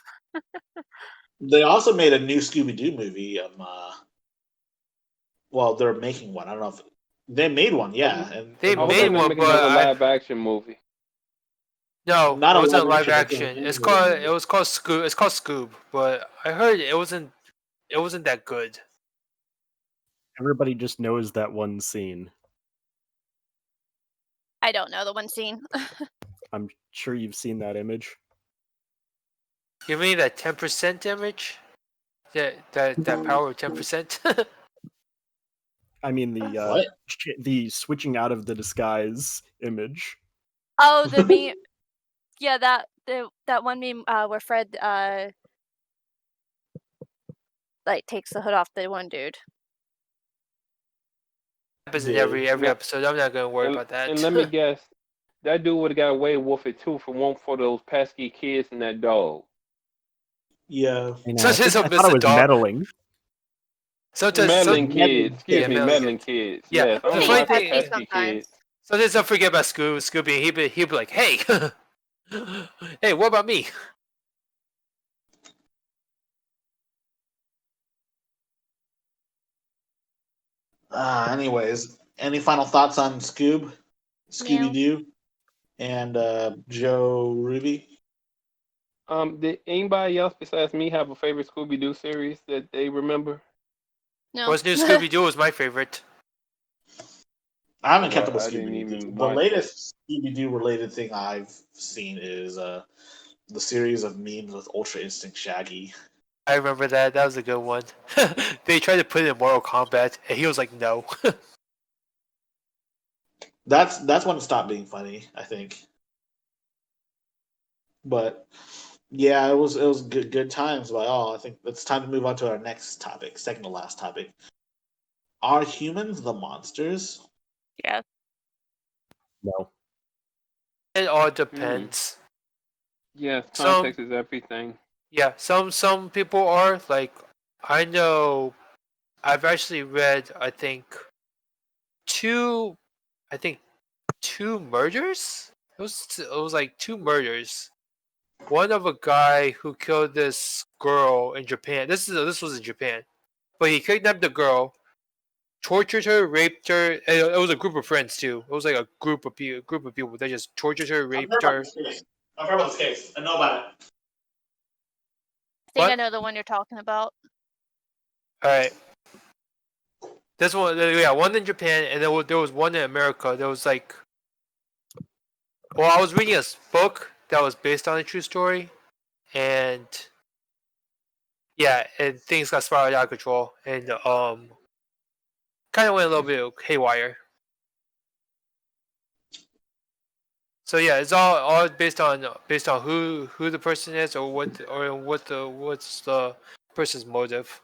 [SPEAKER 2] They also made a new Scooby Doo movie. Well, they're making one. I don't know if they made one. Yeah, and
[SPEAKER 4] They
[SPEAKER 5] I hope
[SPEAKER 4] made
[SPEAKER 5] they're gonna
[SPEAKER 4] one,
[SPEAKER 5] make
[SPEAKER 4] but
[SPEAKER 5] another live action movie.
[SPEAKER 4] no,
[SPEAKER 2] Not
[SPEAKER 4] it
[SPEAKER 2] a
[SPEAKER 4] wasn't
[SPEAKER 2] live
[SPEAKER 4] live
[SPEAKER 2] action,
[SPEAKER 4] action.
[SPEAKER 2] it's a-
[SPEAKER 4] It was called Scoob. It's called Scoob, but I heard it wasn't that good.
[SPEAKER 6] Everybody just knows that one scene.
[SPEAKER 3] I don't know the one scene.
[SPEAKER 6] I'm sure you've seen that image.
[SPEAKER 4] You mean that 10% image? That power of 10%?
[SPEAKER 6] I mean
[SPEAKER 2] What?
[SPEAKER 6] the switching out of the disguise image.
[SPEAKER 3] Oh, the meme. Yeah, that one meme where Fred like takes the hood off the one dude.
[SPEAKER 4] Happens in
[SPEAKER 2] Yeah.
[SPEAKER 4] every episode. I'm not gonna worry about that.
[SPEAKER 5] And let me guess, that dude would have got away with it too for those pesky kids and that dog.
[SPEAKER 2] Yeah.
[SPEAKER 6] I know.
[SPEAKER 4] So
[SPEAKER 6] I
[SPEAKER 4] there's
[SPEAKER 6] think-
[SPEAKER 4] a
[SPEAKER 6] I thought it was
[SPEAKER 4] dog.
[SPEAKER 6] meddling.
[SPEAKER 5] Meddling kids. Excuse me,
[SPEAKER 4] meddling.
[SPEAKER 5] meddling kids.
[SPEAKER 4] Yeah,
[SPEAKER 5] Yes, I
[SPEAKER 4] the
[SPEAKER 5] don't
[SPEAKER 4] funny
[SPEAKER 5] like
[SPEAKER 4] thing-
[SPEAKER 5] pesky
[SPEAKER 3] sometimes.
[SPEAKER 5] kids.
[SPEAKER 4] So let's not forget about Scooby. He'd be like, hey, hey, what about me?
[SPEAKER 2] Anyways, any final thoughts on Scooby Doo, and Joe Ruby?
[SPEAKER 5] Did anybody else besides me have a favorite Scooby Doo series that they remember?
[SPEAKER 3] No.
[SPEAKER 4] What's new Scooby Doo was my favorite.
[SPEAKER 2] I haven't kept up with
[SPEAKER 5] I didn't
[SPEAKER 2] Scooby
[SPEAKER 5] even
[SPEAKER 2] Doo. The
[SPEAKER 5] watch
[SPEAKER 2] latest Scooby Doo related thing I've seen is the series of memes with Ultra Instinct Shaggy.
[SPEAKER 4] I remember that. That was a good one. They tried to put it in Mortal Kombat, and he was like, no.
[SPEAKER 2] That's when it stopped being funny, I think. But yeah, it was good times by all. I think it's time to move on to our next topic, second to last topic. Are humans the monsters?
[SPEAKER 3] Yeah.
[SPEAKER 6] No.
[SPEAKER 4] It all depends.
[SPEAKER 5] Yes, context is everything.
[SPEAKER 4] Yeah, some people are like, I know. I've actually read, two, I think two murders. It was like two murders. One of a guy who killed this girl in Japan. This was in Japan, but he kidnapped the girl, tortured her, raped her. And it was a group of friends too. It was like a group of people. They just tortured her,
[SPEAKER 2] I've heard
[SPEAKER 4] raped
[SPEAKER 2] about
[SPEAKER 4] her.
[SPEAKER 2] this case. I've heard about this case. I know about it.
[SPEAKER 3] I think I
[SPEAKER 4] What?
[SPEAKER 3] know the one you're talking about.
[SPEAKER 4] All right. This one, yeah, one in Japan, and there was one in America. There was like, well, I was reading a book that was based on a true story, and yeah, and things got spiraled out of control, and kind of went a little bit haywire. So yeah, it's all based on who the person is, or what's the person's motive.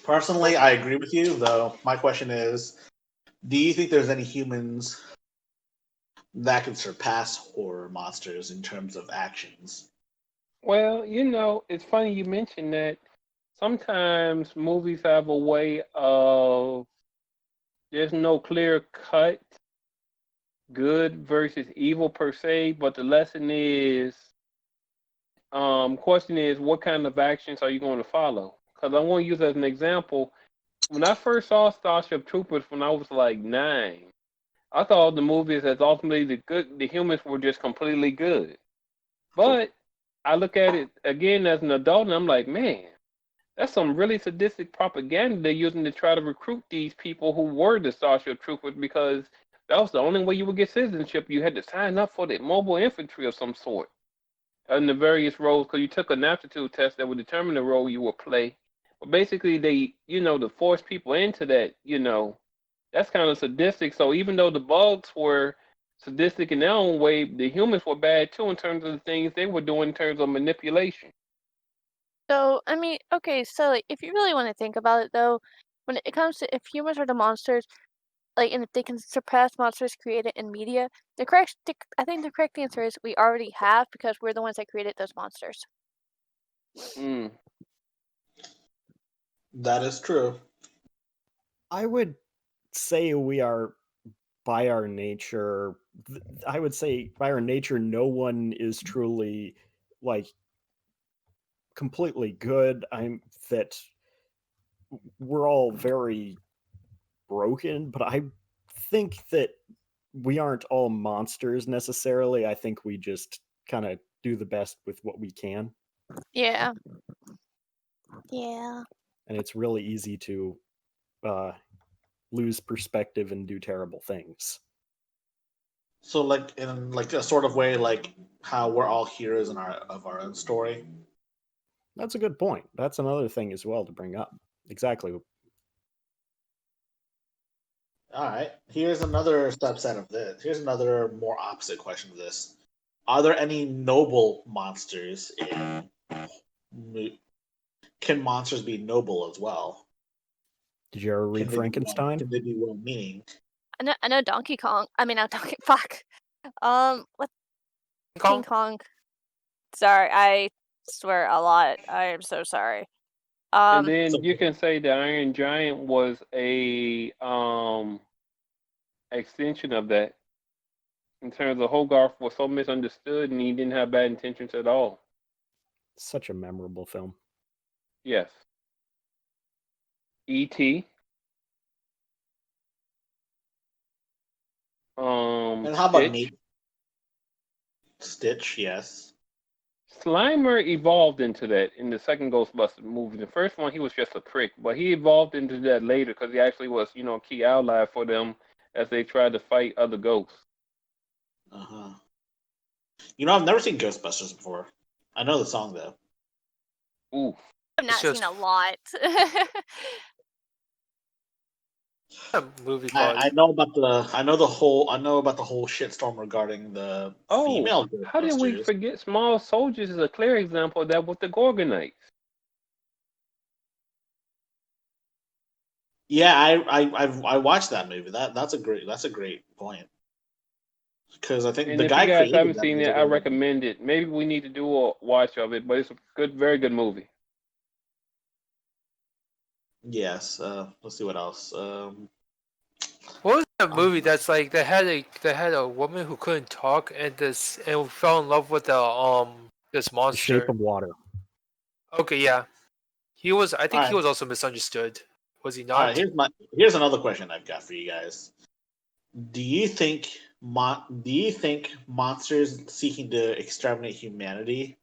[SPEAKER 2] Personally, I agree with you, though. My question is, do you think there's any humans that can surpass horror monsters in terms of actions?
[SPEAKER 5] Well, it's funny you mentioned that. Sometimes movies have a way of there's no clear cut good versus evil per se, but the lesson is, question is, what kind of actions are you going to follow? Because I want to use as an example. When I first saw Starship Troopers when I was like 9, I thought the movies as ultimately the humans were just completely good. But I look at it again as an adult and I'm like, man, that's some really sadistic propaganda they're using to try to recruit these people who were the Starship Troopers, because that was the only way you would get citizenship. You had to sign up for the mobile infantry of some sort in the various roles, because you took an aptitude test that would determine the role you would play. But basically, they, to force people into that, that's kind of sadistic. So even though the bugs were sadistic in their own way, the humans were bad too in terms of the things they were doing in terms of manipulation.
[SPEAKER 3] So, I mean, okay, so like, if you really want to think about it, though, when it comes to if humans are the monsters, like, and if they can surpass monsters created in media, I think the correct answer is we already have, because we're the ones that created those monsters.
[SPEAKER 5] Mm.
[SPEAKER 2] That is true.
[SPEAKER 6] I would say we are, by our nature, I would say by our nature, no one is truly like completely good. That we're all very broken, but I think that we aren't all monsters necessarily. I think we just kind of do the best with what we can.
[SPEAKER 3] Yeah. Yeah.
[SPEAKER 6] And it's really easy to lose perspective and do terrible things.
[SPEAKER 2] So, like in like a sort of way, like how we're all heroes in our own story.
[SPEAKER 6] That's a good point. That's another thing as well to bring up. Exactly.
[SPEAKER 2] All right. Here's another subset of this. Here's another more opposite question to this. Are there any noble monsters in? Can monsters be noble as well?
[SPEAKER 6] Did you ever read Frankenstein?
[SPEAKER 2] Can they be well-meaning?
[SPEAKER 3] I know Donkey Kong. I mean, not Donkey. Fuck. What? King Kong. Sorry, I swear a lot. I am so sorry.
[SPEAKER 5] And then you can say the Iron Giant was a extension of that. In terms of Hogarth was so misunderstood and he didn't have bad intentions at all.
[SPEAKER 6] Such a memorable film.
[SPEAKER 5] Yes. E.T.
[SPEAKER 2] And how about me? Stitch, yes.
[SPEAKER 5] Slimer evolved into that in the second Ghostbusters movie. The first one, he was just a prick, but he evolved into that later because he actually was, a key ally for them as they tried to fight other ghosts.
[SPEAKER 2] Uh-huh. I've never seen Ghostbusters before. I know the song, though.
[SPEAKER 5] Ooh.
[SPEAKER 3] I've not seen a lot.
[SPEAKER 4] Movie
[SPEAKER 2] I know about the whole shitstorm regarding the female Ghostbusters.
[SPEAKER 5] How did we forget Small Soldiers is a clear example of that with the Gorgonites.
[SPEAKER 2] Yeah, I watched that movie. That's a great point. Because I think
[SPEAKER 5] And
[SPEAKER 2] the
[SPEAKER 5] if you
[SPEAKER 2] guy
[SPEAKER 5] guys
[SPEAKER 2] created
[SPEAKER 5] haven't
[SPEAKER 2] that
[SPEAKER 5] seen
[SPEAKER 2] movie
[SPEAKER 5] it, I
[SPEAKER 2] was like,
[SPEAKER 5] recommend it. Maybe we need to do a watch of it, but it's a good, very good movie.
[SPEAKER 2] yes. Let's see what else.
[SPEAKER 4] What was that movie that's like that had a woman who couldn't talk and fell in love with this
[SPEAKER 6] The Shape
[SPEAKER 4] monster?
[SPEAKER 6] of Water.
[SPEAKER 4] Okay, yeah. He was. I
[SPEAKER 2] All
[SPEAKER 4] think he
[SPEAKER 2] right,
[SPEAKER 4] was also misunderstood. Was he
[SPEAKER 2] all right.
[SPEAKER 4] not?
[SPEAKER 2] Here's another question I've got for you guys. Do you think monsters seeking to exterminate humanity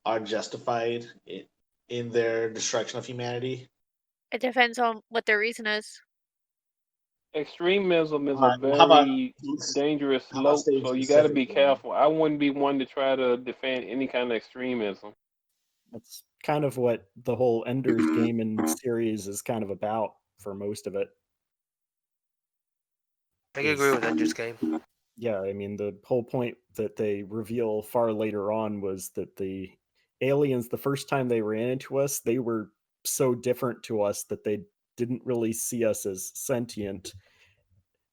[SPEAKER 2] are justified in their destruction of humanity?
[SPEAKER 3] It depends on what their reason is.
[SPEAKER 5] Extremism is
[SPEAKER 2] All
[SPEAKER 5] a
[SPEAKER 2] right. Well, how about
[SPEAKER 5] very dangerous slope,
[SPEAKER 2] stating
[SPEAKER 5] so you got to be
[SPEAKER 2] specifically?
[SPEAKER 5] careful. I wouldn't be one to try to defend any kind of extremism.
[SPEAKER 6] That's kind of what the whole Ender's Game and series is kind of about for most of it.
[SPEAKER 4] I can agree with Ender's Game.
[SPEAKER 6] Yeah, I mean, the whole point that they reveal far later on was that the aliens, the first time they ran into us, they were so different to us that they didn't really see us as sentient.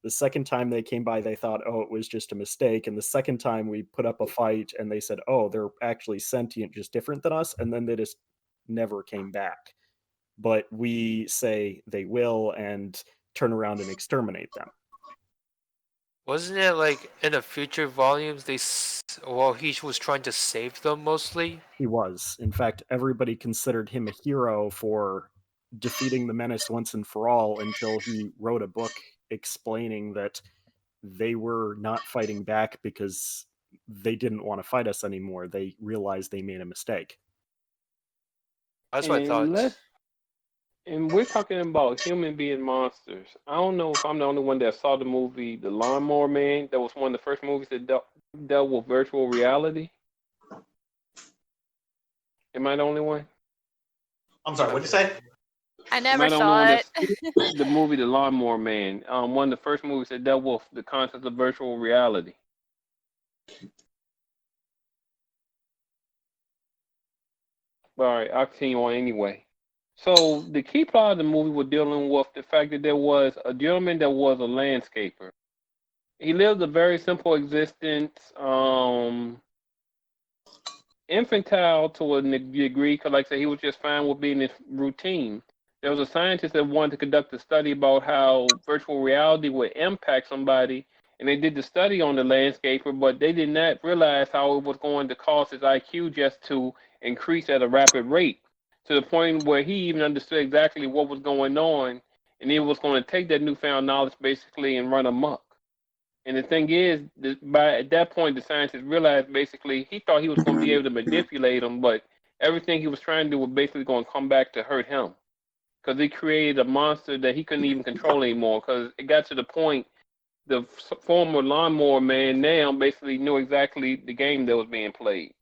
[SPEAKER 6] The second time they came by, they thought, oh, it was just a mistake. And the second time we put up a fight and they said, oh, they're actually sentient, just different than us. And then they just never came back. But we say they will and turn around and exterminate them.
[SPEAKER 4] Wasn't it like in the future volumes well, he was trying to save them mostly?
[SPEAKER 6] He was. In fact, everybody considered him a hero for defeating the menace once and for all until he wrote a book explaining that they were not fighting back because they didn't want to fight us anymore. They realized they made a mistake.
[SPEAKER 4] That's what I
[SPEAKER 5] And
[SPEAKER 4] thought.
[SPEAKER 5] we're talking about human being monsters. I don't know if I'm the only one that saw the movie The Lawnmower Man. That was one of the first movies that dealt with virtual reality. Am I the only one?
[SPEAKER 2] I'm sorry. What'd you say?
[SPEAKER 3] I
[SPEAKER 5] Am
[SPEAKER 3] never
[SPEAKER 5] I the only
[SPEAKER 3] saw
[SPEAKER 5] one
[SPEAKER 3] it.
[SPEAKER 5] that's the movie The Lawnmower Man? One of the first movies that dealt with the concept of virtual reality. All right, I'll continue on anyway. So the key plot of the movie was dealing with the fact that there was a gentleman that was a landscaper. He lived a very simple existence, infantile to a degree, because like I said, he was just fine with being his routine. There was a scientist that wanted to conduct a study about how virtual reality would impact somebody, and they did the study on the landscaper, but they did not realize how it was going to cause his IQ just to increase at a rapid rate, to the point where he even understood exactly what was going on, and he was going to take that newfound knowledge basically and run amok. And the thing is, by at that point, the scientists realized basically he thought he was going to be able to manipulate him, but everything he was trying to do was basically going to come back to hurt him because he created a monster that he couldn't even control anymore. Because it got to the point, the former lawnmower man now basically knew exactly the game that was being played.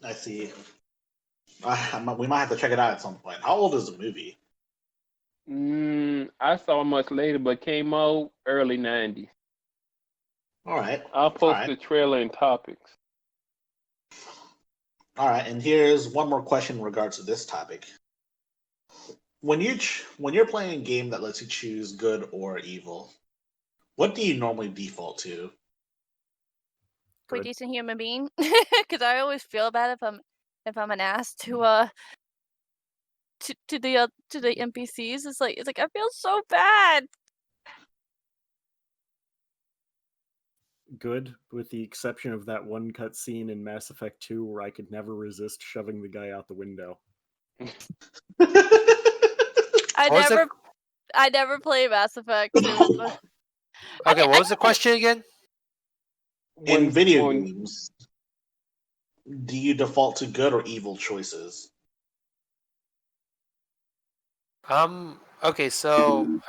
[SPEAKER 2] I see. We might have to check it out at some point. How old is the movie?
[SPEAKER 5] I saw it much later, but came out early '90s.
[SPEAKER 2] All right.
[SPEAKER 5] I'll
[SPEAKER 2] All
[SPEAKER 5] post
[SPEAKER 2] right.
[SPEAKER 5] the trailer and topics.
[SPEAKER 2] All right. And here's one more question in regards to this topic. When you're playing a game that lets you choose good or evil, what do you normally default to?
[SPEAKER 3] Pretty
[SPEAKER 6] Good.
[SPEAKER 3] decent human being, because I always feel bad if I'm an ass to the NPCs. It's like I feel so bad.
[SPEAKER 6] Good, with the exception of that one cutscene in Mass Effect 2 where I could never resist shoving the guy out the window.
[SPEAKER 3] I
[SPEAKER 4] What was the
[SPEAKER 3] never play Mass Effect 2, but
[SPEAKER 4] okay?
[SPEAKER 3] I
[SPEAKER 4] What was the question again?
[SPEAKER 2] In video
[SPEAKER 5] when
[SPEAKER 2] games, do you default to good or evil choices?
[SPEAKER 4] Okay, so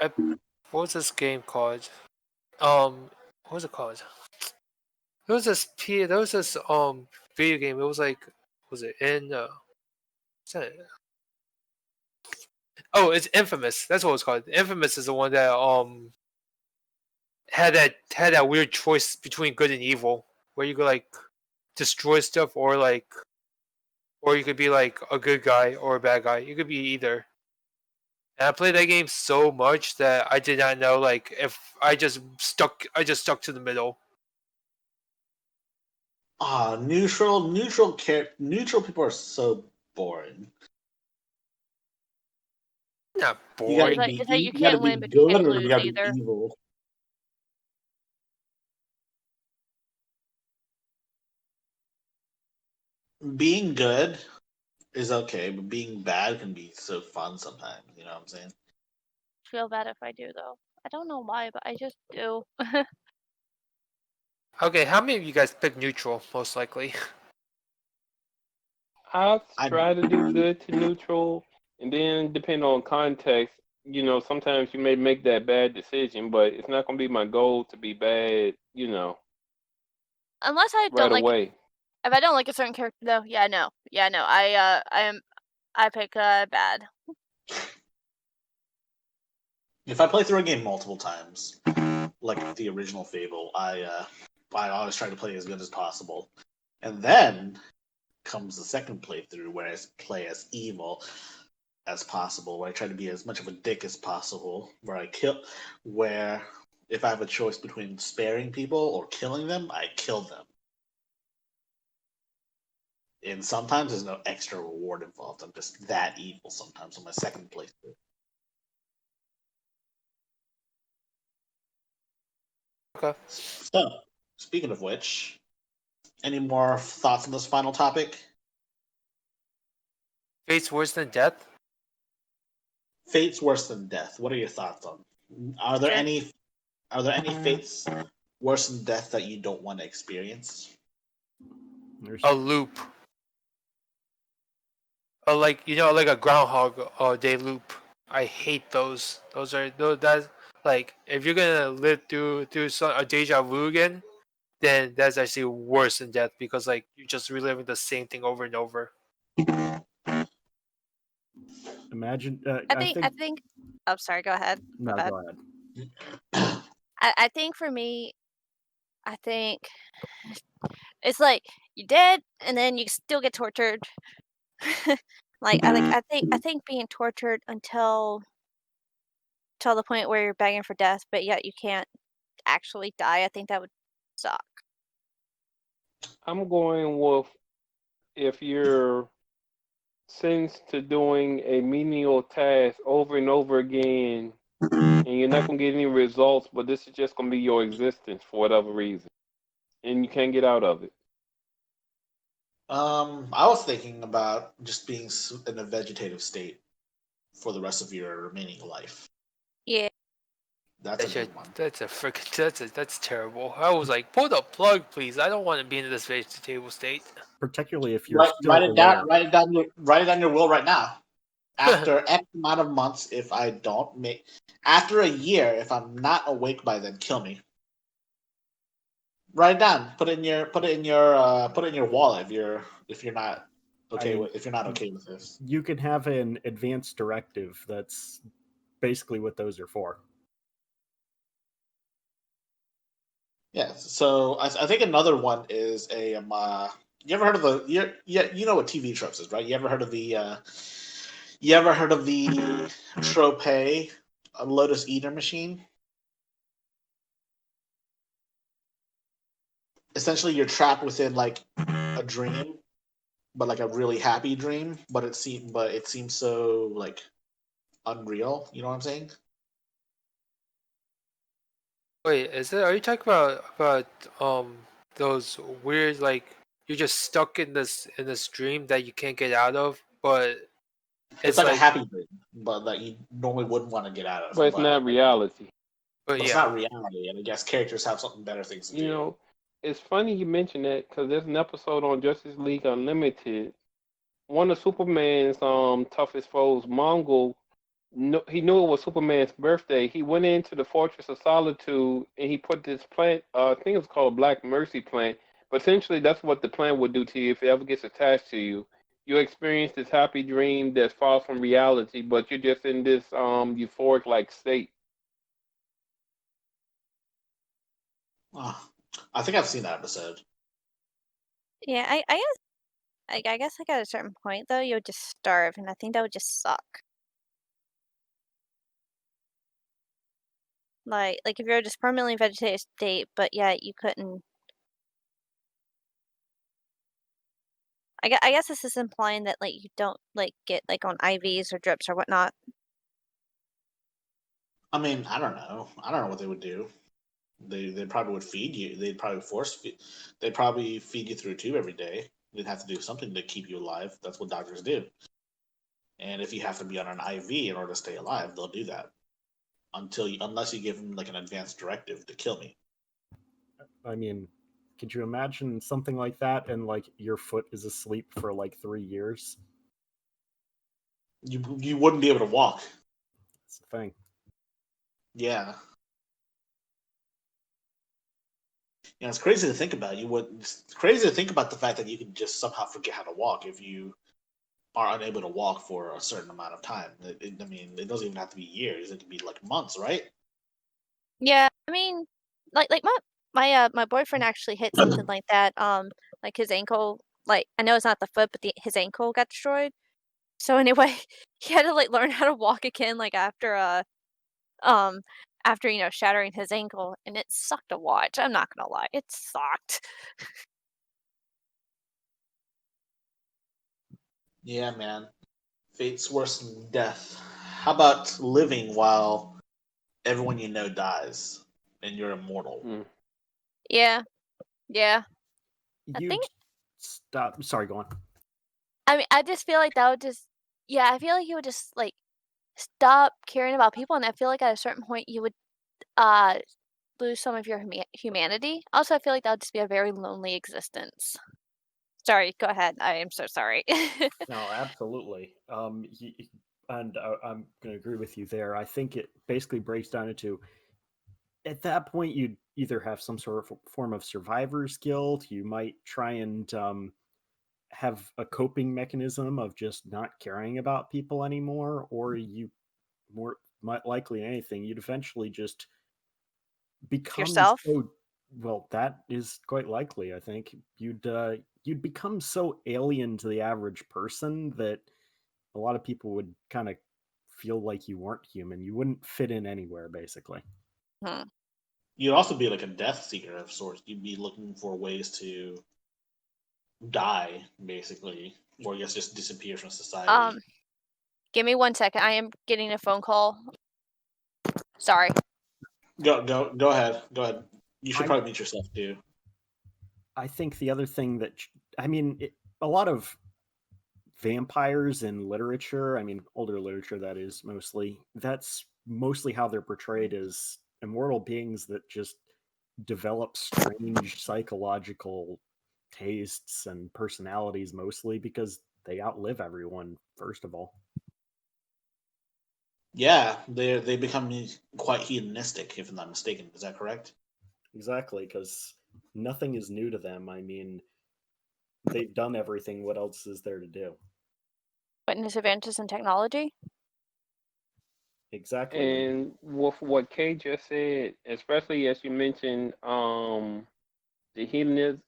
[SPEAKER 4] what was this game called? What was it called? There was this video game. It was like, was it in what's that? Oh, it's Infamous. That's what it's called. Infamous is the one that had that weird choice between good and evil, where you could like destroy stuff, or you could be like a good guy or a bad guy. You could be either. And I played that game so much that I did not know like if I just stuck to the middle.
[SPEAKER 2] Neutral people are so boring.
[SPEAKER 4] Not
[SPEAKER 2] You gotta
[SPEAKER 4] boring.
[SPEAKER 3] It's like you
[SPEAKER 2] you gotta
[SPEAKER 3] can't
[SPEAKER 2] be
[SPEAKER 3] win, but you
[SPEAKER 2] good
[SPEAKER 3] can't
[SPEAKER 2] or you
[SPEAKER 3] lose
[SPEAKER 2] gotta
[SPEAKER 3] either.
[SPEAKER 2] be evil. Being good is okay, but being bad can be so fun sometimes. You know what I'm saying?
[SPEAKER 3] Feel bad if I do though. I don't know why, but I just do.
[SPEAKER 4] Okay, how many of you guys pick neutral? Most likely.
[SPEAKER 5] I
[SPEAKER 2] I
[SPEAKER 5] try to do
[SPEAKER 2] do.
[SPEAKER 5] good to neutral, and then depending on context, sometimes you may make that bad decision, but it's not going to be my goal to be bad,
[SPEAKER 3] Unless I
[SPEAKER 5] right
[SPEAKER 3] don't like
[SPEAKER 5] away.
[SPEAKER 3] if I don't like a certain character though, yeah, no. I pick bad.
[SPEAKER 2] If I play through a game multiple times, like the original Fable, I always try to play as good as possible, and then comes the second playthrough where I play as evil as possible, where I try to be as much of a dick as possible, where if I have a choice between sparing people or killing them, I kill them. And sometimes there's no extra reward involved. I'm just that evil sometimes on my second playthrough.
[SPEAKER 4] Okay.
[SPEAKER 2] So, speaking of which, any more thoughts on this final topic?
[SPEAKER 4] Fate's worse than death.
[SPEAKER 2] Fate's worse than death. What are your thoughts on? Are there
[SPEAKER 3] Sure.
[SPEAKER 2] any fates worse than death that you don't want to experience?
[SPEAKER 4] A loop. Like a Groundhog Day loop. I hate those. That's like if you're gonna live through a deja vu again, then that's actually worse than death because like you're just reliving the same thing over and over.
[SPEAKER 6] Imagine.
[SPEAKER 3] I think. Oh, sorry. Go ahead.
[SPEAKER 6] No,
[SPEAKER 3] My bad.
[SPEAKER 6] go ahead.
[SPEAKER 3] I think for me, I think it's like you dead and then you still get tortured. I think being tortured until the point where you're begging for death, but yet you can't actually die. I think that would suck.
[SPEAKER 5] I'm going with if you're sentenced to doing a menial task over and over again, and you're not going to get any results, but this is just going to be your existence for whatever reason, and you can't get out of it.
[SPEAKER 2] I was thinking about just being in a vegetative state for the rest of your remaining life.
[SPEAKER 3] Yeah.
[SPEAKER 2] That's a good one.
[SPEAKER 4] That's terrible. I was like, pull the plug, please. I don't want to be in this vegetative state.
[SPEAKER 6] Particularly if you're still
[SPEAKER 2] write it down.
[SPEAKER 6] aware.
[SPEAKER 2] Write it down your will right now. After X amount of months, if I don't make, after a year, if I'm not awake by then, kill me. Write it down. Put it in your wallet if you're not okay with this.
[SPEAKER 6] You can have an advanced directive. That's basically what those are for.
[SPEAKER 2] Yes. So I think another one is a you ever heard of the you know what TV tropes is, right? You ever heard of the trope Lotus Eater machine? Essentially, you're trapped within like a dream, but like a really happy dream, but it seems so like unreal. You know what I'm saying?
[SPEAKER 4] Wait, are you talking about those weird like you're just stuck in this dream that you can't get out of, but
[SPEAKER 2] It's like a happy dream, but that you normally wouldn't want to get out of.
[SPEAKER 5] But it's not reality.
[SPEAKER 2] But it's not reality, and I guess characters have something better things to do.
[SPEAKER 5] It's funny you mention that because there's an episode on Justice League Unlimited. One of Superman's toughest foes, Mongol, he knew it was Superman's birthday. He went into the Fortress of Solitude and he put this plant. I think it was called a Black Mercy plant. But essentially, that's what the plant would do to you if it ever gets attached to you. You experience this happy dream that's far from reality, but you're just in this euphoric like state.
[SPEAKER 2] I think I've seen that episode.
[SPEAKER 3] Yeah, I guess like at a certain point though, you would just starve, and I think that would just suck. Like if you're just permanently vegetative state, but yet you couldn't. I guess this is implying that like you don't like get like on IVs or drips or whatnot.
[SPEAKER 2] I mean, I don't know. I don't know what they would do. They probably would feed you. They'd probably force feed. They'd probably feed you through a tube every day. They'd have to do something to keep you alive. That's what doctors do. And if you have to be on an IV in order to stay alive, they'll do that unless you give them like an advanced directive to kill me.
[SPEAKER 6] I mean, could you imagine something like that and like your foot is asleep for like 3 years?
[SPEAKER 2] You wouldn't be able to walk.
[SPEAKER 6] That's the thing.
[SPEAKER 2] Yeah. Yeah, it's crazy to think about. It's crazy to think about the fact that you can just somehow forget how to walk if you are unable to walk for a certain amount of time. I mean, it doesn't even have to be years. It could be like months, right?
[SPEAKER 3] Yeah, I mean, like my boyfriend actually hit something like that. Like his ankle. Like I know it's not the foot, but his ankle got destroyed. So anyway, he had to like learn how to walk again. Like um after shattering his ankle, and it sucked to watch. I'm not gonna lie, it sucked.
[SPEAKER 2] Yeah, man. Fate's worse than death. How about living while everyone you know dies and you're immortal?
[SPEAKER 5] Mm.
[SPEAKER 3] Yeah, yeah. I
[SPEAKER 6] You'd
[SPEAKER 3] think.
[SPEAKER 6] stop. Sorry, go on.
[SPEAKER 3] I mean, I just feel like that would just. Yeah, I feel like you would just like stop caring about people, and I feel like at a certain point you would uh lose some of your humanity. Also, I feel like that would just be a very lonely existence. Sorry, go ahead. I am so sorry.
[SPEAKER 6] No, absolutely. And I'm going to agree with you there. I think it basically breaks down into at that point you'd either have some sort of form of survivor's guilt. You might try and have a coping mechanism of just not caring about people anymore, or you more likely than anything, you'd eventually just become
[SPEAKER 3] Yourself.
[SPEAKER 6] so well. That is quite likely. I think you'd become so alien to the average person that a lot of people would kind of feel like you weren't human. You wouldn't fit in anywhere, basically.
[SPEAKER 3] Hmm.
[SPEAKER 2] You'd also be like a death seeker of sorts. You'd be looking for ways to die, basically, or I guess just disappear from society.
[SPEAKER 3] Give me 1 second. I am getting a phone call. Sorry.
[SPEAKER 2] Go ahead. Go ahead. You should
[SPEAKER 6] I
[SPEAKER 2] probably mute yourself too.
[SPEAKER 6] I think the other thing that I mean, a lot of vampires in literature, I mean, older literature that is mostly, that's mostly how they're portrayed as immortal beings that just develop strange psychological tastes and personalities mostly because they outlive everyone, first of all.
[SPEAKER 2] Yeah, they become quite hedonistic, if I'm not mistaken. Is that correct?
[SPEAKER 6] Exactly, because nothing is new to them. I mean, they've done everything. What else is there to do?
[SPEAKER 3] Witness advances in technology.
[SPEAKER 6] Exactly.
[SPEAKER 5] And with what Kay just said, especially as you mentioned, the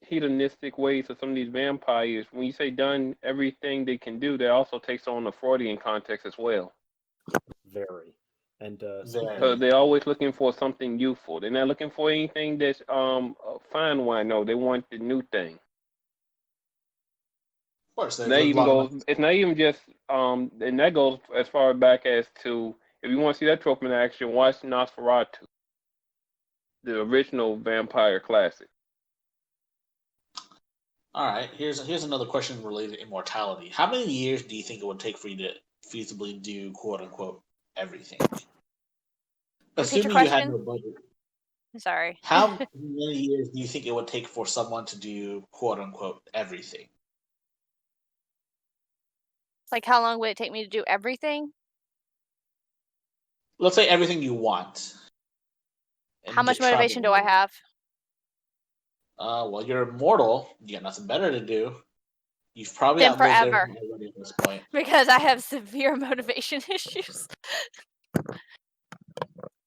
[SPEAKER 5] hedonistic ways of some of these vampires, when you say done everything they can do, that also takes on the Freudian context as well.
[SPEAKER 6] Very. And
[SPEAKER 2] Very.
[SPEAKER 5] They're always looking for something youthful. They're not looking for anything that's fine wine. No, they want the new thing.
[SPEAKER 2] Of course, they've
[SPEAKER 5] And that
[SPEAKER 2] lived
[SPEAKER 5] even
[SPEAKER 2] long enough.
[SPEAKER 5] goes. It's not even just. And that goes as far back as to if you want to see that trope in action, watch Nosferatu, the original vampire classic.
[SPEAKER 2] All right, here's another question related to immortality. How many years do you think it would take for you to feasibly do quote unquote everything?
[SPEAKER 3] Repeat your
[SPEAKER 2] Assuming you had
[SPEAKER 3] question.
[SPEAKER 2] no budget,
[SPEAKER 3] Sorry.
[SPEAKER 2] how many years do you think it would take for someone to do quote unquote everything?
[SPEAKER 3] Like, how long would it take me to do everything?
[SPEAKER 2] Let's say everything you want.
[SPEAKER 3] How
[SPEAKER 2] And
[SPEAKER 3] much
[SPEAKER 2] get travel.
[SPEAKER 3] motivation do I have?
[SPEAKER 2] Well, you're immortal. You got nothing better to do. You've probably
[SPEAKER 3] Then
[SPEAKER 2] outlived
[SPEAKER 3] forever.
[SPEAKER 2] everyone already at this point.
[SPEAKER 3] Because I have severe motivation issues.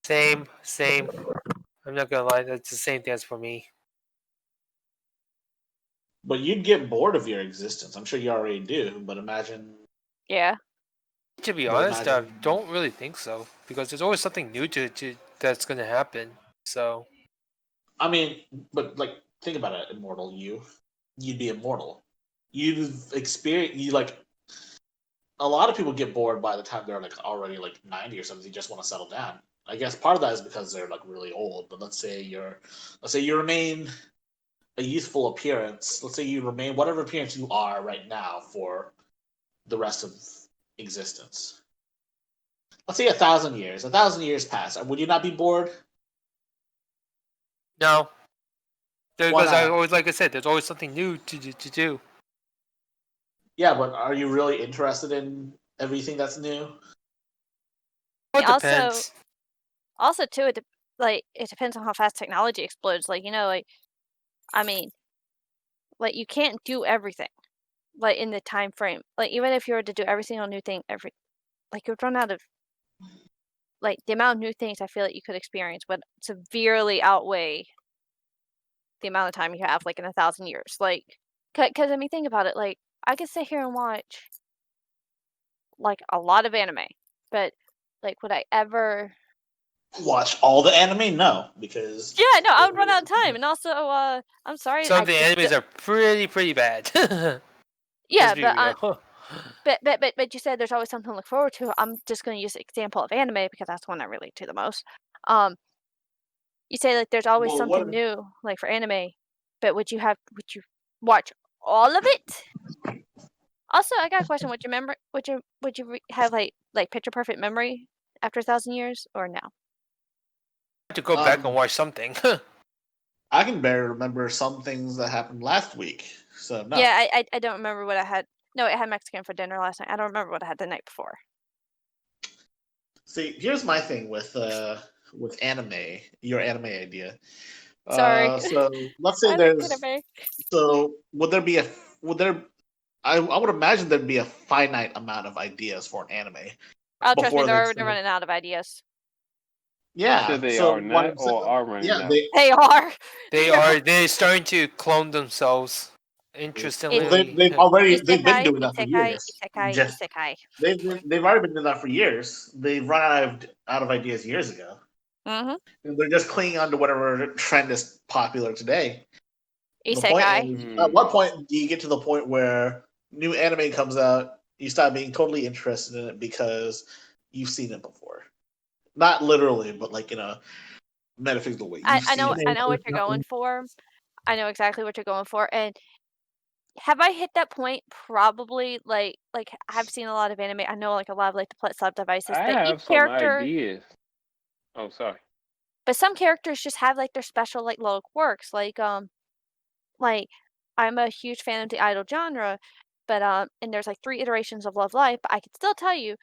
[SPEAKER 4] Same. I'm not gonna lie, that's the same thing as for me.
[SPEAKER 2] But you'd get bored of your existence. I'm sure you already do, but imagine.
[SPEAKER 3] Yeah.
[SPEAKER 4] To be
[SPEAKER 2] But
[SPEAKER 4] honest, I
[SPEAKER 2] imagine-
[SPEAKER 4] don't really think so because there's always something new to that's gonna happen. So
[SPEAKER 2] I mean, but like, think about it, immortal you'd be immortal. You'd experience you like. A lot of people get bored by the time they're like already like 90 or something. They just want to settle down. I guess part of that is because they're like really old. But let's say you remain a youthful appearance. Let's say you remain whatever appearance you are right now for the rest of existence. Let's say 1,000 years. 1,000 years pass. Would you not be bored?
[SPEAKER 4] no,
[SPEAKER 2] Why
[SPEAKER 4] because I
[SPEAKER 2] not?
[SPEAKER 4] always, like I said, there's always something new to do.
[SPEAKER 2] Yeah, but are you really interested in everything that's new?
[SPEAKER 4] It
[SPEAKER 3] Also,
[SPEAKER 4] depends.
[SPEAKER 3] also too, it depends on how fast technology explodes. Like, I mean, like you can't do everything, like in the time frame. Like even if you were to do every single new thing like you'd run out of. Like the amount of new things I feel like you could experience would severely outweigh the amount of time you have, like in 1,000 years. Like, because I mean, think about it. Like, I could sit here and watch like a lot of anime, but like, would I ever?
[SPEAKER 2] Watch all the anime? No, because
[SPEAKER 3] Yeah, no, I would run out of time. And also, I'm sorry,
[SPEAKER 4] Some of the animes are pretty bad.
[SPEAKER 3] yeah,
[SPEAKER 4] Let's be
[SPEAKER 3] but
[SPEAKER 4] real.
[SPEAKER 3] but you said there's always something to look forward to. I'm just going to use the example of anime because that's the one I relate to the most. You say like there's always
[SPEAKER 2] well, what
[SPEAKER 3] something new, like for anime, but would you watch all of it? Also, I got a question. Would you remember? Would you have like picture perfect memory after 1,000 years or no?
[SPEAKER 4] To go back and watch something.
[SPEAKER 2] I can barely remember some things that happened last week. So no.
[SPEAKER 3] Yeah, I don't remember what I had. No, I had Mexican for dinner last night. I don't remember what I had the night before.
[SPEAKER 2] See, here's my thing with anime, your anime idea.
[SPEAKER 3] Sorry.
[SPEAKER 2] So let's say
[SPEAKER 3] I like
[SPEAKER 2] there's
[SPEAKER 3] anime.
[SPEAKER 2] so would there I would imagine there'd be a finite amount of ideas for an anime.
[SPEAKER 3] Oh, trust me,
[SPEAKER 2] before
[SPEAKER 3] they're
[SPEAKER 2] they
[SPEAKER 3] already
[SPEAKER 2] start-
[SPEAKER 3] running out of ideas.
[SPEAKER 2] Yeah.
[SPEAKER 5] So they
[SPEAKER 2] so
[SPEAKER 5] are
[SPEAKER 2] what
[SPEAKER 5] not
[SPEAKER 2] I'm saying-
[SPEAKER 5] or are running
[SPEAKER 2] yeah,
[SPEAKER 5] out.
[SPEAKER 3] They are.
[SPEAKER 4] They're starting to clone themselves. Interestingly.
[SPEAKER 2] they've been doing that for years.
[SPEAKER 3] Isekai.
[SPEAKER 2] They've already been doing that for years. They've run out of ideas years ago.
[SPEAKER 3] Mm-hmm.
[SPEAKER 2] And they're just clinging on to whatever trend is popular today. The point
[SPEAKER 3] Isekai.
[SPEAKER 2] is, at what point do you get to the point where new anime comes out, you start being totally interested in it because you've seen it before? Not literally, but like in a metaphysical way.
[SPEAKER 3] I know what you're going for. I know exactly what you're going for. And have I hit that point? Probably. Like I've seen a lot of anime. I know like a lot of like the plot sub devices
[SPEAKER 5] I
[SPEAKER 3] that each
[SPEAKER 5] have some
[SPEAKER 3] character.
[SPEAKER 5] ideas. Oh, sorry.
[SPEAKER 3] But some characters just have like their special like little quirks. Like I'm a huge fan of the idol genre, but and there's like 3 iterations of Love Live, but I can still tell you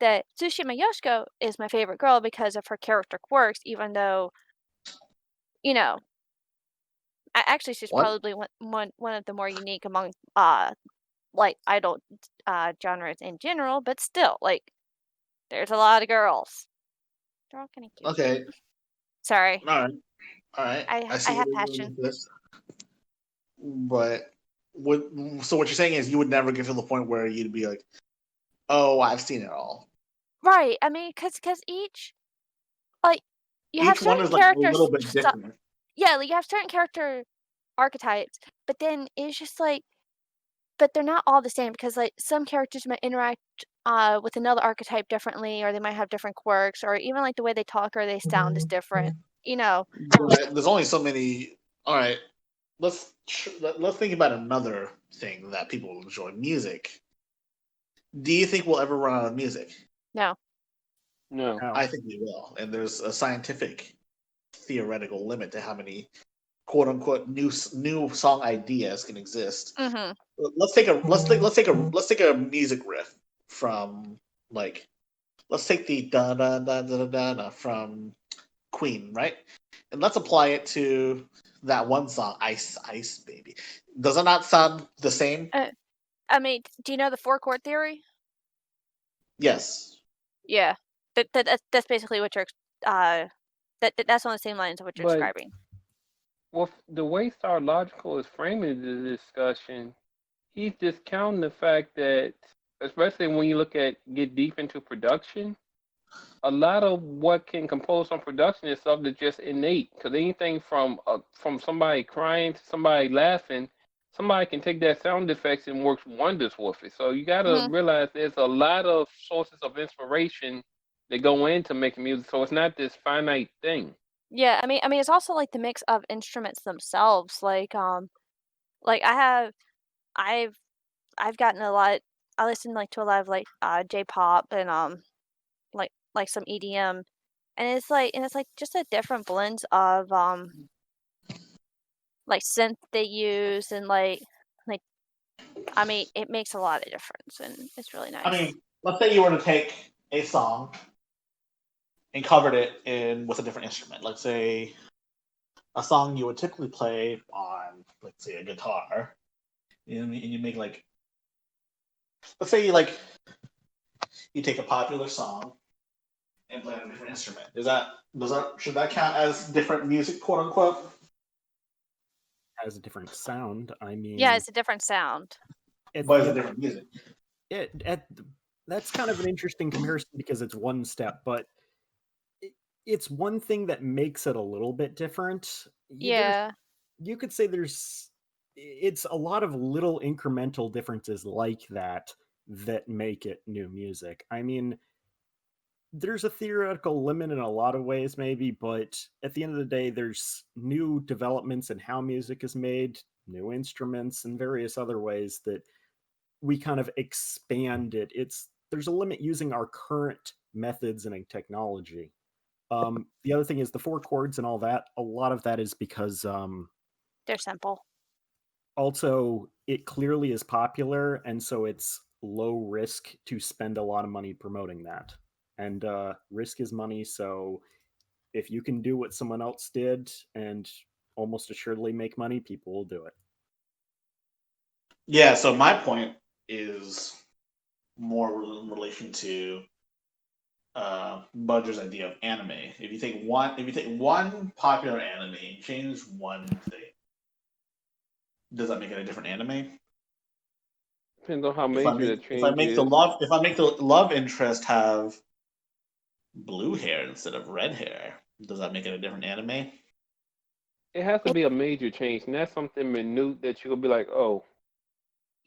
[SPEAKER 3] that Tsushima Yoshiko is my favorite girl because of her character quirks, even though, actually she's
[SPEAKER 2] What?
[SPEAKER 3] probably one of the more unique among like idol genres in general, but still, like there's a lot of girls. They're all kind of cute.
[SPEAKER 2] Okay.
[SPEAKER 3] Sorry.
[SPEAKER 2] All right.
[SPEAKER 3] I
[SPEAKER 2] see
[SPEAKER 3] have
[SPEAKER 2] where you're going
[SPEAKER 3] passion.
[SPEAKER 2] with this. But so what you're saying is you would never get to the point where you'd be like, oh, I've seen it all.
[SPEAKER 3] Right. I mean, cause each like you have
[SPEAKER 2] Each one
[SPEAKER 3] certain
[SPEAKER 2] is like a
[SPEAKER 3] characters.
[SPEAKER 2] little bit different.
[SPEAKER 3] Yeah, like you have certain character archetypes, but then it's just like, but they're not all the same because like some characters might interact with another archetype differently, or they might have different quirks, or even like the way they talk or they sound is different.
[SPEAKER 2] But there's only so many. All right, let's think about another thing that people enjoy: music. Do you think we'll ever run out of music?
[SPEAKER 3] No.
[SPEAKER 5] No.
[SPEAKER 2] I think we will, and there's a scientific, theoretical limit to how many "quote unquote" new song ideas can exist.
[SPEAKER 3] Mm-hmm.
[SPEAKER 2] Let's take a music riff from like let's take the da da da da da da from Queen, right? And let's apply it to that one song, Ice Ice Baby. Does it not sound the same?
[SPEAKER 3] I mean, do you know the 4-chord theory?
[SPEAKER 2] Yes.
[SPEAKER 3] Yeah. That's basically what you're that's on the same lines of what you're
[SPEAKER 5] But-
[SPEAKER 3] describing.
[SPEAKER 5] Well, the way Star Logical is framing the discussion, he's discounting the fact that, especially when you get deep into production, a lot of what can compose on production is stuff that's just innate. Because anything from somebody crying to somebody laughing, somebody can take that sound effects and works wonders with it. So you got to
[SPEAKER 3] Mhm.
[SPEAKER 5] realize there's a lot of sources of inspiration that go into making music. So it's not this finite thing.
[SPEAKER 3] Yeah, I mean, it's also like the mix of instruments themselves. Like I've I've gotten a lot. I listen like to a lot of like J-pop and like some EDM, and it's like just a different blends of like synth they use and like I mean it makes a lot of difference and it's really
[SPEAKER 2] I
[SPEAKER 3] nice.
[SPEAKER 2] mean, let's say you were to take a song and covered it in with a different instrument. Let's say a song you would typically play on, let's say, a guitar, and you make like, let's say you take a popular song and play on a different instrument. Should that count as different music, quote unquote?
[SPEAKER 6] Has a different sound. I mean,
[SPEAKER 3] Yeah, it's a different sound.
[SPEAKER 2] But it's a different music.
[SPEAKER 6] That's kind of an interesting comparison because it's one step, but it's one thing that makes it a little bit different.
[SPEAKER 3] Yeah.
[SPEAKER 6] You could say it's a lot of little incremental differences like that make it new music. I mean, there's a theoretical limit in a lot of ways, maybe, but at the end of the day, there's new developments in how music is made, new instruments, and various other ways that we kind of expand it. There's a limit using our current methods and technology. The other thing is the 4 chords and all that. A lot of that is because
[SPEAKER 3] They're simple.
[SPEAKER 6] also it clearly is popular, and so it's low risk to spend a lot of money promoting that. And risk is money, so if you can do what someone else did and almost assuredly make money, people will do it.
[SPEAKER 2] Yeah, so my point is more in relation to Budger's idea of anime. If you take one popular anime and change one thing, does that make it a different anime?
[SPEAKER 5] Depends on how
[SPEAKER 2] If I
[SPEAKER 5] major the
[SPEAKER 2] make if I
[SPEAKER 5] change
[SPEAKER 2] make the
[SPEAKER 5] is.
[SPEAKER 2] love interest have blue hair instead of red hair, does that make it a different anime?
[SPEAKER 5] It has to
[SPEAKER 3] It,
[SPEAKER 5] be a major change, and that's something minute that you'll be like, oh,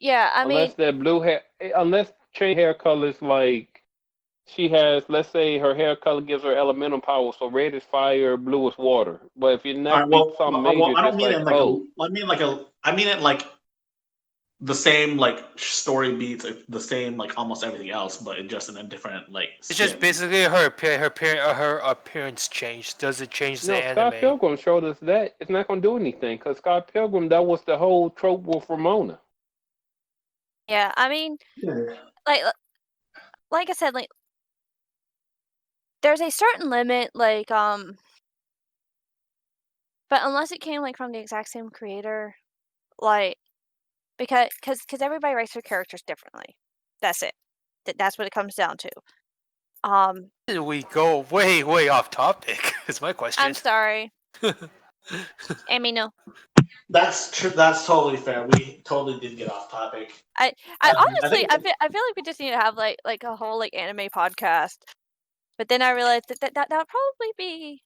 [SPEAKER 3] yeah, I mean,
[SPEAKER 5] unless that blue hair, unless change hair colors like she has, let's say her hair color gives her elemental power, so red is fire, blue is water. But if your
[SPEAKER 2] All
[SPEAKER 5] neck
[SPEAKER 2] right.
[SPEAKER 5] beats something major,
[SPEAKER 2] I don't
[SPEAKER 5] just
[SPEAKER 2] mean it
[SPEAKER 5] like,
[SPEAKER 2] in
[SPEAKER 5] oh,
[SPEAKER 2] I mean it like the same like story beats, the same like almost everything else, but it just in a different like
[SPEAKER 4] It's just
[SPEAKER 2] spin.
[SPEAKER 4] basically her appearance changed. Does it change the
[SPEAKER 5] no, Scott
[SPEAKER 4] anime?
[SPEAKER 5] Pilgrim showed us that it's not going to do anything because Scott Pilgrim, that was the whole trope with Ramona.
[SPEAKER 3] yeah, I mean,
[SPEAKER 2] Yeah.
[SPEAKER 3] like I said, like there's a certain limit, but unless it came like from the exact same creator, like because everybody writes their characters differently. That's it. That's what it comes down to.
[SPEAKER 4] Did we go way off topic? Is my question.
[SPEAKER 3] I'm sorry. Amy, no.
[SPEAKER 2] That's true. That's totally fair. We totally did get off topic.
[SPEAKER 3] I
[SPEAKER 2] I
[SPEAKER 3] honestly,
[SPEAKER 2] think
[SPEAKER 3] I feel like we just need to have like a whole like anime podcast. But then I realized that would probably be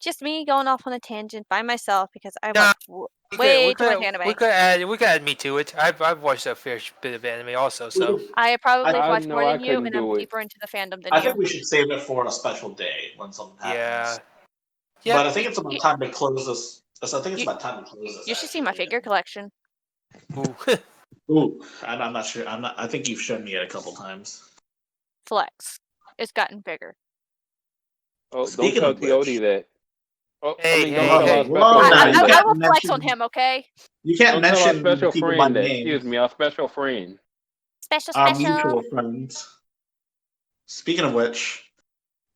[SPEAKER 3] just me going off on a tangent by myself because I
[SPEAKER 4] Nah,
[SPEAKER 3] watch way too much anime.
[SPEAKER 4] we could add me to it. I've watched a fair bit of anime also, so
[SPEAKER 3] I probably
[SPEAKER 5] I
[SPEAKER 3] watch
[SPEAKER 5] know
[SPEAKER 3] more
[SPEAKER 5] I
[SPEAKER 3] than you,
[SPEAKER 5] couldn't
[SPEAKER 3] and I'm
[SPEAKER 5] do it.
[SPEAKER 3] deeper into the fandom than
[SPEAKER 2] I
[SPEAKER 3] you.
[SPEAKER 2] think we should save it for a special day when something happens.
[SPEAKER 4] yeah.
[SPEAKER 2] But I think it's about time to close this. I think it's
[SPEAKER 3] You-
[SPEAKER 2] about time to close this.
[SPEAKER 3] You should see my figure collection.
[SPEAKER 4] Ooh.
[SPEAKER 2] Ooh, I'm not sure. I'm not. I think you've shown me it a couple times.
[SPEAKER 3] Flex. It's gotten bigger.
[SPEAKER 5] Oh, don't
[SPEAKER 2] Speaking
[SPEAKER 5] tell
[SPEAKER 2] of which,
[SPEAKER 5] T.O.D. that. Oh, I
[SPEAKER 4] Hey,
[SPEAKER 5] mean,
[SPEAKER 4] hey,
[SPEAKER 5] don't tell
[SPEAKER 4] hey.
[SPEAKER 5] our
[SPEAKER 2] Whoa,
[SPEAKER 5] special
[SPEAKER 2] now
[SPEAKER 3] I,
[SPEAKER 2] you
[SPEAKER 5] friend.
[SPEAKER 3] I, I
[SPEAKER 2] can't
[SPEAKER 3] will flex on
[SPEAKER 2] mention
[SPEAKER 3] him, okay?
[SPEAKER 2] you can't
[SPEAKER 5] Don't tell our
[SPEAKER 2] mention
[SPEAKER 5] special
[SPEAKER 2] people by
[SPEAKER 5] friend that.
[SPEAKER 2] name.
[SPEAKER 5] Excuse me, our special friend.
[SPEAKER 3] Special,
[SPEAKER 2] Our
[SPEAKER 3] special.
[SPEAKER 2] mutual friends. Speaking of which,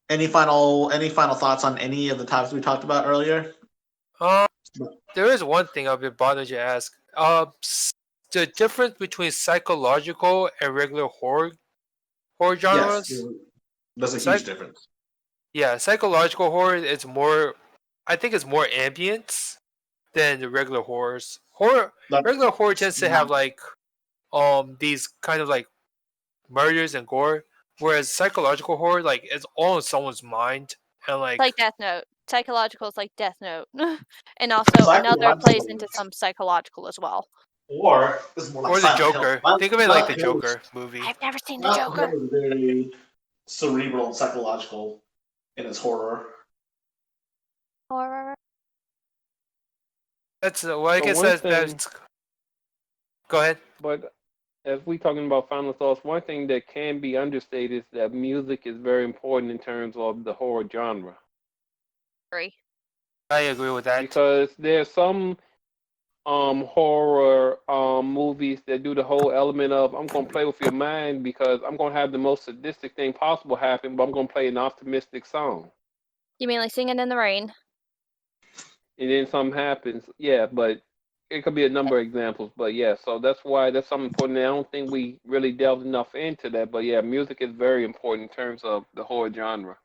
[SPEAKER 2] any final thoughts on any of the topics we talked about earlier?
[SPEAKER 4] There is one thing I've been bothered to ask. The difference between psychological and regular horror
[SPEAKER 2] Yes,
[SPEAKER 4] genres.
[SPEAKER 2] there's a
[SPEAKER 4] Psych-
[SPEAKER 2] huge difference.
[SPEAKER 4] Yeah, psychological horror is more. I think it's more ambience, than the regular horrors.
[SPEAKER 2] That-
[SPEAKER 4] Regular horror tends to have like these kind of like murders and gore, whereas psychological horror like it's all in someone's mind and like
[SPEAKER 3] It's like Death Note. Psychological is like Death Note, and also another plays into some psychological as well.
[SPEAKER 2] Or it's more like
[SPEAKER 4] or the
[SPEAKER 2] Silent Hill.
[SPEAKER 4] Joker.
[SPEAKER 2] Silent-
[SPEAKER 4] Think of it like the
[SPEAKER 2] Silent Hill is-
[SPEAKER 4] Joker movie.
[SPEAKER 3] I've never seen the
[SPEAKER 2] Silent
[SPEAKER 3] Joker.
[SPEAKER 2] Hill is very cerebral and psychological in its horror.
[SPEAKER 3] Horror.
[SPEAKER 4] That's well, I
[SPEAKER 5] So
[SPEAKER 4] guess
[SPEAKER 5] one
[SPEAKER 4] that's. Go ahead.
[SPEAKER 5] But as we talking about final thoughts, one thing that can be understated is that music is very important in terms of the horror genre.
[SPEAKER 3] Agree.
[SPEAKER 4] I agree with that.
[SPEAKER 5] Because there's some horror movies that do the whole element of I'm gonna play with your mind because I'm gonna have the most sadistic thing possible happen, but I'm gonna play an optimistic song.
[SPEAKER 3] You mean like Singing in the Rain?
[SPEAKER 5] And then something happens. Yeah, but it could be a number of examples. But yeah, so that's why that's something important. I don't think we really delved enough into that. But yeah, music is very important in terms of the horror genre.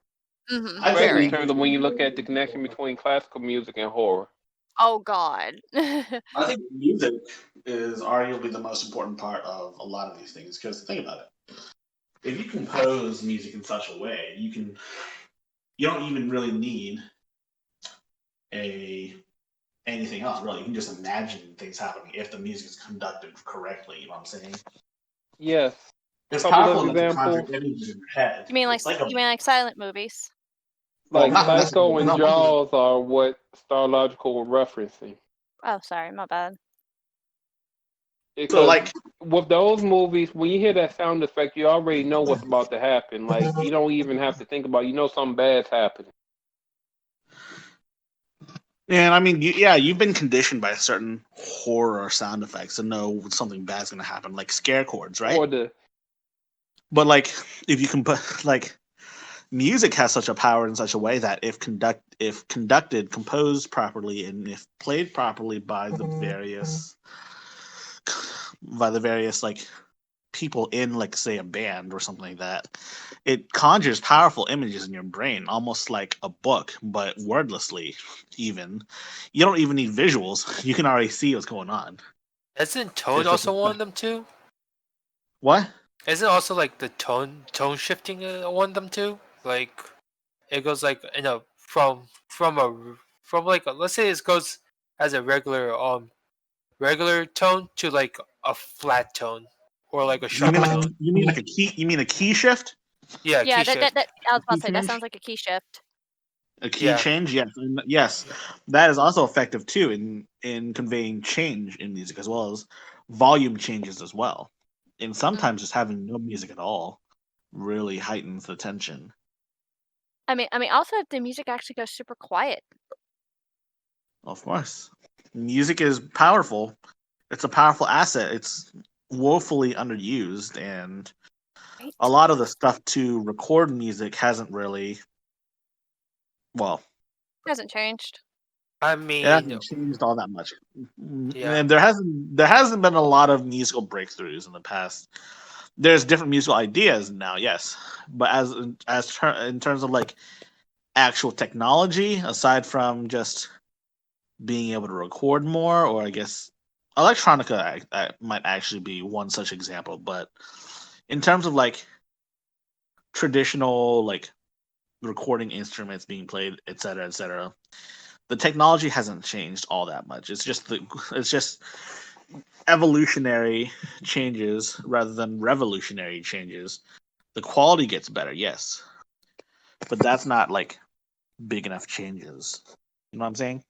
[SPEAKER 3] Mm-hmm.
[SPEAKER 2] I think
[SPEAKER 5] Especially in terms of when you look at the connection between classical music and horror.
[SPEAKER 3] Oh God.
[SPEAKER 2] I think music is arguably the most important part of a lot of these things because think about it. If you compose music in such a way, you don't even really need anything else really. You can just imagine things happening if the music is conducted correctly. You know what I'm saying?
[SPEAKER 5] Yes.
[SPEAKER 2] It's
[SPEAKER 5] Couple of
[SPEAKER 2] powerful enough to
[SPEAKER 5] examples.
[SPEAKER 2] conjure images in your head.
[SPEAKER 3] You mean like
[SPEAKER 2] It's like a-
[SPEAKER 3] you mean like silent movies?
[SPEAKER 2] Well,
[SPEAKER 5] Like
[SPEAKER 2] not
[SPEAKER 5] Psycho
[SPEAKER 2] necessarily,
[SPEAKER 5] and
[SPEAKER 2] not-
[SPEAKER 5] Jaws are what Starlogical were referencing.
[SPEAKER 3] Oh, sorry, my bad.
[SPEAKER 5] Because
[SPEAKER 2] like
[SPEAKER 5] with those movies, when you hear that sound effect, you already know what's about to happen. Like you don't even have to think about it. You know something bad's happening.
[SPEAKER 2] and I mean, you've been conditioned by certain horror sound effects to know something bad's going to happen, like scare chords, right?
[SPEAKER 5] Or the
[SPEAKER 2] But like, if you can put like, music has such a power in such a way that if conducted, composed properly, and if played properly by the various like people in like say a band or something like that, it conjures powerful images in your brain, almost like a book, but wordlessly. Even you don't even need visuals; you can already see what's going on.
[SPEAKER 4] Isn't Toad
[SPEAKER 2] It's just
[SPEAKER 4] also
[SPEAKER 2] a-
[SPEAKER 4] one of them too?
[SPEAKER 2] What?
[SPEAKER 4] Isn't also like the tone shifting one of them too? Like it goes like from like let's say it goes as a regular tone to like a flat tone or like a
[SPEAKER 2] You
[SPEAKER 4] sharp
[SPEAKER 2] mean
[SPEAKER 4] tone.
[SPEAKER 2] like, you mean like a key? You mean a key shift?
[SPEAKER 4] Yeah,
[SPEAKER 3] Yeah,
[SPEAKER 4] key
[SPEAKER 3] that
[SPEAKER 4] shift.
[SPEAKER 3] I was about to
[SPEAKER 2] Key
[SPEAKER 3] say that
[SPEAKER 2] change?
[SPEAKER 3] sounds like a key shift.
[SPEAKER 2] A key
[SPEAKER 4] Yeah.
[SPEAKER 2] change, yes, yes, that is also effective too in conveying change in music as well as volume changes as well. And sometimes just having no music at all really heightens the tension.
[SPEAKER 3] I mean, also if the music actually goes super quiet.
[SPEAKER 2] Of course, music is powerful. It's a powerful asset. It's woefully underused, and
[SPEAKER 3] Right?
[SPEAKER 2] a lot of the stuff to record music hasn't really. Well,
[SPEAKER 3] Hasn't changed.
[SPEAKER 4] I mean,
[SPEAKER 2] it hasn't changed all that much.
[SPEAKER 4] Yeah.
[SPEAKER 2] And there hasn't been a lot of musical breakthroughs in the past. There's different musical ideas now, yes, but in terms of like actual technology, aside from just being able to record more, or I guess electronica might actually be one such example. But in terms of like traditional like recording instruments being played, etc., the technology hasn't changed all that much. It's just evolutionary changes rather than revolutionary changes. The quality gets better, yes, but that's not like big enough changes. You know what I'm saying?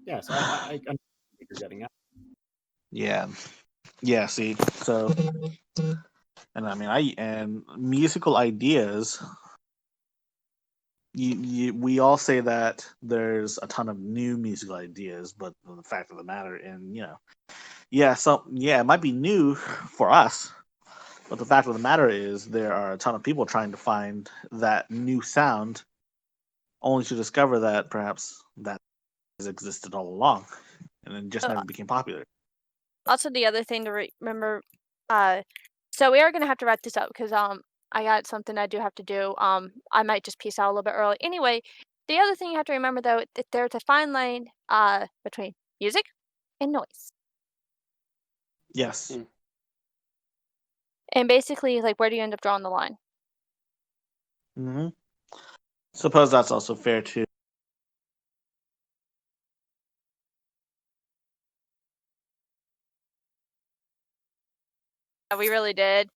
[SPEAKER 6] Yes, I what you're getting at.
[SPEAKER 2] Yeah. See, so, and I mean, and musical ideas. We all say that there's a ton of new musical ideas, but the fact of the matter, and it might be new for us, but the fact of the matter is there are a ton of people trying to find that new sound, only to discover that perhaps that has existed all along, and then just
[SPEAKER 3] Oh,
[SPEAKER 2] never became popular.
[SPEAKER 3] Also, the other thing to remember, so we are gonna have to wrap this up because I got something I do have to do. I might just peace out a little bit early. Anyway, The other thing you have to remember, though, that there's a fine line between music and noise.
[SPEAKER 2] Yes.
[SPEAKER 5] Mm.
[SPEAKER 3] And basically, like, where do you end up drawing the line?
[SPEAKER 2] Hmm. Suppose that's also fair too.
[SPEAKER 3] We really did.